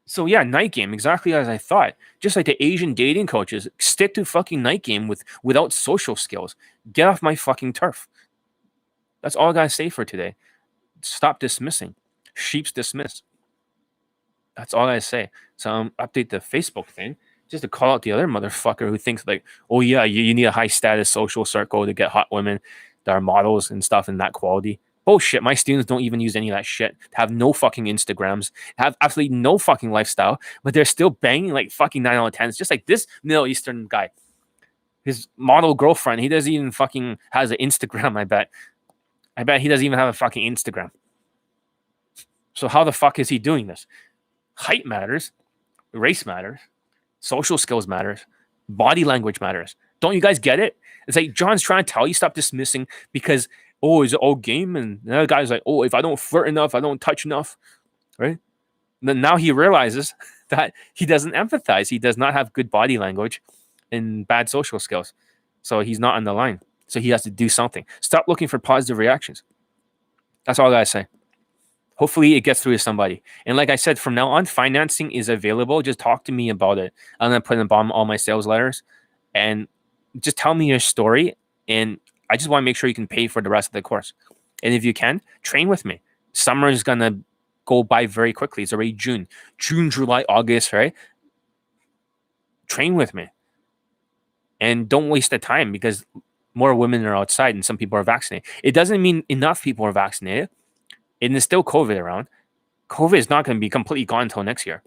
So yeah, night game, exactly as I thought. Just like the Asian dating coaches, stick to fucking night game without social skills. Get off my fucking turf. That's all I gotta say for today. Stop dismissing. Sheep's dismiss. That's all I say. So update the Facebook thing just to call out the other motherfucker who thinks like, oh yeah, you need a high status social circle to get hot women that are models and stuff in that quality. Bullshit. My students don't even use any of that shit. Have no fucking Instagrams. Have absolutely no fucking lifestyle. But they're still banging like fucking 9 out of 10s. Just like this Middle Eastern guy. His model girlfriend. He doesn't even fucking has an Instagram, I bet. I bet he doesn't even have a fucking Instagram. So how the fuck is he doing this? Height matters. Race matters. Social skills matters. Body language matters. Don't you guys get it? It's like John's trying to tell you stop dismissing because, oh, is it all game? And the other guy's like, oh, if I don't flirt enough, I don't touch enough. Right? And then now he realizes that he doesn't empathize. He does not have good body language and bad social skills. So he's not on the line. So he has to do something. Stop looking for positive reactions. That's all I gotta say. Hopefully it gets through to somebody. And like I said, from now on, financing is available. Just talk to me about it. I'm gonna put in the bottom all my sales letters and just tell me your story. And I just want to make sure you can pay for the rest of the course. And if you can, train with me. Summer is gonna go by very quickly. It's already June, July, August, right? Train with me. And don't waste the time because more women are outside and some people are vaccinated. It doesn't mean enough people are vaccinated. And there's still COVID around. COVID is not going to be completely gone until next year.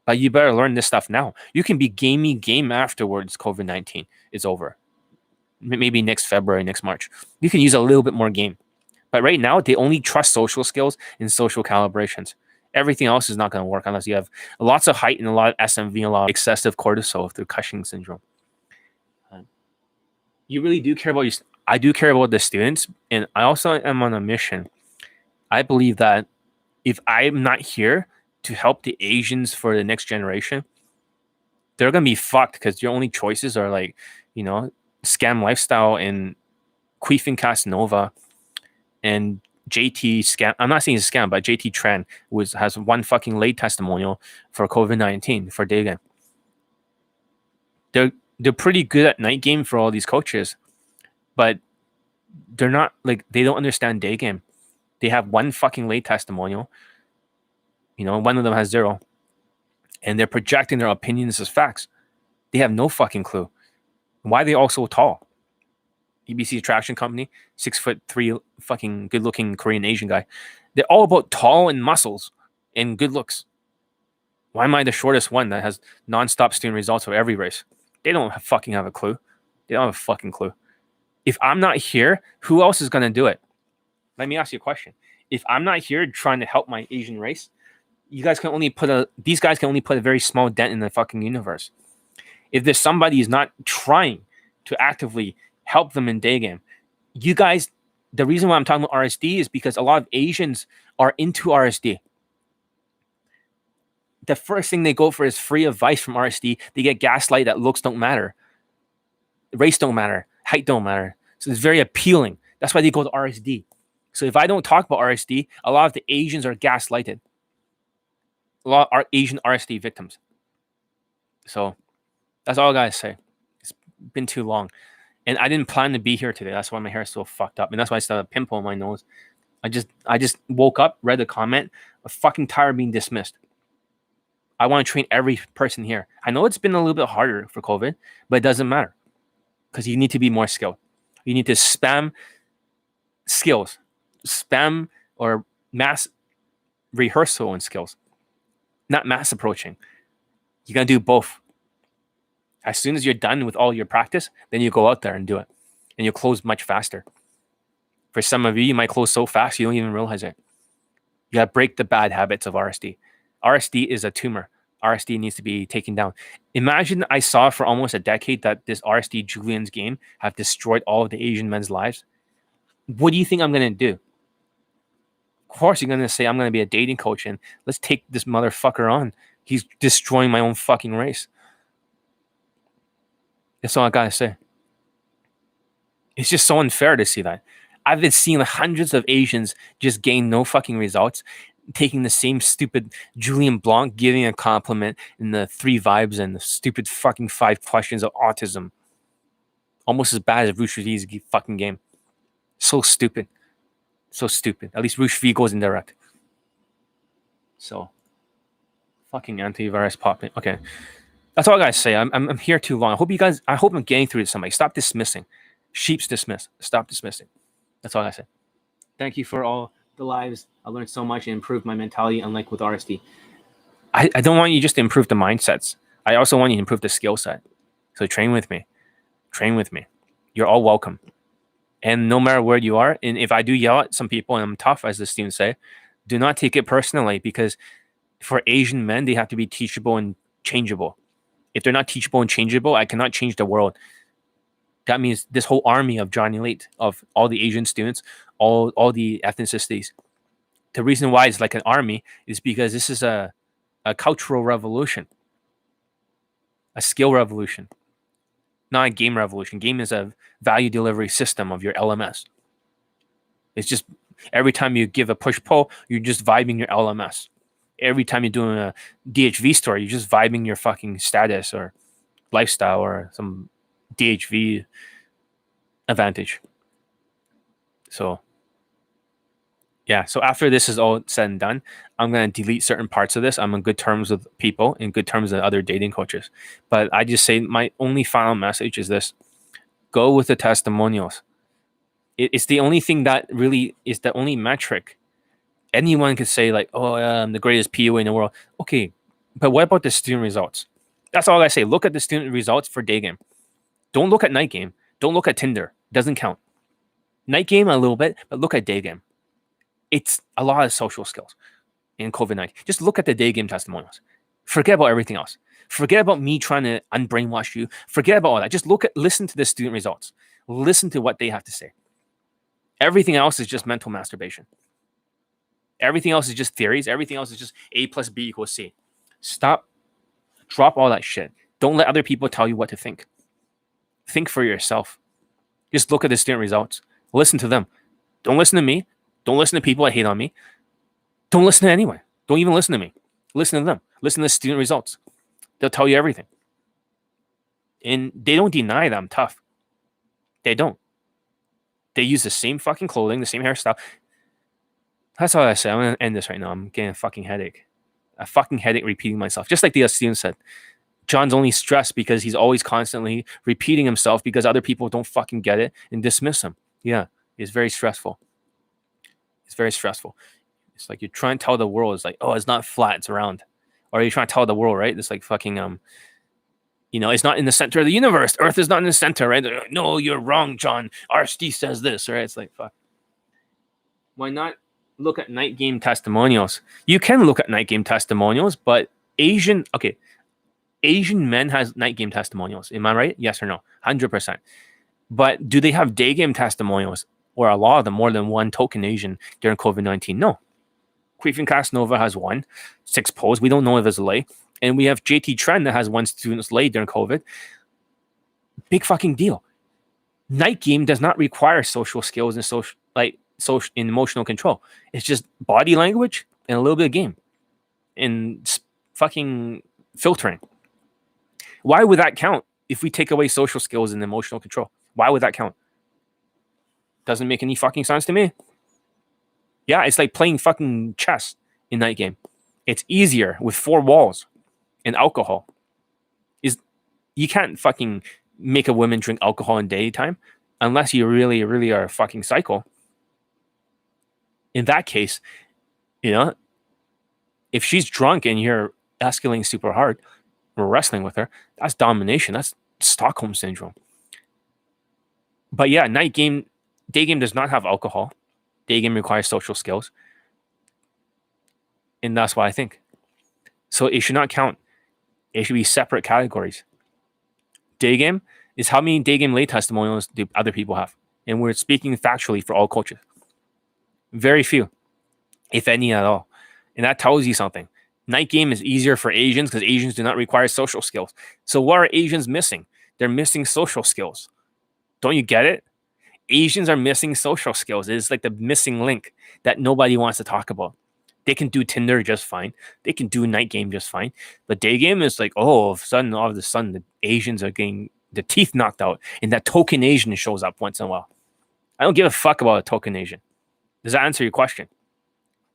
But you better learn this stuff now. You can be game afterwards COVID-19 is over. Maybe next February, next March. You can use a little bit more game. But right now, they only trust social skills and social calibrations. Everything else is not going to work unless you have lots of height and a lot of SMV and a lot of excessive cortisol through Cushing syndrome. You really do care about I do care about the students, and I also am on a mission. I believe that if I'm not here to help the Asians for the next generation, they're gonna be fucked because your only choices are like, scam lifestyle and Queefing Casanova and JT scam. I'm not saying it's a scam, but JT Tran has one fucking late testimonial for COVID-19 for day game. They're pretty good at night game for all these coaches, but they're not like they don't understand day game. They have one fucking late testimonial. You know, one of them has 0, and they're projecting their opinions as facts. They have no fucking clue. Why are they all so tall? EBC Attraction Company, 6'3", fucking good-looking Korean Asian guy. They're all about tall and muscles and good looks. Why am I the shortest one that has non-stop student results for every race? They don't fucking have a clue. They don't have a fucking clue. If I'm not here, who else is going to do it? Let me ask you a question. If I'm not here trying to help my Asian race, these guys can only put a very small dent in the fucking universe. If there's somebody who's not trying to actively help them in day game, you guys, the reason why I'm talking about RSD is because a lot of Asians are into RSD. The first thing they go for is free advice from RSD. They get gaslight that looks don't matter. Race don't matter. Height don't matter. So it's very appealing. That's why they go to RSD. So if I don't talk about RSD, a lot of the Asians are gaslighted. A lot of Asian RSD victims. So that's all I gotta say. It's been too long. And I didn't plan to be here today. That's why my hair is so fucked up. And that's why I still have a pimple on my nose. I just woke up, read the comment. I'm fucking tired of being dismissed. I want to train every person here. I know it's been a little bit harder for COVID, but it doesn't matter. Because you need to be more skilled. You need to spam skills. Spam or mass rehearsal and skills. Not mass approaching. You gotta do both. As soon as you're done with all your practice, then you go out there and do it. And you close much faster. For some of you, you might close so fast you don't even realize it. You gotta break the bad habits of RSD. RSD is a tumor. RSD needs to be taken down. Imagine I saw for almost a decade that this RSD Julian's game have destroyed all of the Asian men's lives. What do you think I'm gonna do? Of course, you're gonna say I'm gonna be a dating coach and let's take this motherfucker on. He's destroying my own fucking race. That's all I gotta say. It's just so unfair to see that. I've been seeing hundreds of Asians just gain no fucking results, taking the same stupid Julian Blanc, giving a compliment in the 3 vibes and the stupid fucking 5 questions of autism. Almost as bad as Rush V's fucking game. So stupid. So stupid. At least Rush V goes indirect. So, fucking antivirus popping. Okay. That's all I gotta say. I'm here too long. I hope I'm getting through to somebody. Stop dismissing. Sheep's dismiss. Stop dismissing. That's all I say. Thank you for all the lives. I learned so much and improved my mentality, unlike with RSD. I don't want you just to improve the mindsets. I also want you to improve the skill set. So train with me. Train with me. You're all welcome. And no matter where you are, and if I do yell at some people and I'm tough, as the students say, do not take it personally, because for Asian men, they have to be teachable and changeable. If they're not teachable and changeable, I cannot change the world. That means this whole army of Johnny Elite, of all the Asian students, all the ethnicities. The reason why it's like an army is because this is a cultural revolution, a skill revolution, not a game revolution. Game is a value delivery system of your LMS. It's just every time you give a push-pull, you're just vibing your LMS. Every time you're doing a DHV story, you're just vibing your fucking status or lifestyle or some DHV advantage. So, yeah. So after this is all said and done, I'm going to delete certain parts of this. I'm on good terms with people, in good terms with other dating coaches. But I just say my only final message is this. Go with the testimonials. It's the only thing that really is the only metric. Anyone could say like, oh, I'm the greatest POA in the world. Okay, but what about the student results? That's all I say. Look at the student results for day game. Don't look at night game. Don't look at Tinder. Doesn't count. Night game a little bit, but look at day game. It's a lot of social skills in COVID-19. Just look at the day game testimonials. Forget about everything else. Forget about me trying to unbrainwash you. Forget about all that. Just listen to the student results. Listen to what they have to say. Everything else is just mental masturbation. Everything else is just theories. Everything else is just A plus B equals C. Stop. Drop all that shit. Don't let other people tell you what to think. Think for yourself. Just look at the student results. Listen to them. Don't listen to me. Don't listen to people that hate on me. Don't listen to anyone. Don't even listen to me. Listen to them. Listen to the student results. They'll tell you everything. And they don't deny that I'm tough. They don't. They use the same fucking clothing, the same hairstyle. That's all I say. I'm going to end this right now. I'm getting a fucking headache. A fucking headache repeating myself. Just like the student said. John's only stressed because he's always constantly repeating himself because other people don't fucking get it and dismiss him. Yeah, it's very stressful. It's very stressful. It's like you're trying to tell the world, it's like, oh, it's not flat, it's round. Or you're trying to tell the world, right? It's like fucking, it's not in the center of the universe. Earth is not in the center, right? Like, no, you're wrong, John. RSD says this, right? It's like, fuck. Why not look at night game testimonials? You can look at night game testimonials, but Asian men has night game testimonials. Am I right? Yes or no? 100%. But do they have day game testimonials? Or a lot of them, more than one token Asian during COVID-19? No. Queefing Casanova has one. 6 polls. We don't know if it's lay. And we have JT Trend that has 1 student lay during COVID. Big fucking deal. Night game does not require social skills and social and emotional control. It's just body language and a little bit of game. And fucking filtering. Why would that count if we take away social skills and emotional control? Why would that count? Doesn't make any fucking sense to me. Yeah, it's like playing fucking chess in night game. It's easier with 4 walls and alcohol. You can't fucking make a woman drink alcohol in daytime unless you really, really are a fucking psycho. In that case, if she's drunk and you're escalating super hard, or wrestling with her, that's domination. That's Stockholm syndrome. But yeah, day game does not have alcohol. Day game requires social skills. And that's what I think. So it should not count. It should be separate categories. Day game is how many day game lay testimonials do other people have? And we're speaking factually for all cultures. Very few, if any at all. And that tells you something. Night game is easier for Asians because Asians do not require social skills. So what are Asians missing? They're missing social skills. Don't you get it? Asians are missing social skills. It's like the missing link that nobody wants to talk about. They can do Tinder just fine. They can do night game just fine. But day game is like, all of a sudden, the Asians are getting the teeth knocked out. And that token Asian shows up once in a while. I don't give a fuck about a token Asian. Does that answer your question?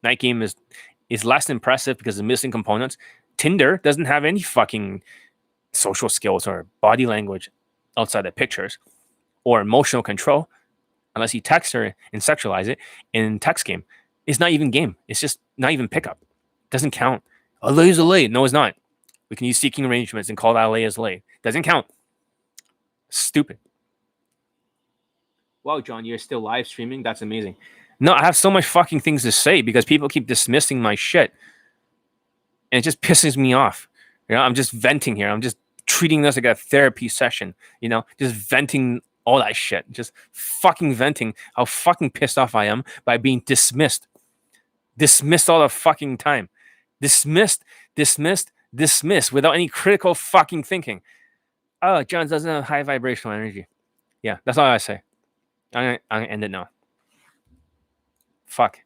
Night game is less impressive because of missing components. Tinder doesn't have any fucking social skills or body language outside of pictures or emotional control unless you text her and sexualize it. In text game, it's not even game. It's just not even pickup. It doesn't count. A lay is a lay. No, it's not. We can use seeking arrangements and call that lay as lay. Doesn't count. Stupid. Wow, John, you're still live streaming? That's amazing. No, I have so much fucking things to say because people keep dismissing my shit. And it just pisses me off. I'm just venting here. I'm just treating this like a therapy session, just venting all that shit. Just fucking venting how fucking pissed off I am by being dismissed. Dismissed all the fucking time. Dismissed without any critical fucking thinking. Oh, John doesn't have high vibrational energy. Yeah, that's all I say. I'm gonna end it now. Fuck.